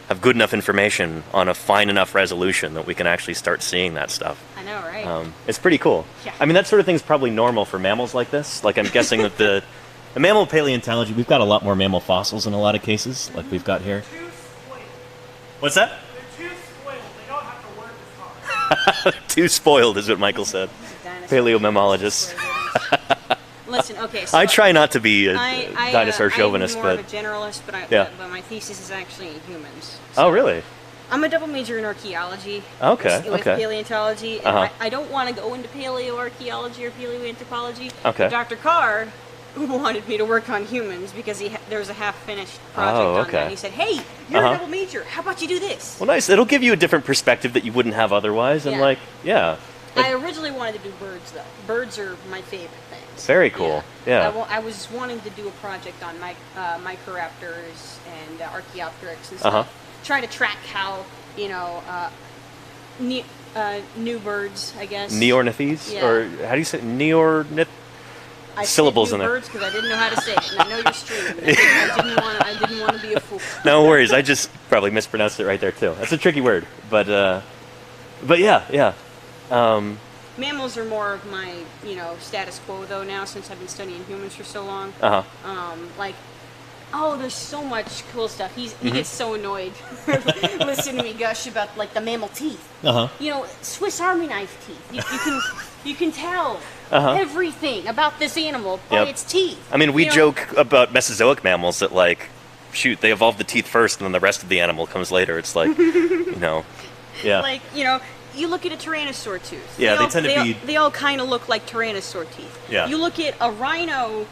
have good enough information on a fine enough resolution that we can actually start seeing that stuff. I know, right? It's pretty cool. Yeah. I mean, that sort of thing's probably normal for mammals like this. Like, I'm guessing that the mammal paleontology, we've got a lot more mammal fossils in a lot of cases, like we've got here. Too spoiled. What's that? They're too spoiled. They don't have to work as hard. Too spoiled, is what Michael said. Dinosaur. Paleomammologist. Listen, okay. So I try not to be a I, dinosaur chauvinist, I'm more but... of a generalist, but Yeah. but my thesis is actually in humans. Oh, really? I'm a double major in archaeology. Okay, With okay. paleontology. And Uh-huh. I don't want to go into paleoarchaeology or paleoanthropology. Okay. But Dr. Carr wanted me to work on humans because there was a half-finished project Oh, on okay. that. And he said, "Hey, you're Uh-huh. a double major. How about you do this?" Well, nice. It'll give you a different perspective that you wouldn't have otherwise, and Yeah. I originally wanted to do birds, though. Birds are my favorite things. Very cool. Yeah. I was wanting to do a project on Microraptors and Archaeopteryx and stuff. Uh-huh. Trying to track how, new birds, I guess. Neornithes? Yeah. Or how do you say it? Neornith? I syllables said in new there. birds because I didn't know how to say it, and I know you're streaming. But I didn't want to be a fool. No worries. I just probably mispronounced it right there, too. That's a tricky word. But yeah. Mammals are more of my, status quo though now since I've been studying humans for so long. Uh-huh. There's so much cool stuff. He Mm-hmm. gets so annoyed listening to me gush about like the mammal teeth. Uh-huh. Swiss Army knife teeth. You can tell Uh-huh. everything about this animal by Yep. its teeth. I mean, we You know, joke about Mesozoic mammals that, like, shoot, they evolve the teeth first and then the rest of the animal comes later. It's like, yeah. Like, you look at a tyrannosaur tooth. Yeah, they tend to be- They all kind of look like tyrannosaur teeth. Yeah. You look at a rhino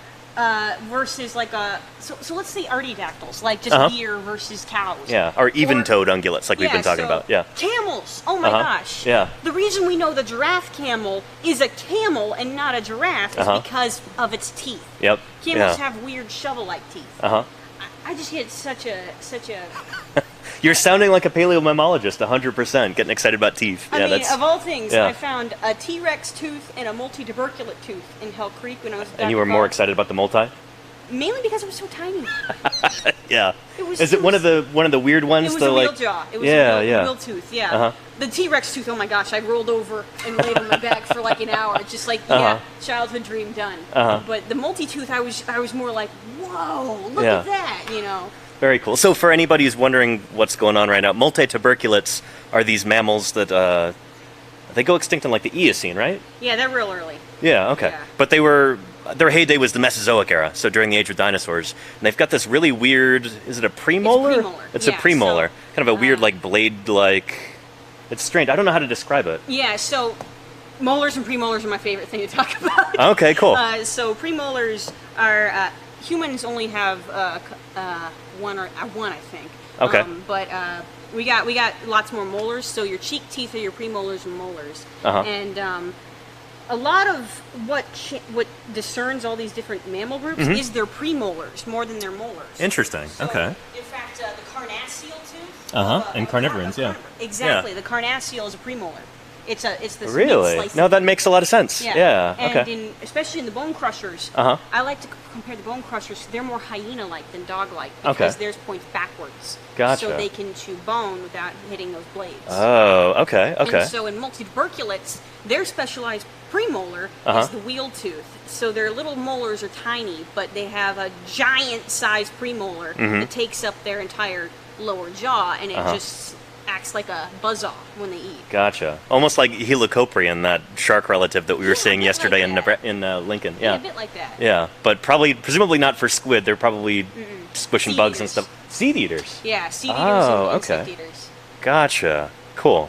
versus like so let's say artiodactyls, like just deer versus cows. Yeah, or even-toed ungulates, like we've been talking about. Yeah. Camels. Oh my gosh. Yeah. The reason we know the giraffe camel is a camel and not a giraffe is because of its teeth. Yep. Camels have weird shovel-like teeth. I just hit such a. You're sounding like a paleomammologist, 100%, getting excited about teeth. I mean, that's, of all things, yeah. I found a T-Rex tooth and a multi-tuberculate tooth in Hell Creek when I was at And you were more excited about the multi? Mainly because it was so tiny. Yeah. Is it one of the weird ones? It was a wheel jaw. It was a wheel tooth, yeah. The T-Rex tooth, oh my gosh, I rolled over and laid on my back for like an hour. Just like, childhood dream done. But the multi-tooth, I was more like, whoa, look at that, you know. Very cool. So for anybody who's wondering what's going on right now, multituberculates are these mammals that they go extinct in like the Eocene, right? Yeah, they're real early. Yeah, okay. Yeah. But their heyday was the Mesozoic era, so during the age of dinosaurs. And they've got this really weird, is it a premolar? It's a premolar. It's a premolar. Kind of a weird like blade-like, it's strange. I don't know how to describe it. Yeah, so molars and premolars are my favorite thing to talk about. Okay, cool. So premolars are, humans only have one, I think. Okay. But we got lots more molars. So your cheek teeth are your premolars and molars. And a lot of what discerns all these different mammal groups is their premolars more than their molars. Interesting. So, okay. In fact, the carnassial tooth. And carnivorans, yeah. Exactly. Yeah. The carnassial is a premolar. It's this really? meat No, that makes a lot of sense. Yeah. And Okay. especially in the bone crushers, I like to compare the bone crushers. They're more hyena-like than dog-like because theirs points backwards. Gotcha. So they can chew bone without hitting those blades. Oh, okay. Okay. And so in multituberculates, their specialized premolar is the wheel tooth. So their little molars are tiny, but they have a giant-sized premolar that takes up their entire lower jaw, and it just acts like a buzzsaw when they eat. Gotcha. Almost like Helicoprion, that shark relative that we were seeing yesterday like in Lincoln. Yeah, Yeah. a bit like that. Yeah, but presumably not for squid. They're probably squishing Seed bugs and eaters. stuff. Seed eaters. Yeah, seed eaters Oh, and okay. insect eaters. Gotcha. Cool.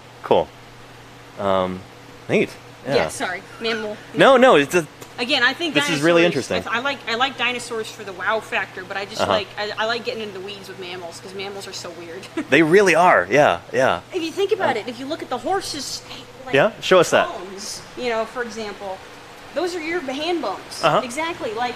Neat. Yeah, sorry, mammal. No. It's Again, I think This is really interesting. I like dinosaurs for the wow factor, but I just I like getting into the weeds with mammals because mammals are so weird. they really are. Yeah. If you think about it, if you look at the horses, like, Yeah? Show us that. bones, for example, those are your hand bones. Exactly, like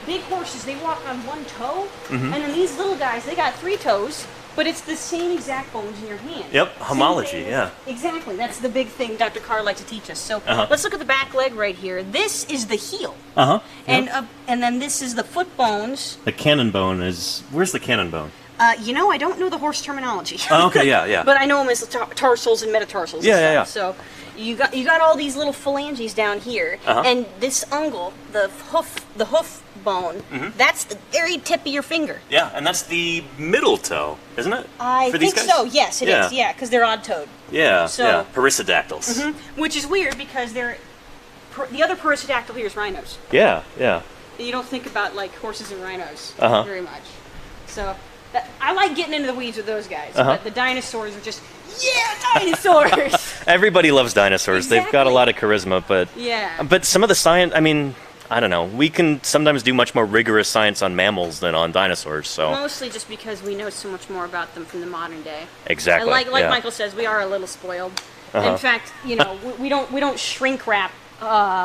big horses, they walk on one toe, and then these little guys, they got 3 toes. But it's the same exact bones in your hand. Yep, Same homology, thing. yeah. Exactly, that's the big thing Dr. Carr likes to teach us. So let's look at the back leg right here. This is the heel. And then this is the foot bones. The cannon bone is... Where's the cannon bone? I don't know the horse terminology. Oh, okay, yeah. But I know them as tarsals and metatarsals. Yeah. So you got all these little phalanges down here, and this ungle, the hoof bone, that's the very tip of your finger. Yeah, and that's the middle toe, isn't it? I For these think guys? so. Yes, it is. Yeah, because they're odd-toed. Yeah, So- Perissodactyls. Which is weird because the other perissodactyl here is rhinos. Yeah. You don't think about like horses and rhinos Uh-huh. very much. So I like getting into the weeds with those guys. But the dinosaurs are just dinosaurs. Everybody loves dinosaurs. They've got a Exactly. lot of charisma, but Yeah. But some of the science, I mean, I don't know. We can sometimes do much more rigorous science on mammals than on dinosaurs. So Mostly just because we know so much more about them from the modern day. exactly. And like yeah. Michael says, we are a little spoiled. In fact, we don't shrink wrap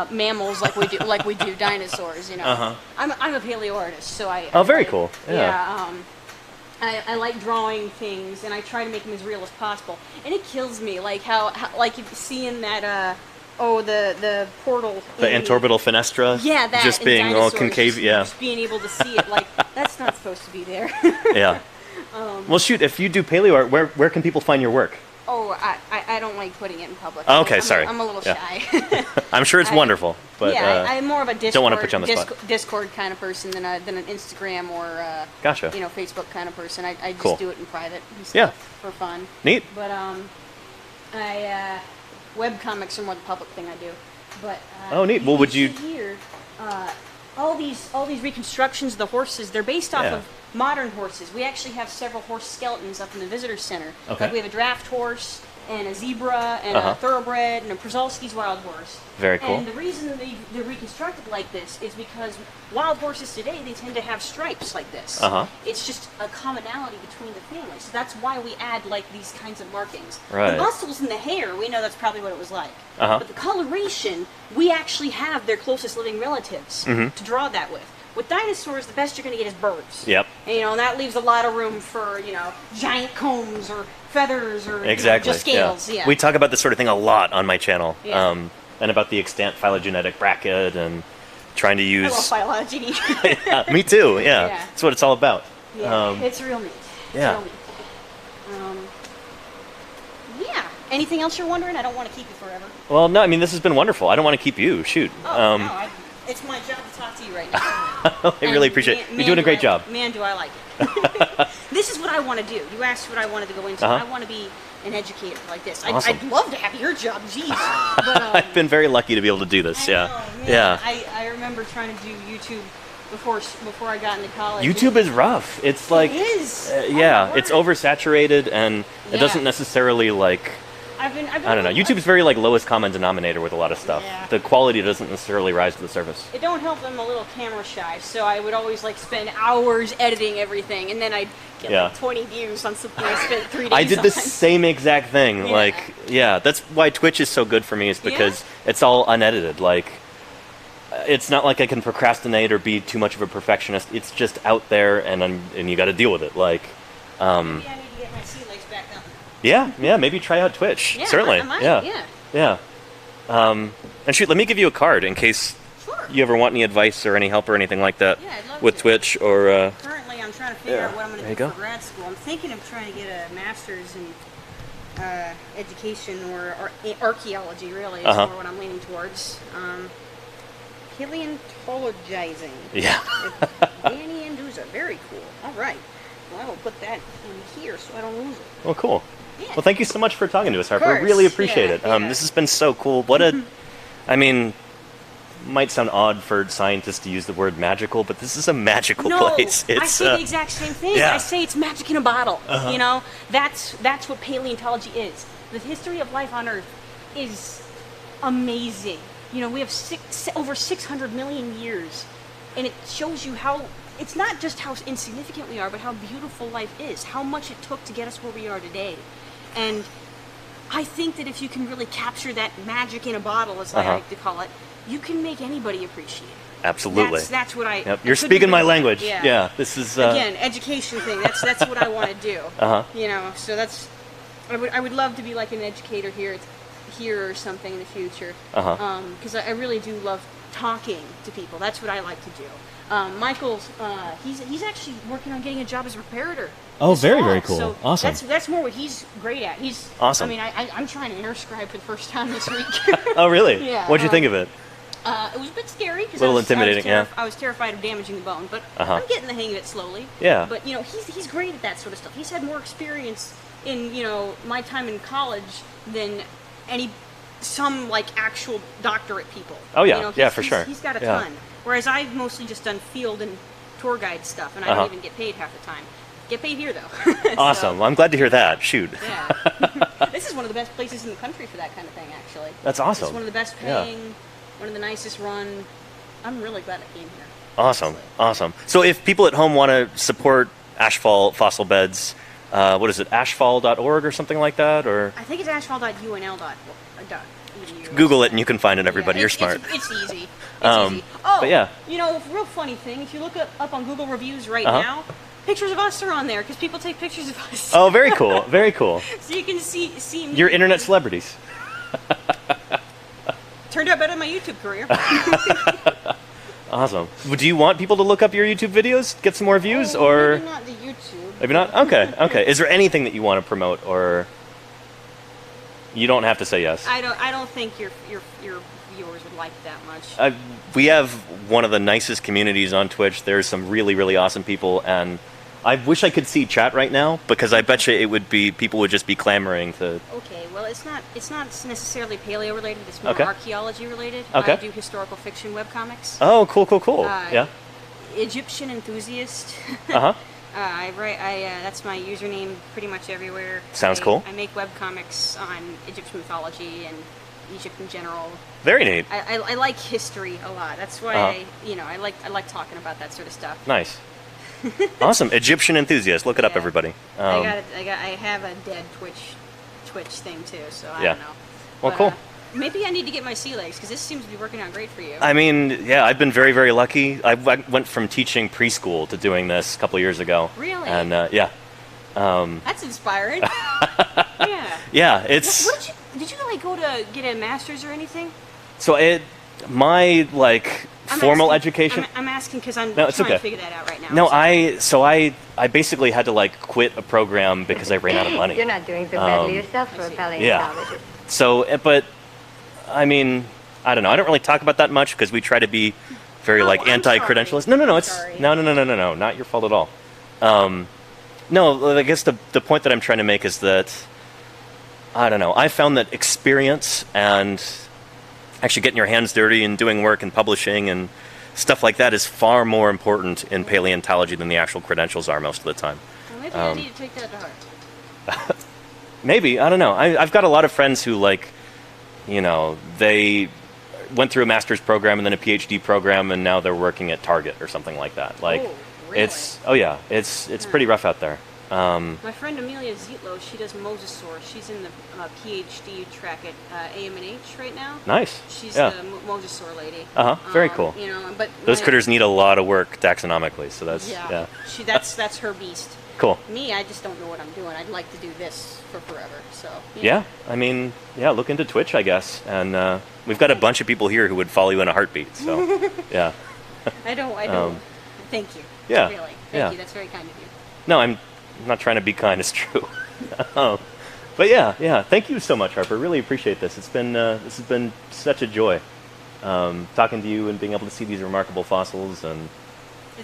mammals like we do dinosaurs. I'm a paleo artist, so I. Oh, very cool. Yeah. I like drawing things, and I try to make them as real as possible. And it kills me, like how like you see in that the portal. The in antorbital fenestra. Yeah, that just in being all dinosaurs, concave. just being able to see it, like that's not supposed to be there. Yeah. Well, shoot. If you do paleo art, where can people find your work? Oh, I don't like putting it in public. Oh, okay, I'm sorry. I'm a little Yeah. shy. I'm sure it's wonderful, but I'm more of a Discord, don't wanna put you on the spot. Discord kind of person than an Instagram or Gotcha. Facebook kind of person. I just Cool. do it in private and stuff Yeah. for fun. Neat. But web comics are more the public thing I do. But Oh, neat. Well, can would you- see here all these reconstructions of the horses? They're based off Yeah. of modern horses. We actually have several horse skeletons up in the visitor center. Okay. Like we have a draft horse, and a zebra, and a thoroughbred, and a Przalski's wild horse. Very cool. And the reason they're reconstructed like this is because wild horses today, they tend to have stripes like this. It's just a commonality between the families. So that's why we add like these kinds of markings. Right. The muscles and the hair, we know that's probably what it was like. But the coloration, we actually have their closest living relatives to draw that with. With dinosaurs, the best you're going to get is birds. Yep. And, and that leaves a lot of room for, giant combs or feathers or Exactly. just scales. Yeah. We talk about this sort of thing a lot on my channel. Yeah. And about the extant phylogenetic bracket and trying to use... I love phylogeny. Yeah, me too, yeah. Yeah. That's what it's all about. Yeah, it's real neat. Yeah. It's real neat. Yeah. Anything else you're wondering? I don't want to keep you forever. Well, no, I mean, this has been wonderful. I don't want to keep you. Shoot. Oh, no, it's my job to talk to you right now. I really appreciate it. You're doing a great job. Man, do I like it. This is what I want to do. You asked what I wanted to go into. I want to be an educator like this. Awesome. I'd love to have your job. Jeez. But, I've been very lucky to be able to do this, I yeah. know, man. Yeah. I remember trying to do YouTube before I got into college. YouTube is rough. It's like... It is. yeah, it's oversaturated and it Yeah. doesn't necessarily like... I've been I don't know. YouTube's very like lowest common denominator with a lot of stuff. Yeah. The quality doesn't necessarily rise to the surface. It don't help I'm a little camera shy, so I would always like spend hours editing everything, and then I'd get Yeah. like 20 views on something I spent 3 days I did on. the same exact thing. Yeah. Like, yeah, that's why Twitch is so good for me, is because it's all unedited. Like, it's not like I can procrastinate or be too much of a perfectionist. It's just out there, and you got to deal with it. Like, Maybe I need to get my sea legs back up. yeah, maybe try out Twitch. Yeah, Certainly, I might, yeah. And shoot, let me give you a card in case Sure. you ever want any advice or any help or anything like that Yeah, I'd love with to. Twitch or. Currently, I'm trying to figure Yeah, out what I'm going there to do you for go. grad school. I'm thinking of trying to get a master's in education or archaeology, really, is more what I'm leaning towards. Paleontologizing. Yeah. With Danny Anduza. Very cool. All right. Well, I will put that in here so I don't lose it. Well, cool. Yeah. Well, thank you so much for talking to us, Harper. course, Really appreciate it. yeah. This has been so cool. What a, I mean, might sound odd for scientists to use the word magical, but this is a magical place. I say the exact same thing. yeah. I say it's magic in a bottle. You know, that's what paleontology is. The history of life on Earth is amazing. You know, we have over 600 million years, and it shows you how. It's not just how insignificant we are, but how beautiful life is. How much it took to get us where we are today, and I think that if you can really capture that magic in a bottle, as I like to call it, you can make anybody appreciate it. Absolutely. That's what I. Yep. I You're couldn't speaking my agree more. language. Yeah. This is Again, education thing. That's what I want to do. You know, so that's. I would love to be like an educator here or something in the future. Because I really do love talking to people. That's what I like to do. Michael's he's actually working on getting a job as a reparator. Oh, this very, fall. very cool. So Awesome. That's more what he's great at. He's Awesome. I mean, I'm trying to interscribe for the first time this week. Oh, really? Yeah, What'd you think of it? It was a bit scary because Little intimidating, yeah. I was terrified of damaging the bone, but I'm getting the hang of it slowly. Yeah. But you know, he's great at that sort of stuff. He's had more experience in my time in college than some like actual doctorate people. Oh, yeah. You know, Yeah, for sure. He's got a Yeah. ton. Whereas I've mostly just done field and tour guide stuff, and I don't even get paid half the time. Get paid here though. Awesome. Well, I'm glad to hear that. Shoot. Yeah. This is one of the best places in the country for that kind of thing, actually. That's awesome. It's one of the best paying, one of the nicest run. I'm really glad I came here. Awesome. Awesome. So if people at home want to support Ashfall fossil beds, what is it, ashfall.org or something like that? Or I think it's ashfall.unl.edu. Google it and you can find it, everybody. Yeah, You're smart. It's easy. It's easy. Oh, but yeah. You know, real funny thing, if you look up on Google reviews right now, pictures of us are on there because people take pictures of us. Oh, very cool. Very cool. So you can see me. You're internet celebrities. Turned out better than my YouTube career. Awesome. Do you want people to look up your YouTube videos, get some more views, or Maybe not the YouTube. maybe not? Okay. Okay. Is there anything that you want to promote, or you don't have to say yes? I don't think your viewers would like that much. We have one of the nicest communities on Twitch. There's some really, really awesome people, and I wish I could see chat right now because I bet you it would be people would just be clamoring to. Okay, well, it's not necessarily paleo related. It's more Okay. archaeology related. Okay. I do historical fiction webcomics. Oh, cool, cool, cool. Yeah. Egyptian enthusiast. I write. That's my username pretty much everywhere. Sounds cool. I make webcomics on Egyptian mythology and Egypt in general. Very neat. I like history a lot. That's why I like talking about that sort of stuff. Nice. Awesome. Egyptian enthusiast. Look it up, Yeah. everybody. I have a dead Twitch thing too, so I don't know. Well, But, cool. Maybe I need to get my sea legs because this seems to be working out great for you. I mean, yeah, I've been very, very lucky. I went from teaching preschool to doing this a couple years ago. Really? And yeah. That's inspiring. Yeah. Yeah, it's... Did you like go to get a master's or anything? So my formal education... I'm asking because I'm No, it's trying okay. to figure that out right now. No, So- I basically had to quit a program because I ran out of money. You're not doing so badly yourself for a paleontologist. So, but I mean, I don't know. I don't really talk about that much because we try to be very Oh, I'm anti-credentialist. sorry. No, it's Sorry. no, not your fault at all. No, I guess the point that I'm trying to make is that I don't know. I found that experience and actually getting your hands dirty and doing work and publishing and stuff like that is far more important in paleontology than the actual credentials are most of the time. Well, maybe I need to take that to heart. Maybe, I don't know. I've got a lot of friends who they went through a master's program and then a PhD program and now they're working at Target or something like that. Really? It's pretty rough out there. My friend Amelia Zietlow, she does mosasaur. She's in the PhD track at AM&H right now. Nice. She's Yeah. the mosasaur lady. Very cool. But Those critters need a lot of work taxonomically, so that's Yeah. That's her beast. cool. Me, I just don't know what I'm doing. I'd like to do this for forever. So Yeah, I mean, look into Twitch, I guess, and we've got a bunch of people here who would follow you in a heartbeat. So, yeah. I don't. Thank you. Yeah, Really. yeah. Thank you. That's very kind of you. No, I'm not trying to be kind. It's true. But yeah. Thank you so much, Harper. Really appreciate this. This has been such a joy talking to you and being able to see these remarkable fossils. And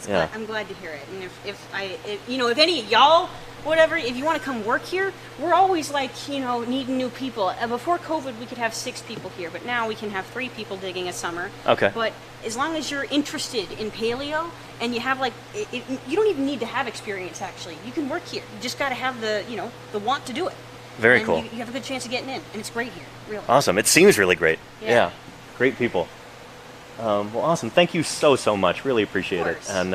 I'm glad to hear it. And if any of y'all, whatever, if you want to come work here, we're always needing new people. Before COVID, we could have 6 people here, but now we can have 3 people digging a summer. Okay. But as long as you're interested in paleo and you have you don't even need to have experience actually. You can work here. You just got to have the want to do it. Very and cool. You have a good chance of getting in, and it's great here, really. Awesome. It seems really great. Yeah. Great people. Well, awesome. Thank you so much. Really appreciate it. course. And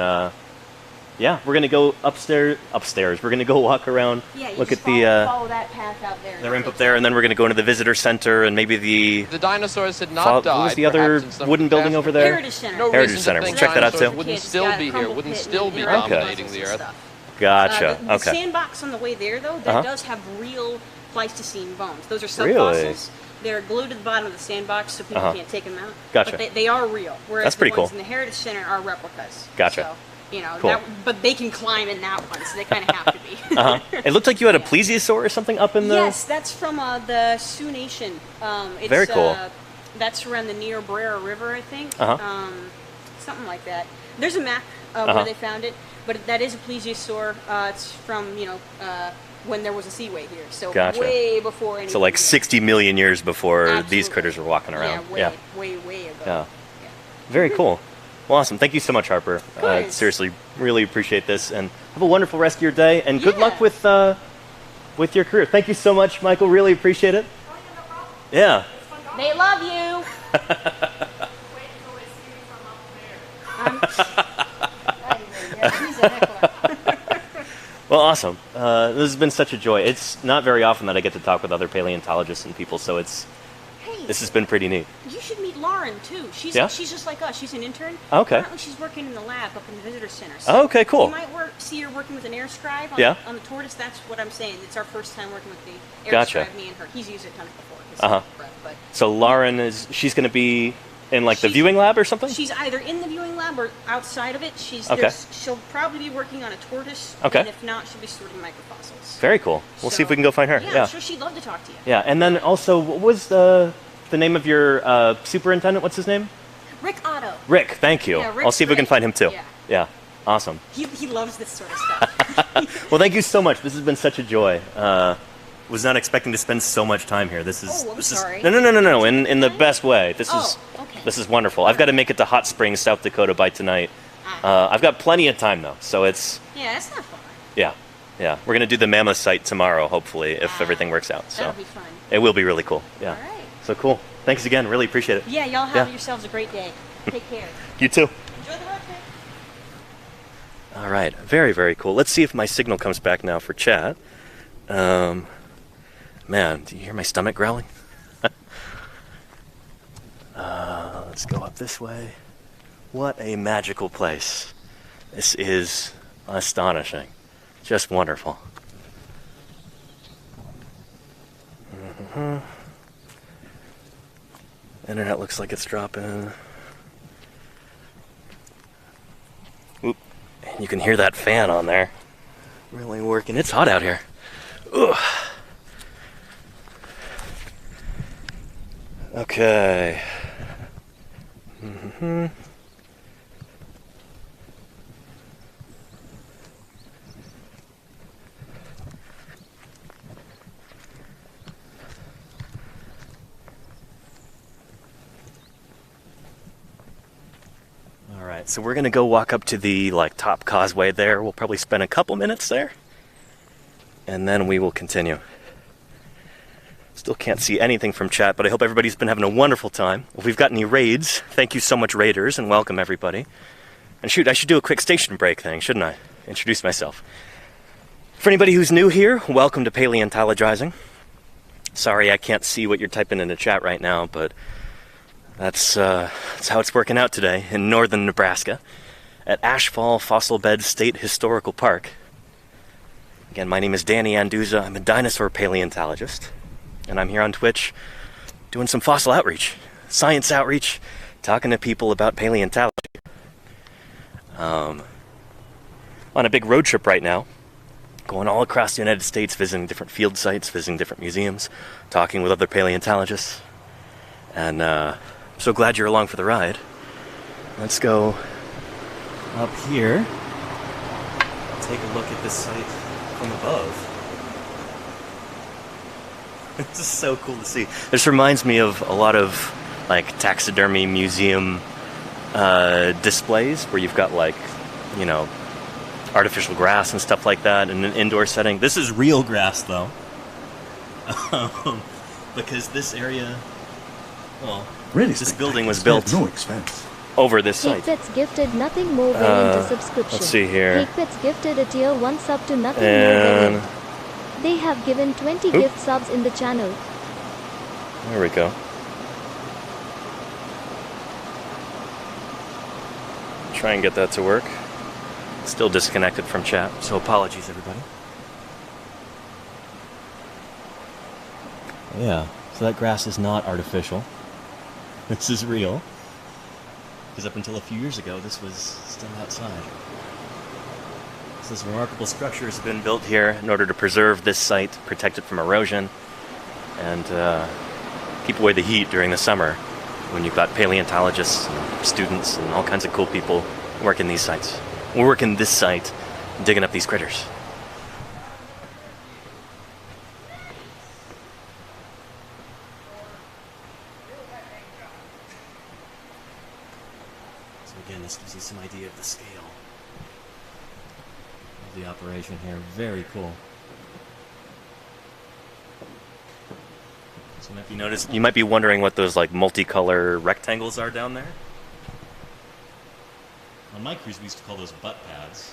we're gonna go upstairs. We're gonna go walk around, Yeah, you look just at follow that path out there. the ramp up there, and then we're gonna go into the visitor center and maybe The dinosaurs had not what died. was the other perhaps in some wooden building over there? Heritage Center. No Heritage reason Center. to think We'll check that out, dinosaurs too. Wouldn't Kids still got a be here. crumble Wouldn't pit still and be they're all dominating puzzles the and earth. stuff. Gotcha. The Okay. sandbox on the way there, though, that does have real Pleistocene bones. Those are Really? subfossils. They're glued to the bottom of the sandbox so people can't take them out. Gotcha. But they are real. Whereas That's pretty the ones cool. in the Heritage Center are replicas. Gotcha. So, Cool. but they can climb in that one, so they kind of have to be. It looked like you had a plesiosaur or something up in the. Yes, that's from the Sioux Nation. It's, Very cool. That's around the Niobrara River, I think. Uh-huh. Something like that. There's a map where they found it, but that is a plesiosaur. It's from when there was a seaway here, so Gotcha. way before anything. So like 60 million years before these Absolutely. critters were walking around. Yeah, way ago. Yeah. Very cool. Well, awesome. Thank you so much, Harper. course. Seriously, really appreciate this, and have a wonderful rest of your day. And good luck with your career. Thank you so much, Michael. Really appreciate it. Yeah. They love you. He's a heckler. Well, awesome. This has been such a joy. It's not very often that I get to talk with other paleontologists and people, so this has been pretty neat. You should meet Lauren too. She's just like us. She's an intern. Okay. Currently, she's working in the lab up in the visitor center. So Okay, cool. You might see her working with an air scribe on the tortoise. That's what I'm saying. It's our first time working with the air Gotcha. scribe, me and her. He's used it a ton before. But So Lauren she's going to be in the viewing lab or something? she's either in the viewing lab or outside of it. Okay. She'll probably be working on a tortoise. Okay. And if not, she'll be sorting microfossils. Very cool. We'll see if we can go find her. Yeah, I'm sure she'd love to talk to you. Yeah, and then also, what was the name of your superintendent? What's his name? Rick Otto. Rick, thank you. Yeah, I'll see if we can Rick's find him too. great. Yeah, awesome. He loves this sort of stuff. Well, thank you so much. This has been such a joy. Was not expecting to spend so much time here. This is I'm sorry. No. In the best way. This is okay. this is wonderful. I've got to make it to Hot Springs, South Dakota by tonight. I've got plenty of time though, so it's Yeah, that's not far. Yeah, yeah. We're gonna do the mammoth site tomorrow, hopefully, if everything works out. So That'll be fun. it will be really cool. Yeah. All right. So cool. Thanks again. Really appreciate it. Yeah, y'all have yourselves a great day. Take care. You too. Enjoy the road trip. All right. Very, very cool. Let's see if my signal comes back now for chat. Man, do you hear my stomach growling? Let's go up this way. What a magical place. This is astonishing. Just wonderful. Internet looks like it's dropping. Oop. And you can hear that fan on there. Really working. It's hot out here. Ugh. Okay. All right, so we're gonna go walk up to the top causeway there. We'll probably spend a couple minutes there, and then we will continue. Still can't see anything from chat, but I hope everybody's been having a wonderful time. If we've got any raids, thank you so much, raiders, and welcome everybody. And shoot, I should do a quick station break thing, shouldn't I? Introduce myself. For anybody who's new here, welcome to Paleontologizing. Sorry I can't see what you're typing in the chat right now, but that's how it's working out today in northern Nebraska at Ashfall Fossil Bed State Historical Park. Again, my name is Danny Anduza. I'm a dinosaur paleontologist, and I'm here on Twitch doing some fossil outreach, science outreach, talking to people about paleontology. On a big road trip right now, going all across the United States, visiting different field sites, visiting different museums, talking with other paleontologists, and I'm so glad you're along for the ride. Let's go up here, take a look at this site from above. This is so cool to see. This reminds me of a lot of taxidermy museum displays where you've got artificial grass and stuff like that in an indoor setting. This is real grass though, because this area, this building was built no expense. over this site. Cake Pets gifted nothing more variant to subscription. Let's see here. Cake Pets gifted a tier 1 sub to nothing more variant. They have given 20 gift subs in the channel. There we go. Try and get that to work. Still disconnected from chat, so apologies everybody. Yeah, so that grass is not artificial. This is real. Because up until a few years ago, this was still outside. So this remarkable structure has been built here in order to preserve this site, protect it from erosion, and keep away the heat during the summer when you've got paleontologists and students and all kinds of cool people working these sites. We're working this site, digging up these critters. So again, this gives you some idea of the scale of the operation here. Very cool. So you might be wondering what those multicolor rectangles are down there. On my cruise, we used to call those butt pads,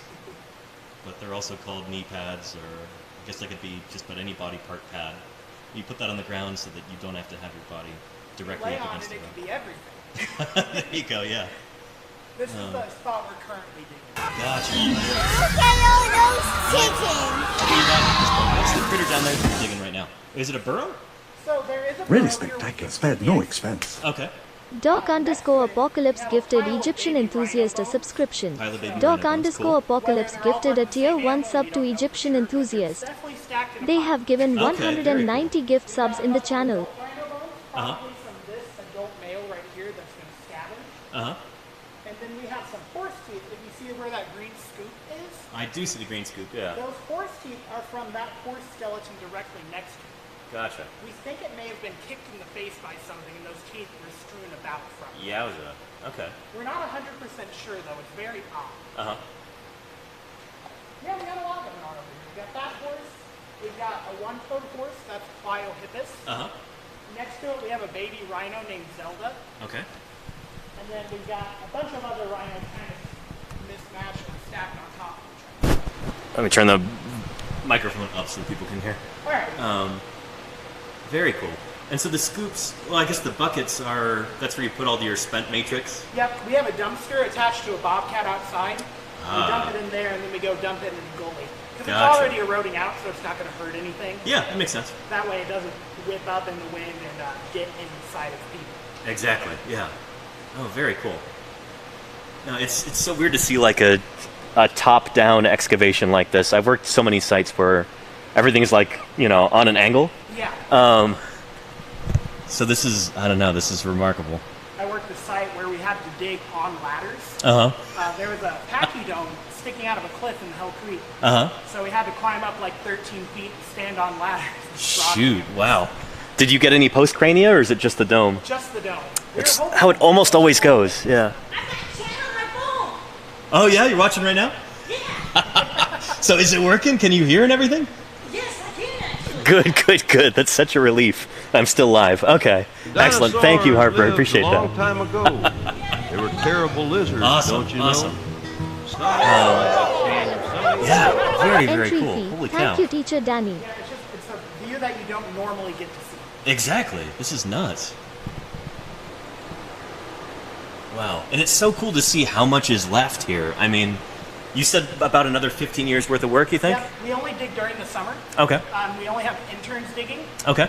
but they're also called knee pads, or I guess they could be just about any body part pad. You put that on the ground so that you don't have to have your body directly up against the ground. It could be everything. There you go, yeah. This is the spot we're currently digging. Gotcha. Look at all those chickens. What's the critter down there that you're digging right now? Is it a burrow? So there is a Really burrow here. spectacular. Spared no expense. Okay. Doc_Apocalypse gifted Egyptian enthusiast a subscription. Doc_Apocalypse gifted a tier 1 sub to Egyptian enthusiast. Definitely stacked in They have given Okay, 190 gift subs in the channel. Uh-huh. Probably some this adult male right here that's going to scavenge. Uh-huh. And then we have some horse teeth. If you see where that green scoop is, I do see the green scoop, yeah. those horse teeth are from that horse skeleton directly next to it. Gotcha. We think it may have been kicked in the face by something and those teeth were strewn about from it. Yowza. Okay. We're not 100% sure though. It's very odd. Uh-huh. Yeah, we got a lot of them in our got that horse. We've got a one-toed horse. That's Biohippus. Next to it, we have a baby rhino named Zelda. Okay. And then we've got a bunch of other rhinos kind of mismatched and stacked on top of each other. Let me turn the microphone up so people can hear. All right. Very cool. And so the scoops, well, I guess the buckets are, that's where you put all your spent matrix? Yep, we have a dumpster attached to a bobcat outside. We dump it in there, and then we go dump it in the gully. Because it's already eroding out, so it's not going to hurt anything. Yeah, that makes sense. That way it doesn't whip up in the wind and get inside of people. Exactly, yeah. Oh, very cool. No, it's so weird to see like a top-down excavation like this. I've worked so many sites where everything's like, you know, on an angle. Yeah. So this is, I don't know, this is remarkable. I worked a site where we had to dig on ladders. There was a pachyderm sticking out of a cliff in the Hell Creek. So we had to climb up like 13 feet and stand on ladders. Shoot, wow. Did you get any post-crania, or is it just the dome? Just the dome. It's how it almost always goes, yeah. I got a channel on my phone. Oh yeah, you're watching right now? Yeah. So is it working? Can you hear and everything? Yes, I can actually. Good. That's such a relief. I'm still live. Okay. Excellent. Thank you, Harper. I appreciate that. A long time ago. They were terrible lizards, Awesome. don't you Awesome. know? It's not Yeah, very Entry cool. fee. Holy cow. Thank you, teacher Danny. Yeah, it's a view that you don't normally get to see. Exactly. This is nuts. Wow. And it's so cool to see how much is left here. I mean, you said about another 15 years worth of work, you think? Yeah, we only dig during the summer. Okay. We only have interns digging. Okay.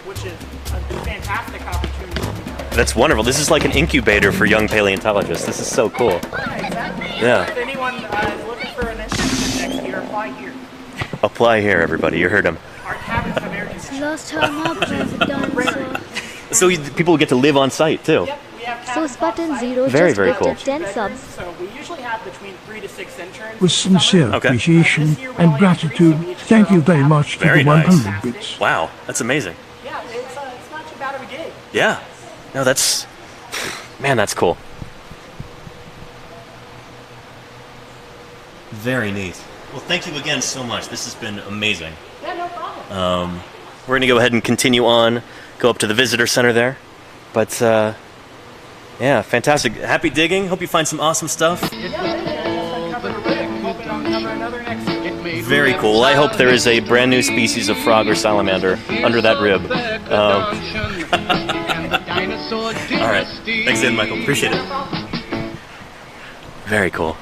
Which is a fantastic opportunity. That's wonderful. This is like an incubator for young paleontologists. This is so cool. Yeah, exactly. Yeah. If anyone is looking for an internship next year, apply here. Apply here, everybody. You heard him. Our cabins have air conditioning. Last time up was a dinosaur. So people get to live on site, too. Yep, we have So cabins Spartan off-site. Zero Very, just very gifted cool. 10 Bedrooms, subs. So we usually have between 3 to 6 interns. With in the summer. sincere Okay. appreciation This year we and only have 3, so gratitude, we each thank share you our very cabin. much for Very the nice. 100 bits. Wow. That's amazing. Yeah, it's not too bad of a gig. Yeah. No, that's... Man, that's cool. Very neat. Well, thank you again so much. This has been amazing. Yeah, no problem. We're going to go ahead and continue on, go up to the visitor center there. But, yeah, fantastic. Happy digging. Hope you find some awesome stuff. Very cool. I hope there is a brand new species of frog or salamander under that rib. All right. Thanks again, Michael. Appreciate it. Very cool.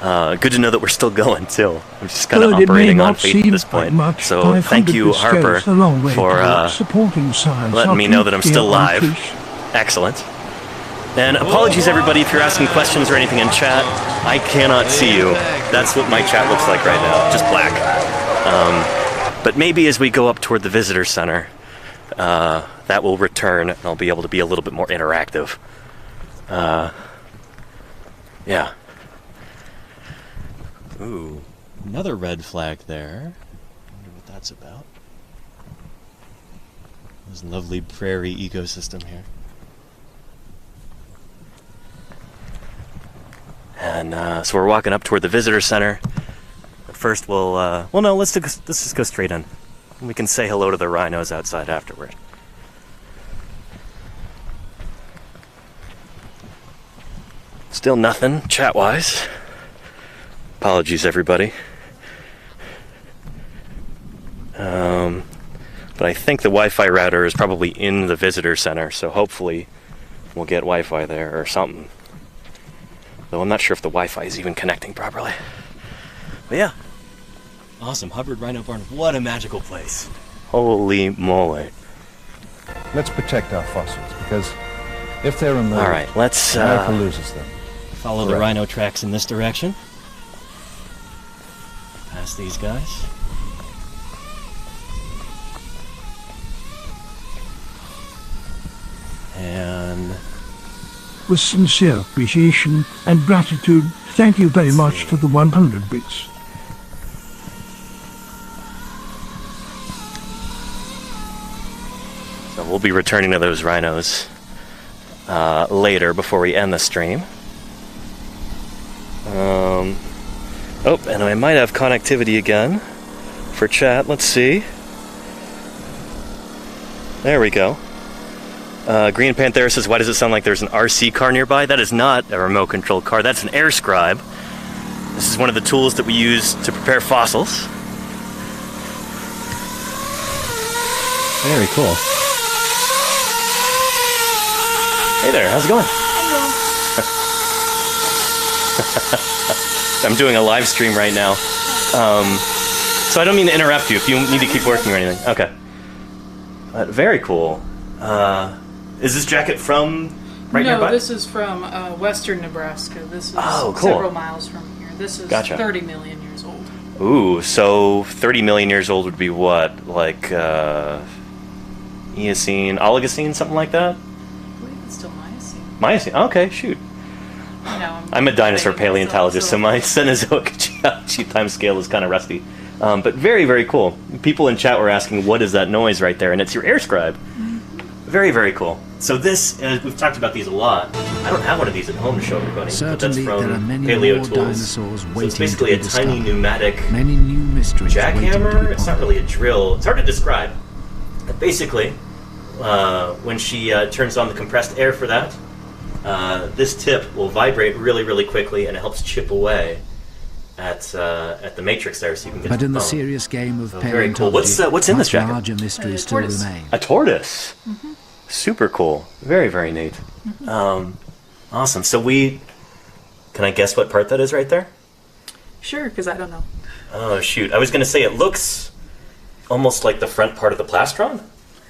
Good to know that we're still going, too. I'm just kind of Though it may operating on not faith at seem this like point. much, So 500 thank you, bits Harper, goes a long way for towards supporting science letting me know that I'm up here still on live. Fish. Excellent. And apologies, everybody, if you're asking questions or anything in chat. I cannot see you. That's what my chat looks like right now, just black. But maybe as we go up toward the visitor center, that will return, and I'll be able to be a little bit more interactive. Yeah. Ooh, another red flag there. I wonder what that's about. This lovely prairie ecosystem here. And so we're walking up toward the visitor center. But first we'll, well no, let's just go straight in. We can say hello to the rhinos outside afterward. Still nothing, chat-wise. Apologies, everybody. But I think the Wi-Fi router is probably in the visitor center, so hopefully we'll get Wi-Fi there or something. Though I'm not sure if the Wi-Fi is even connecting properly. But yeah. Awesome. Hubbard Rhino Barn. What a magical place. Holy moly. Let's protect our fossils, because if they're removed, all right, let's America loses them. follow the rhino tracks in this direction. Past these guys. And With sincere appreciation and gratitude, thank you very much for the 100 bits. so we'll be returning to those rhinos later before we end the stream. Oh, and I might have connectivity again for chat. Let's see. There we go. Green Panther says, why does it sound like there's an RC car nearby? That is not a remote-controlled car. That's an air scribe. This is one of the tools that we use to prepare fossils. Very cool. Hey there, how's it going? I'm doing a live stream right now. So I don't mean to interrupt you if you need to keep working or anything. Okay. Very cool. Is this jacket from nearby? No, this is from western Nebraska. This is cool. several miles from here. This is Gotcha. 30 million years old. Ooh, so 30 million years old would be what? Like Eocene, Oligocene, something like that? I believe it's still Miocene. Miocene, okay, shoot. I'm a dinosaur paleontologist, so my Cenozoic geology time scale is kind of rusty. But very, very cool. People in chat were asking, what is that noise right there? And it's your air scribe. Very, very cool. So this, we've talked about these a lot. I don't have one of these at home to show everybody. Certainly, but that's there are from many Paleo more Tools. dinosaurs So waiting it's basically to a be tiny discovered. pneumatic Many new mysteries waiting to jackhammer. be It's not really a drill. It's hard to describe. But basically, when she turns on the compressed air for that, this tip will vibrate really, really quickly, and it helps chip away at the matrix there, so you can get But to in the bone. serious game of So paleontology, very cool. What's in this much jacket? larger mysteries still tortoise. remain. A tortoise. Super cool. Very, very neat. Awesome. So can I guess what part that is right there? Sure, because I don't know. Oh, shoot. I was going to say it looks almost like the front part of the plastron,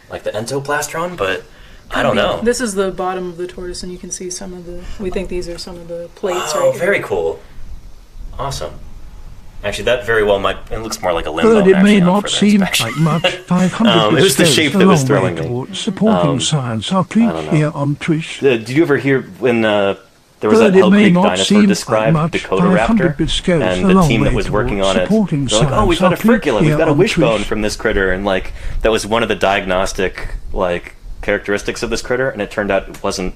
like the entoplastron, but I don't know. This is the bottom of the tortoise, and you can see some of the. We think these are some of the plates. Oh, right very here. cool. Awesome. Actually, that very well might. It looks more like a limb Though bone. it actually, may on not further seem inspection. like much, 500 It was the shape that was throwing me. towards supporting science are clear here on Twitch. Did you ever hear when there was Though that it Hell may Creek not dinosaur seem described, like much, Dakota 500 Raptor, bits goes and a the long team that way was working towards on it, supporting they're like, "Oh, we science found a are clear furcula. We've here got a on wishbone Twitch. from this critter," and like that was one of the diagnostic like characteristics of this critter, and it turned out it wasn't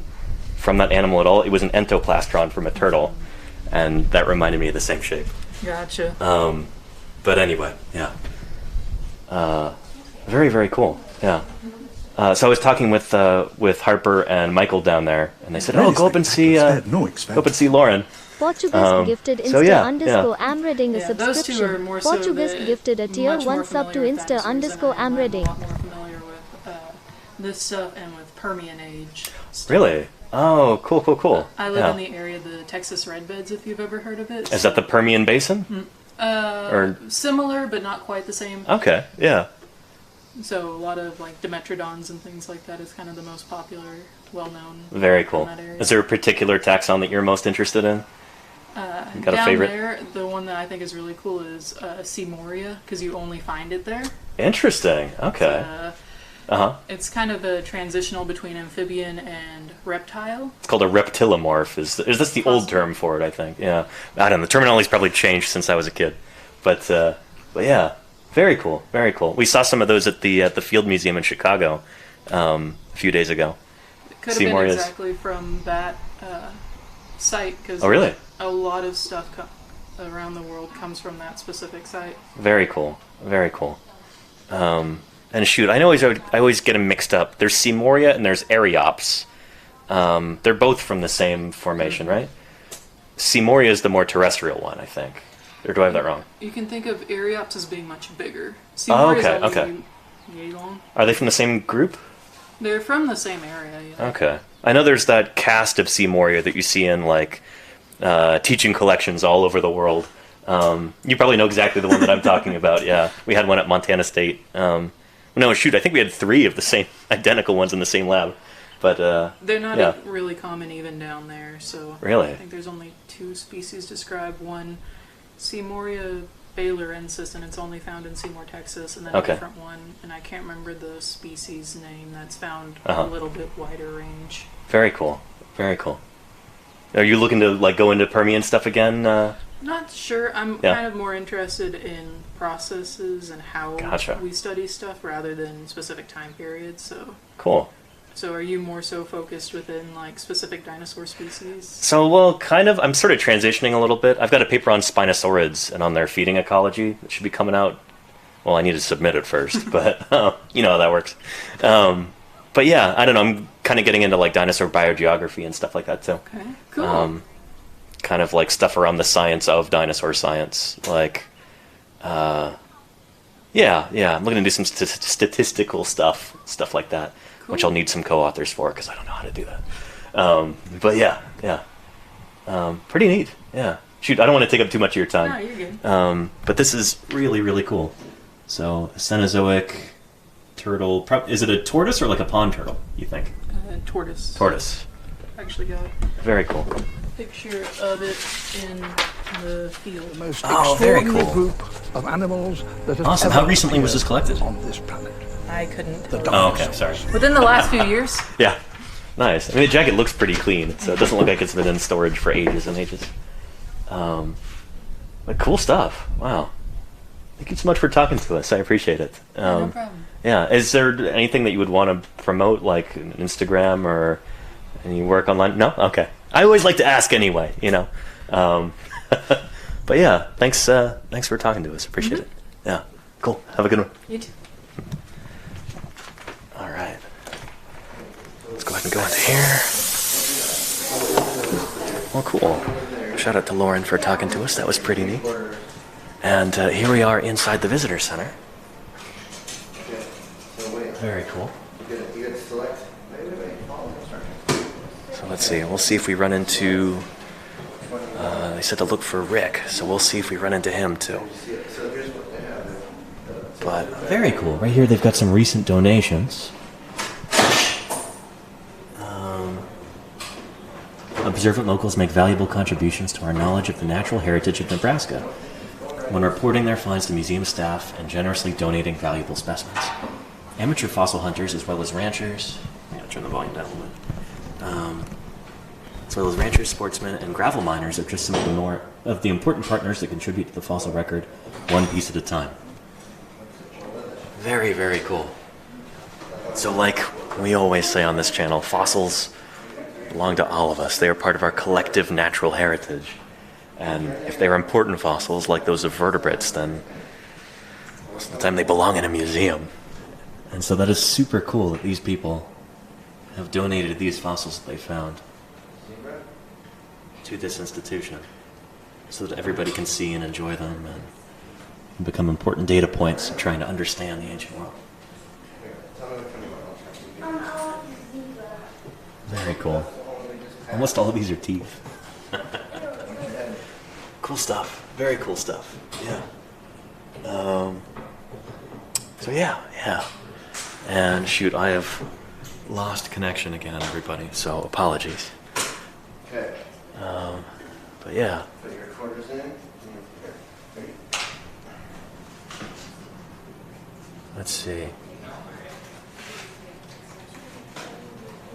from that animal at all. It was an entoplastron from a turtle, and that reminded me of the same shape. Gotcha. But anyway, yeah. Very, very cool. Yeah. So I was talking with Harper and Michael down there, and they said, "Oh, go up and see Lauren." Portuguese gifted Insta so yeah, underscore amreading a Yeah, those two are subscription. more so Portuguese the- gifted a tier much more 1 sub to familiar with Insta dinosaurs underscore than I am. I'm amreading. a lot more familiar with this stuff and with Permian age stuff. Really? Oh, cool, cool, cool. I live yeah. in the area of the Texas Redbeds, if you've ever heard of it. Is that the Permian Basin? Or Similar, but not quite the same. okay, yeah. So a lot of like Dimetrodons and things like that is kind of the most popular, well-known. Very cool. in that area. Is there a particular taxon that you're most interested in? You got a Down favorite? there, the one that I think is really cool is Seymoria, because you only find it there. Interesting. Okay. It's kind of a transitional between amphibian and reptile. It's called a reptilomorph. Is this the old term for it? I think. Yeah. I don't know. The terminology's probably changed since I was a kid, but yeah, very cool. Very cool. We saw some of those at the Field Museum in Chicago a few days ago. It could have been Seymouria's. exactly from that site, because Oh, really? a lot of stuff around the world comes from that specific site. Very cool. Very cool. And shoot, I always get them mixed up. There's Seymoria and there's Ariops. They're both from the same formation, right? Seymoria is the more terrestrial one, I think. Or do I have that wrong? You can think of Ariops as being much bigger. Oh, Seymouria's okay, only okay. yay long. Are they from the same group? They're from the same area, yeah. Okay. I know there's that cast of Seymoria that you see in like teaching collections all over the world. You probably know exactly the one that I'm talking about. Yeah, we had one at Montana State. No, shoot, I think we had 3 of the same identical ones in the same lab. But they're not yeah. really common even down there. So Really? I think there's only 2 species described. One, Seymoria bailorensis, and it's only found in Seymour, Texas, and then Okay. a different one, and I can't remember the species name that's found Uh-huh. a little bit wider range. Very cool. Very cool. Are you looking to like go into Permian stuff again? Not sure. I'm Yeah. kind of more interested in processes and how Gotcha. we study stuff rather than specific time periods. So Cool. So are you more so focused within like specific dinosaur species? So, well, kind of. I'm sort of transitioning a little bit. I've got a paper on Spinosaurids and on their feeding ecology that should be coming out. Well, I need to submit it first, but you know how that works. But yeah, I don't know. I'm kind of getting into like dinosaur biogeography and stuff like that too. Okay, cool. Kind of like stuff around the science of dinosaur science, like. Yeah. I'm looking to do some statistical stuff like that. Cool. Which I'll need some co-authors for because I don't know how to do that. But yeah. Pretty neat. Yeah. Shoot, I don't want to take up too much of your time. No, you're good. But this is really, really cool. So, a Cenozoic turtle. Is it a tortoise or like a pond turtle, you think? Tortoise. Tortoise. Actually got very cool. a picture of it in the field. The most very extraordinary cool. group of animals that have Awesome. ever How recently was this collected? on this planet. I couldn't. Oh, okay. Sorry. Within the last few years. Yeah. Nice. I mean, the jacket looks pretty clean, so it doesn't look like it's been in storage for ages and ages. But cool stuff. Wow. Thank you so much for talking to us. I appreciate it. No problem. Yeah. Is there anything that you would want to promote, like an Instagram or any work online? No? Okay. I always like to ask anyway, you know. But yeah, thanks for talking to us. Appreciate it. Yeah. Cool. Have a good one. You too. All right. Let's go ahead and go into here. Well, cool. Shout out to Lauren for talking to us. That was pretty neat. And here we are inside the visitor center. Very cool. So let's see. We'll see if we run into... they said to look for Rick, so we'll see if we run into him too. But very cool. Right here they've got some recent donations. Observant locals make valuable contributions to our knowledge of the natural heritage of Nebraska when reporting their finds to museum staff and generously donating valuable specimens. Amateur fossil hunters as well as ranchers... I'm going to turn the volume down a little bit. As well as ranchers, sportsmen, and gravel miners are just some of the more of the important partners that contribute to the fossil record, one piece at a time. Very, very cool. So like we always say on this channel, fossils belong to all of us. They are part of our collective natural heritage. And if they're important fossils, like those of vertebrates, then most of the time they belong in a museum. And so that is super cool that these people have donated these fossils that they found to this institution so that everybody can see and enjoy them and become important data points in trying to understand the ancient world. Very cool. Almost all of these are teeth. Cool stuff. Very cool stuff. Yeah. So yeah. And shoot, I have lost connection again, everybody. So apologies. Okay. But yeah. Put your quarters in. Let's see.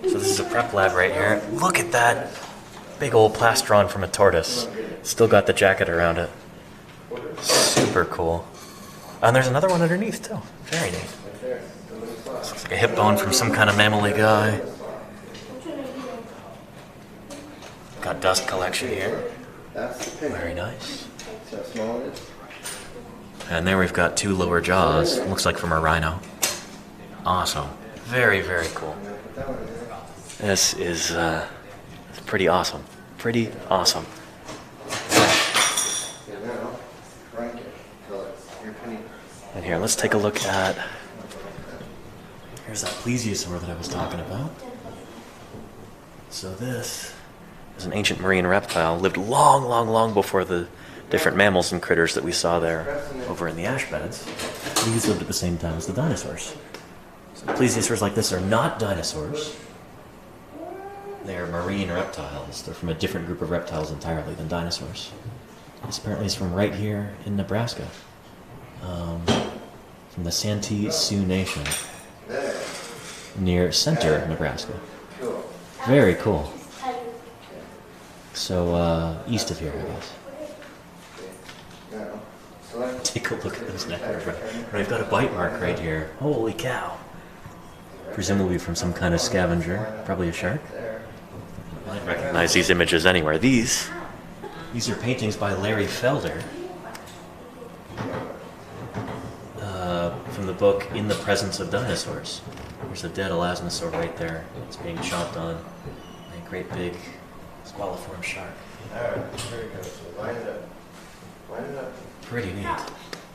So this is a prep lab right here. Look at that big old plastron from a tortoise. Still got the jacket around it. Super cool. And there's another one underneath too. Very neat. This looks like a hip bone from some kind of mammally guy. Got dust collection here. Very nice. And there we've got two lower jaws. Looks like from a rhino. Awesome. Very, very cool. This is pretty awesome. Pretty awesome. And here, let's take a look at... Here's that plesiosaur that I was talking about. So this is an ancient marine reptile. Lived long, long, long before the different mammals and critters that we saw there over in the ash beds. These lived at the same time as the dinosaurs. So plesiosaurs like this are not dinosaurs. They're marine reptiles. They're from a different group of reptiles entirely than dinosaurs. This apparently is from right here in Nebraska. From the Santee Sioux Nation. Near Center, Nebraska. Very cool. So, east of here, I guess. Take a look at those neck vertebrae. I've got a bite mark right here. Holy cow. presumably from some kind of scavenger, probably a shark. I recognize these images anywhere. These are paintings by Larry Felder from the book In the Presence of Dinosaurs. There's a dead elasmosaur right there. It's being chomped on by a great big squaliform shark. Alright, here we go. So line it up. Line it up. Pretty neat.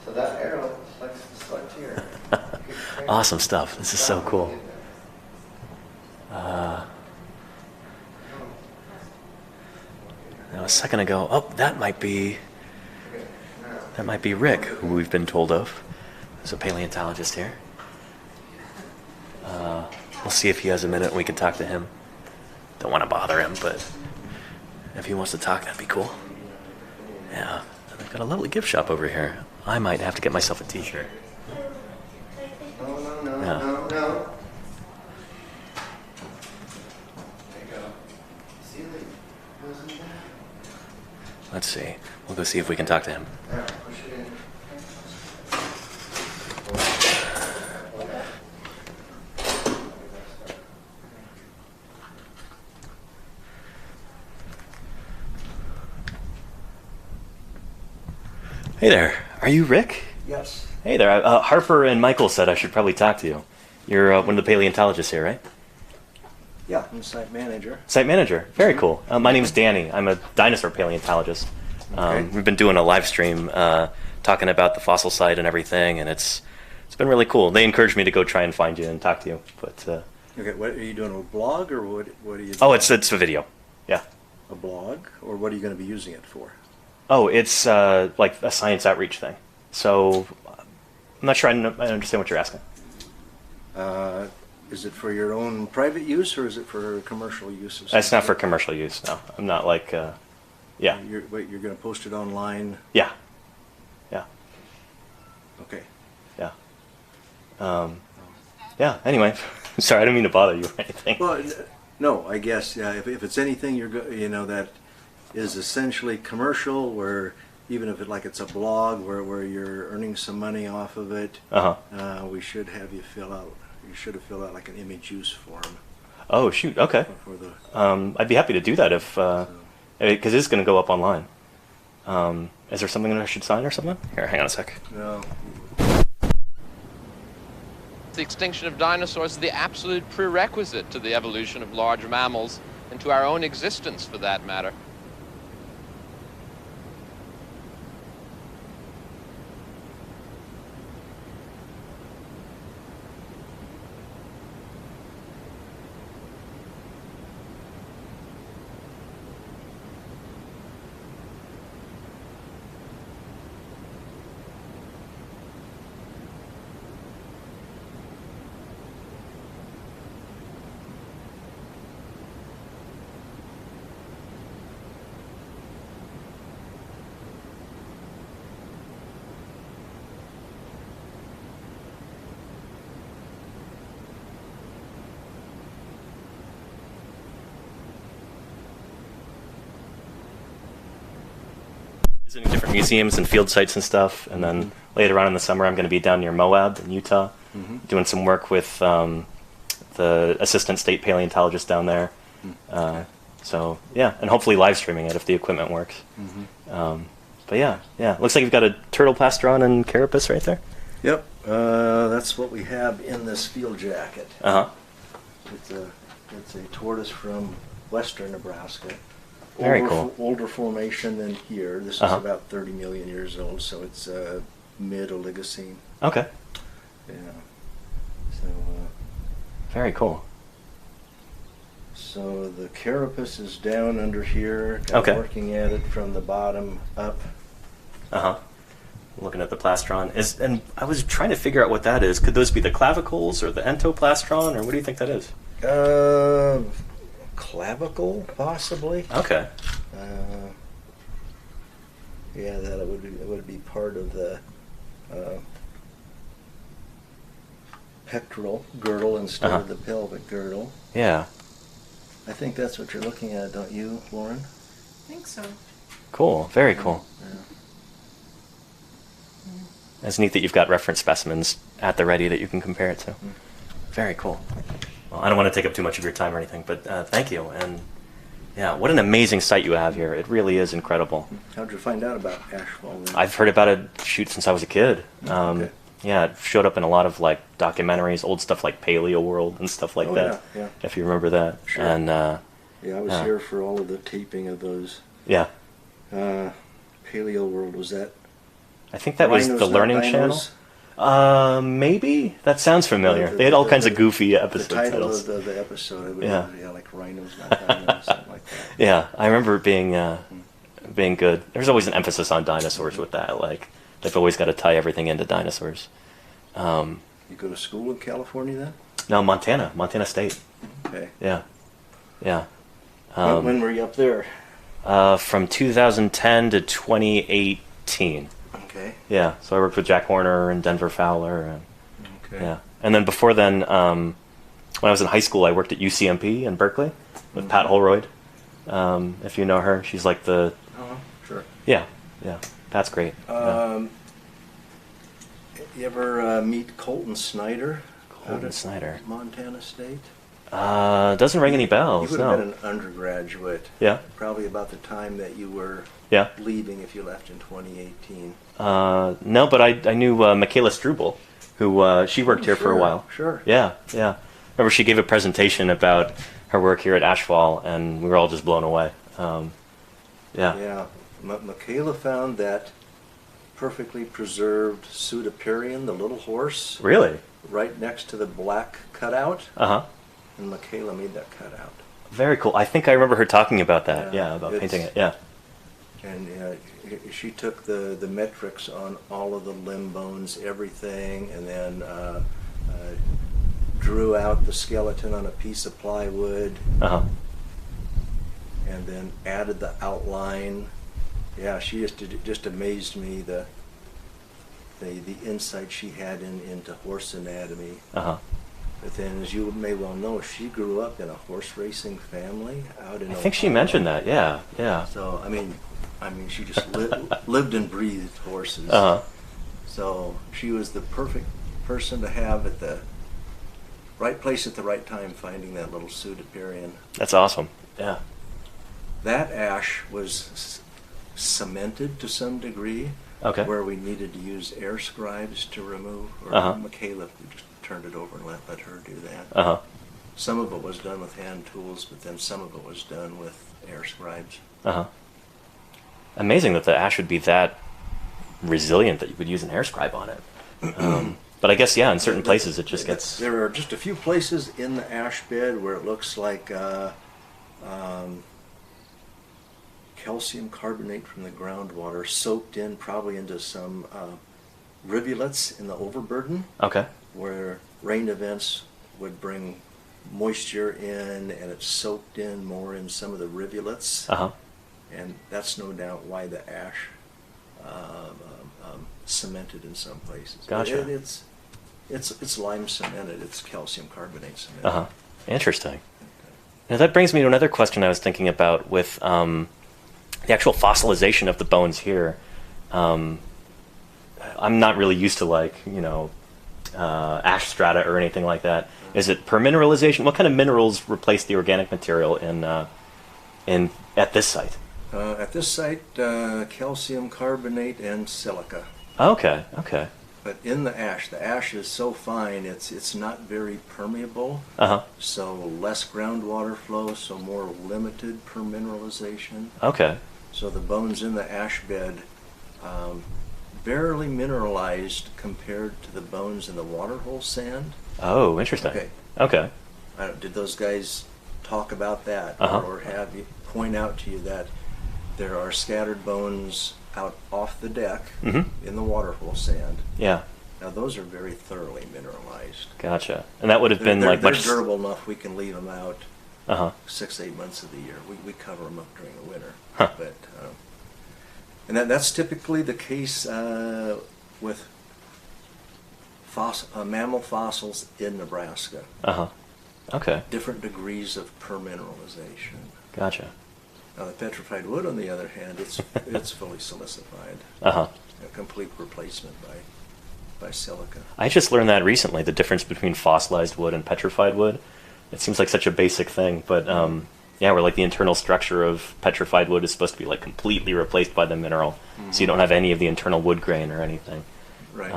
So that arrow select here. Awesome stuff. This is so cool. Now a second ago, oh, that might be Rick, who we've been told of. There's a paleontologist here. We'll see if he has a minute and we can talk to him. Don't want to bother him, but if he wants to talk, that'd be cool. Yeah, and they've got a lovely gift shop over here. I might have to get myself a t-shirt. No. There you go. See the goes in there? Let's see. We'll go see if we can talk to him. Alright, push it in. Hey there. Are you Rick? Yes. Hey there. Harper and Michael said I should probably talk to you. You're one of the paleontologists here, right? Yeah, I'm site manager. Site manager. Very cool. My name's Danny. I'm a dinosaur paleontologist. We've been doing a live stream talking about the fossil site and everything, and it's been really cool. They encouraged me to go try and find you and talk to you. But okay, what are you doing? A blog or what are you doing? Oh, it's a video. Yeah. A blog, or what are you going to be using it for? Oh, it's like a science outreach thing. So I'm not sure I understand what you're asking. Is it for your own private use, or is it for commercial use? It's not for commercial use, no. I'm not like, yeah. You're going to post it online? Yeah. Yeah. Okay. Yeah. Yeah, anyway. Sorry, I didn't mean to bother you or anything. Well, no, I guess, yeah, if it's anything that is essentially commercial, where even if it's a blog where you're earning some money off of it, we should have you fill out. You should have filled out like an image use form. Oh shoot! Okay. I'd be happy to do that if because it's going to go up online. Is there something that I should sign or something? Here, hang on a sec. No. The extinction of dinosaurs is the absolute prerequisite to the evolution of large mammals and to our own existence, for that matter. Visiting different museums and field sites and stuff, and then later on in the summer I'm going to be down near Moab in Utah, doing some work with the assistant state paleontologist down there. So yeah, and hopefully live streaming it if the equipment works. But yeah, looks like you've got a turtle plastron and carapace right there. Yep, that's what we have in this field jacket. It's a tortoise from western Nebraska. Very cool. Older formation than here. This is about 30 million years old, so it's mid-Oligocene. Okay. Yeah. So. Very cool. So the carapace is down under here. Okay. Working at it from the bottom up. Looking at the plastron. And I was trying to figure out what that is. Could those be the clavicles or the entoplastron, or what do you think that is? Clavicle, possibly. Okay. Yeah, that it would be part of the pectoral girdle instead of the pelvic girdle. Yeah. I think that's what you're looking at, don't you, Lauren? I think so. Cool. Very cool. Yeah. It's neat that you've got reference specimens at the ready that you can compare it to. Very cool. Well, I don't want to take up too much of your time or anything, but thank you. And yeah, what an amazing site you have here. It really is incredible. How'd you find out about Ashfall then? I've heard about it, since I was a kid. Okay. Yeah, it showed up in a lot of like documentaries, old stuff like Paleo World and stuff like that. Yeah. If you remember that. Sure. And yeah, I was here for all of the taping of those. Yeah. Paleo World, was that? I think that was the Learning Channel. Maybe that sounds familiar. They had all kinds of goofy episode the title titles. of the episode. Yeah. Like Rhinos, not Dinos, something like that. Yeah, I remember it being good. There's always an emphasis on dinosaurs with that. Like they've always got to tie everything into dinosaurs. You go to school in California then? No, Montana State. Okay. Yeah. When were you up there? From 2010 to 2018. Okay. Yeah, so I worked with Jack Horner and Denver Fowler. And, Okay. Yeah, and then before then, when I was in high school, I worked at UCMP in Berkeley with Pat Holroyd. If you know her, she's like the. Oh, sure. Yeah, Pat's great. You ever meet Colton Snyder? Colton Snyder. Montana State? Doesn't ring any bells. You would No. have been an undergraduate. Yeah. Probably about the time that you were leaving if you left in 2018. No, but I knew Michaela Struble, who she worked here for a while. Sure. Yeah. Remember she gave a presentation about her work here at Ashfall, and we were all just blown away. Yeah. Michaela found that perfectly preserved Pseudoperion, the little horse. Really? Right next to the black cutout. Uh-huh. And Michaela made that cutout. Very cool. I think I remember her talking about that. Yeah, about painting it. Yeah. And she took the metrics on all of the limb bones, everything, and then drew out the skeleton on a piece of plywood. Uh-huh. And then added the outline. Yeah, she just amazed me, the insight she had into horse anatomy. Uh-huh. But then, as you may well know, she grew up in a horse racing family out in I think she mentioned that. Yeah. So I mean, she just lived and breathed horses. Uh-huh. So she was the perfect person to have at the right place at the right time, finding that little Pseudoperion. That's awesome. Yeah. That ash was cemented to some degree. Okay. Where we needed to use air scribes to remove, or Michaela just turned it over and let her do that. Uh-huh. Some of it was done with hand tools, but then some of it was done with air scribes. Uh-huh. Amazing that the ash would be that resilient that you would use an air scribe on it. But I guess, in certain places it just gets... There are just a few places in the ash bed where it looks like calcium carbonate from the groundwater soaked in probably into some rivulets in the overburden. Okay. Where rain events would bring moisture in and it's soaked in more in some of the rivulets. Uh-huh. And that's no doubt why the ash cemented in some places. Gotcha. But it's lime cemented. It's calcium carbonate cemented. Uh-huh. Interesting. Now that brings me to another question I was thinking about with the actual fossilization of the bones here. I'm not really used to ash strata or anything like that. Is it per mineralization? What kind of minerals replace the organic material at this site? At this site, calcium carbonate and silica. Okay. But in the ash is so fine, it's not very permeable. Uh-huh. So less groundwater flow, so more limited per mineralization. Okay. So the bones in the ash bed, barely mineralized compared to the bones in the waterhole sand. Oh, interesting. Okay. Did those guys talk about that? Uh-huh. Or have you point out to you that there are scattered bones out off the deck in the waterhole sand? Yeah. Now those are very thoroughly mineralized. Gotcha. And that would have been they're much... durable enough we can leave them out 6-8 months of the year. We cover them up during the winter. Huh. But and that's typically the case with mammal fossils in Nebraska. Uh-huh. Okay. Different degrees of permineralization. Gotcha. Now the petrified wood, on the other hand, it's fully silicified. Uh-huh. A complete replacement by by silica. I just learned that recently, the difference between fossilized wood and petrified wood. It seems like such a basic thing, but yeah, where like the internal structure of petrified wood is supposed to be like completely replaced by the mineral, so you don't have any of the internal wood grain or anything. Right.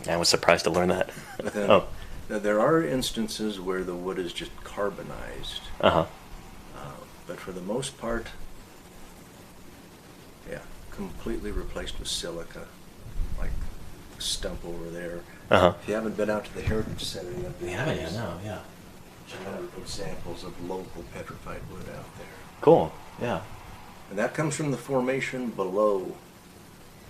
I was surprised to learn that. But then, there are instances where the wood is just carbonized. But for the most part, yeah, completely replaced with silica, like the stump over there. If you haven't been out to the Heritage Center yet, there's a number of examples of local petrified wood out there. Cool. Yeah. And that comes from the formation below.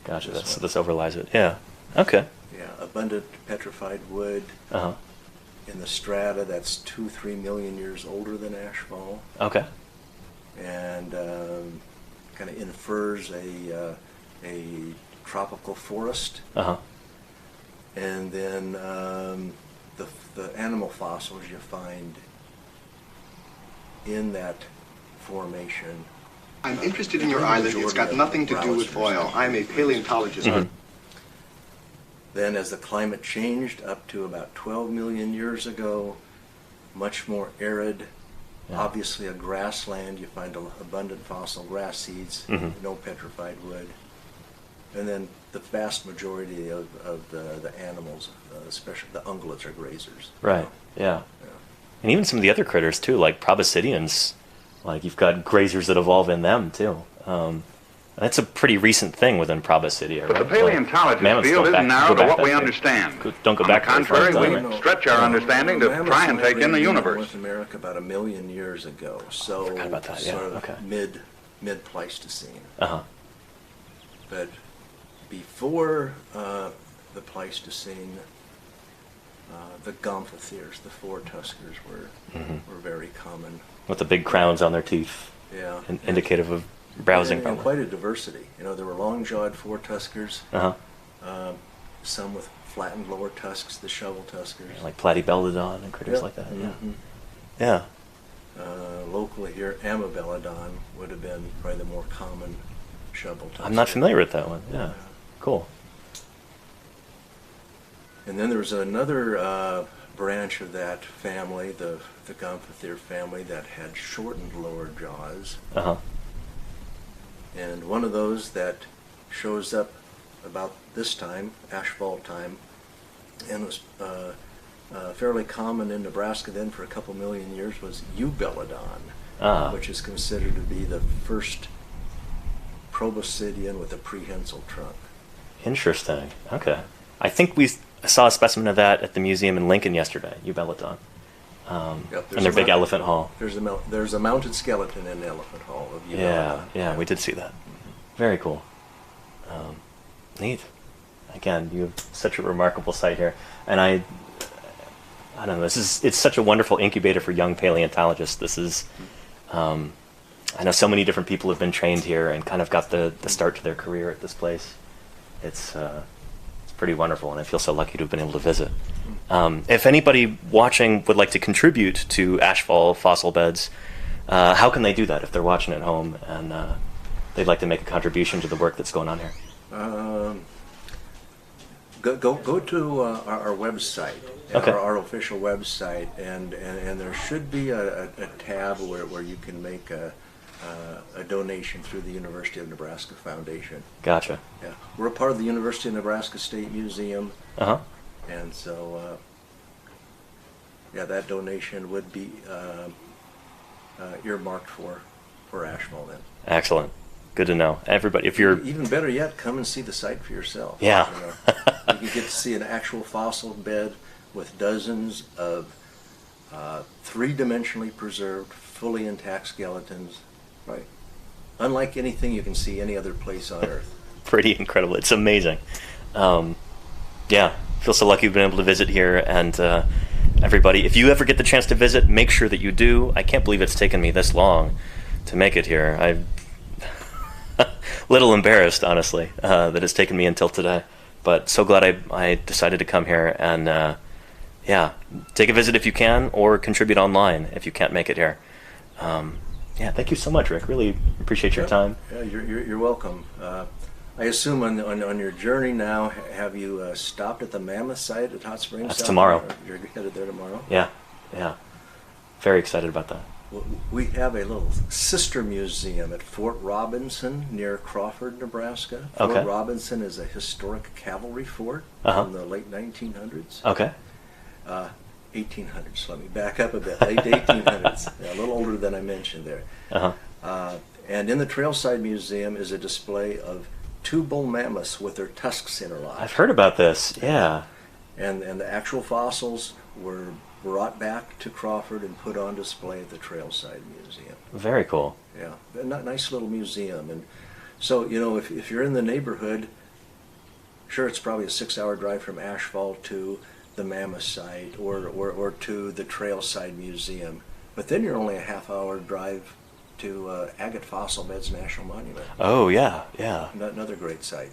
Gotcha. This overlies it. Yeah. Okay. Yeah, abundant petrified wood in the strata that's 2-3 million years older than Ashfall. Okay. And kind of infers a tropical forest. And then the animal fossils you find in that formation. I'm interested in your island. It's got nothing to do with oil. I'm a paleontologist. Then as the climate changed up to about 12 million years ago, much more arid, obviously a grassland, you find abundant fossil grass seeds, no petrified wood. And then the vast majority of the animals, especially the ungulates, are grazers. Right, yeah. And even some of the other critters too, like proboscideans, like you've got grazers that evolve in them too. That's a pretty recent thing within Proboscidea, But right? the paleontologist field isn't narrow to what we understand. Don't go back. On the contrary, we stretch our understanding to try and take in the universe. North America about 1 million years ago, so forgot about that. sort of mid Pleistocene. But before the Pleistocene, the gomphotheres, the four-tuskers, were very common. With the big crowns on their teeth. Yeah. Indicative of browsing. And quite a diversity. You know, there were long-jawed four-tuskers. Some with flattened lower tusks, the shovel-tuskers. Yeah, like Platybelodon and critters like that. Yeah. Locally here, Amebelodon would have been probably the more common shovel-tusker. I'm not familiar with that one. Yeah. Cool. And then there was another branch of that family, the Gomphothere family, that had shortened lower jaws. And one of those that shows up about this time, Ashfall time, and was fairly common in Nebraska then for a couple million years, was Eubelodon, which is considered to be the first proboscidean with a prehensile trunk. Interesting. Okay. I think we saw a specimen of that at the museum in Lincoln yesterday, Eubelodon. In their big elephant hall. There's a mounted skeleton in the elephant hall of Eubelodon. Yeah, we did see that. Very cool. Neat. Again, you have such a remarkable site here, and I don't know. It's such a wonderful incubator for young paleontologists. This is, I know so many different people have been trained here and kind of got the start to their career at this place. It's pretty wonderful, and I feel so lucky to have been able to visit. If anybody watching would like to contribute to Ashfall fossil beds, how can they do that if they're watching at home and they'd like to make a contribution to the work that's going on here? Go to our website, our official website, and there should be a tab where you can make a donation through the University of Nebraska Foundation. Gotcha. Yeah, we're a part of the University of Nebraska State Museum, and so that donation would be earmarked for Ashfall then. Excellent. Good to know. Everybody, if you're even better yet, come and see the site for yourself. Yeah. You get to see an actual fossil bed with dozens of three-dimensionally preserved, fully intact skeletons. Right. Unlike anything you can see any other place on Earth. Pretty incredible. It's amazing. Feel so lucky we've been able to visit here, and everybody, if you ever get the chance to visit, make sure that you do. I can't believe it's taken me this long to make it here. I'm a little embarrassed, honestly, that it's taken me until today. But so glad I decided to come here, and take a visit if you can, or contribute online if you can't make it here. Thank you so much, Rick. Really appreciate your time. Yeah, you're welcome. I assume on your journey now, have you stopped at the Mammoth site at Hot Springs? That's tomorrow. You're headed there tomorrow? Yeah, yeah. Very excited about that. We have a little sister museum at Fort Robinson near Crawford, Nebraska. Okay. Fort Robinson is a historic cavalry fort from the late 1900s. Okay. 1800s. Let me back up a bit. Late 1800s. Yeah, a little older than I mentioned there. And in the Trailside Museum is a display of 2 bull mammoths with their tusks interlocked. I've heard about this. Yeah. And the actual fossils were brought back to Crawford and put on display at the Trailside Museum. Very cool. Yeah, a nice little museum. And so, you know, if you're in the neighborhood, sure, it's probably a 6-hour drive from Ashfall to the Mammoth site or to the Trailside Museum. But then you're only a half-hour drive to Agate Fossil Beds National Monument. Oh, yeah, yeah. Another great site.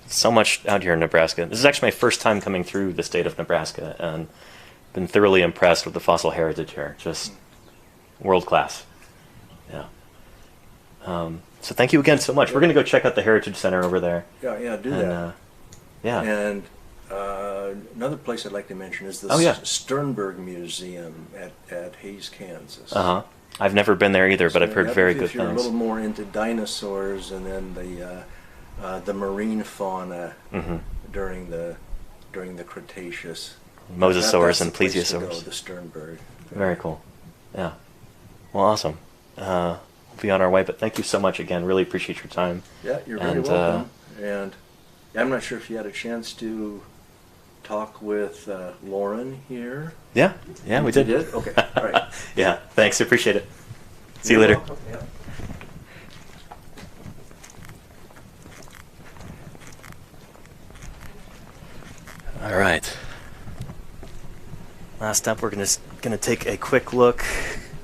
So much out here in Nebraska. This is actually my first time coming through the state of Nebraska, and been thoroughly impressed with the fossil heritage here. Just world class. Yeah. So thank you again so much. We're going to go check out the Heritage Center over there. Yeah, do that. Yeah. And another place I'd like to mention is the Sternberg Museum at Hays, Kansas. I've never been there either, but I've heard very good If you're things. a little more into dinosaurs and then the marine fauna during the Cretaceous. Mosasaurs and that's the place to plesiosaurs. go, the Sternberg. Very cool. Yeah. Well, awesome. We'll be on our way, but thank you so much again. Really appreciate your time. Yeah, you're very welcome. And I'm not sure if you had a chance to talk with Lauren here. Yeah, we did. You did? Okay, all right. Yeah, thanks. Appreciate it. See you later. Welcome. Yeah. All right. Last up, we're gonna take a quick look.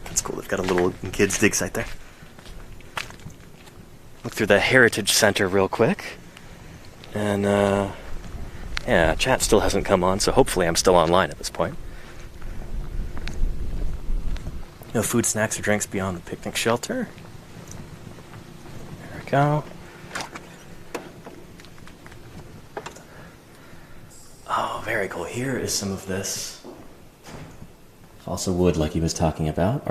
That's cool. They've got a little kids dig site there. Look through the Heritage Center real quick, and yeah, chat still hasn't come on, so hopefully I'm still online at this point. No food, snacks, or drinks beyond the picnic shelter. There we go. Oh, very cool. Here is some of this fossil wood like he was talking about.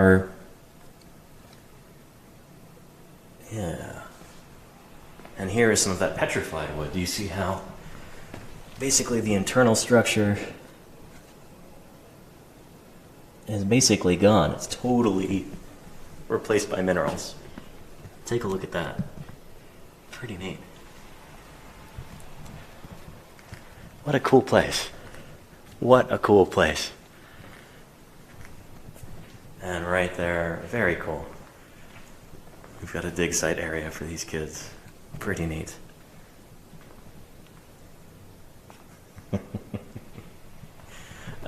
Yeah. And here is some of that petrified wood. Do you see how basically the internal structure is basically gone? It's totally replaced by minerals. Take a look at that. Pretty neat. What a cool place. What a cool place. And right there, very cool. We've got a dig site area for these kids. Pretty neat.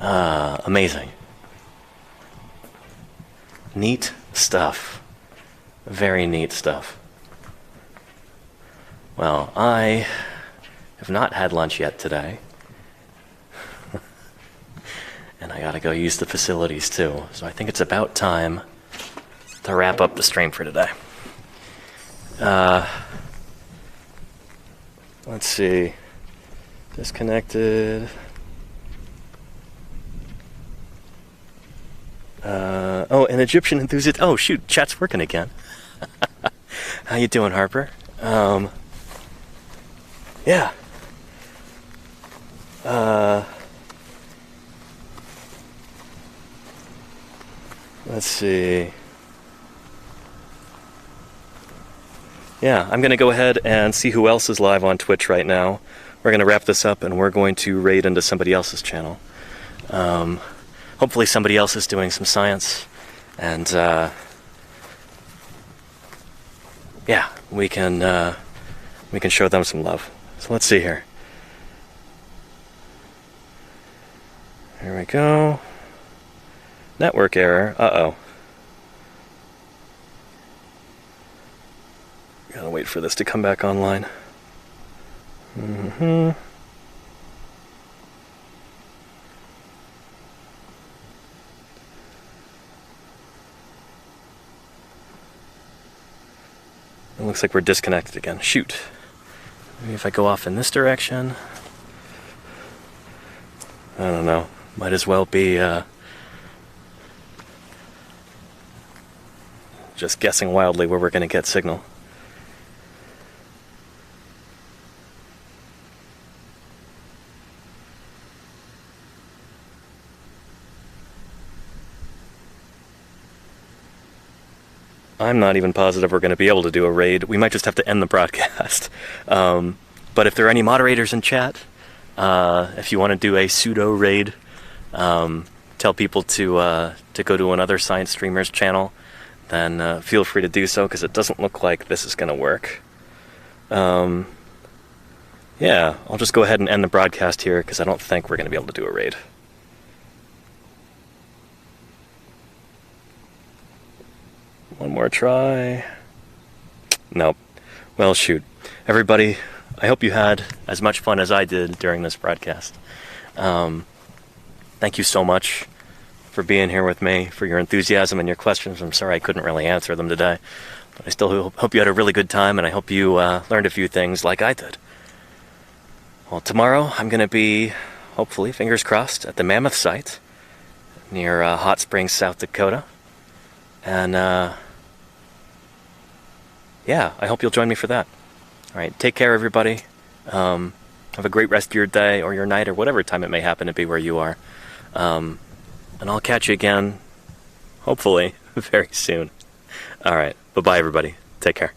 Amazing. Neat stuff. Very neat stuff. Well, I have not had lunch yet today. And I gotta go use the facilities too. So I think it's about time to wrap up the stream for today. Let's see. Disconnected. Oh, an Egyptian enthusiast. Oh, shoot, chat's working again. How you doing, Harper? Yeah. Let's see. Yeah, I'm going to go ahead and see who else is live on Twitch right now. We're going to wrap this up and we're going to raid into somebody else's channel. Hopefully somebody else is doing some science, and yeah, we can show them some love. So let's see here. Here we go. Network error. Uh-oh. Gotta wait for this to come back online. It looks like we're disconnected again. Shoot. Maybe if I go off in this direction. I don't know. Might as well be just guessing wildly where we're going to get signal. I'm not even positive we're going to be able to do a raid. We might just have to end the broadcast. But if there are any moderators in chat, if you want to do a pseudo raid, tell people to go to another science streamer's channel, then feel free to do so, because it doesn't look like this is going to work. Yeah, I'll just go ahead and end the broadcast here, because I don't think we're going to be able to do a raid. One more try. Nope. Well, shoot. Everybody, I hope you had as much fun as I did during this broadcast. Thank you so much for being here with me, for your enthusiasm and your questions. I'm sorry I couldn't really answer them today, but I still hope you had a really good time, and I hope you learned a few things like I did. Well, tomorrow I'm going to be, hopefully, fingers crossed, at the Mammoth site near Hot Springs, South Dakota. And yeah, I hope you'll join me for that. All right, take care, everybody. Have a great rest of your day or your night or whatever time it may happen to be where you are. And I'll catch you again, hopefully, very soon. All right, bye-bye, everybody. Take care.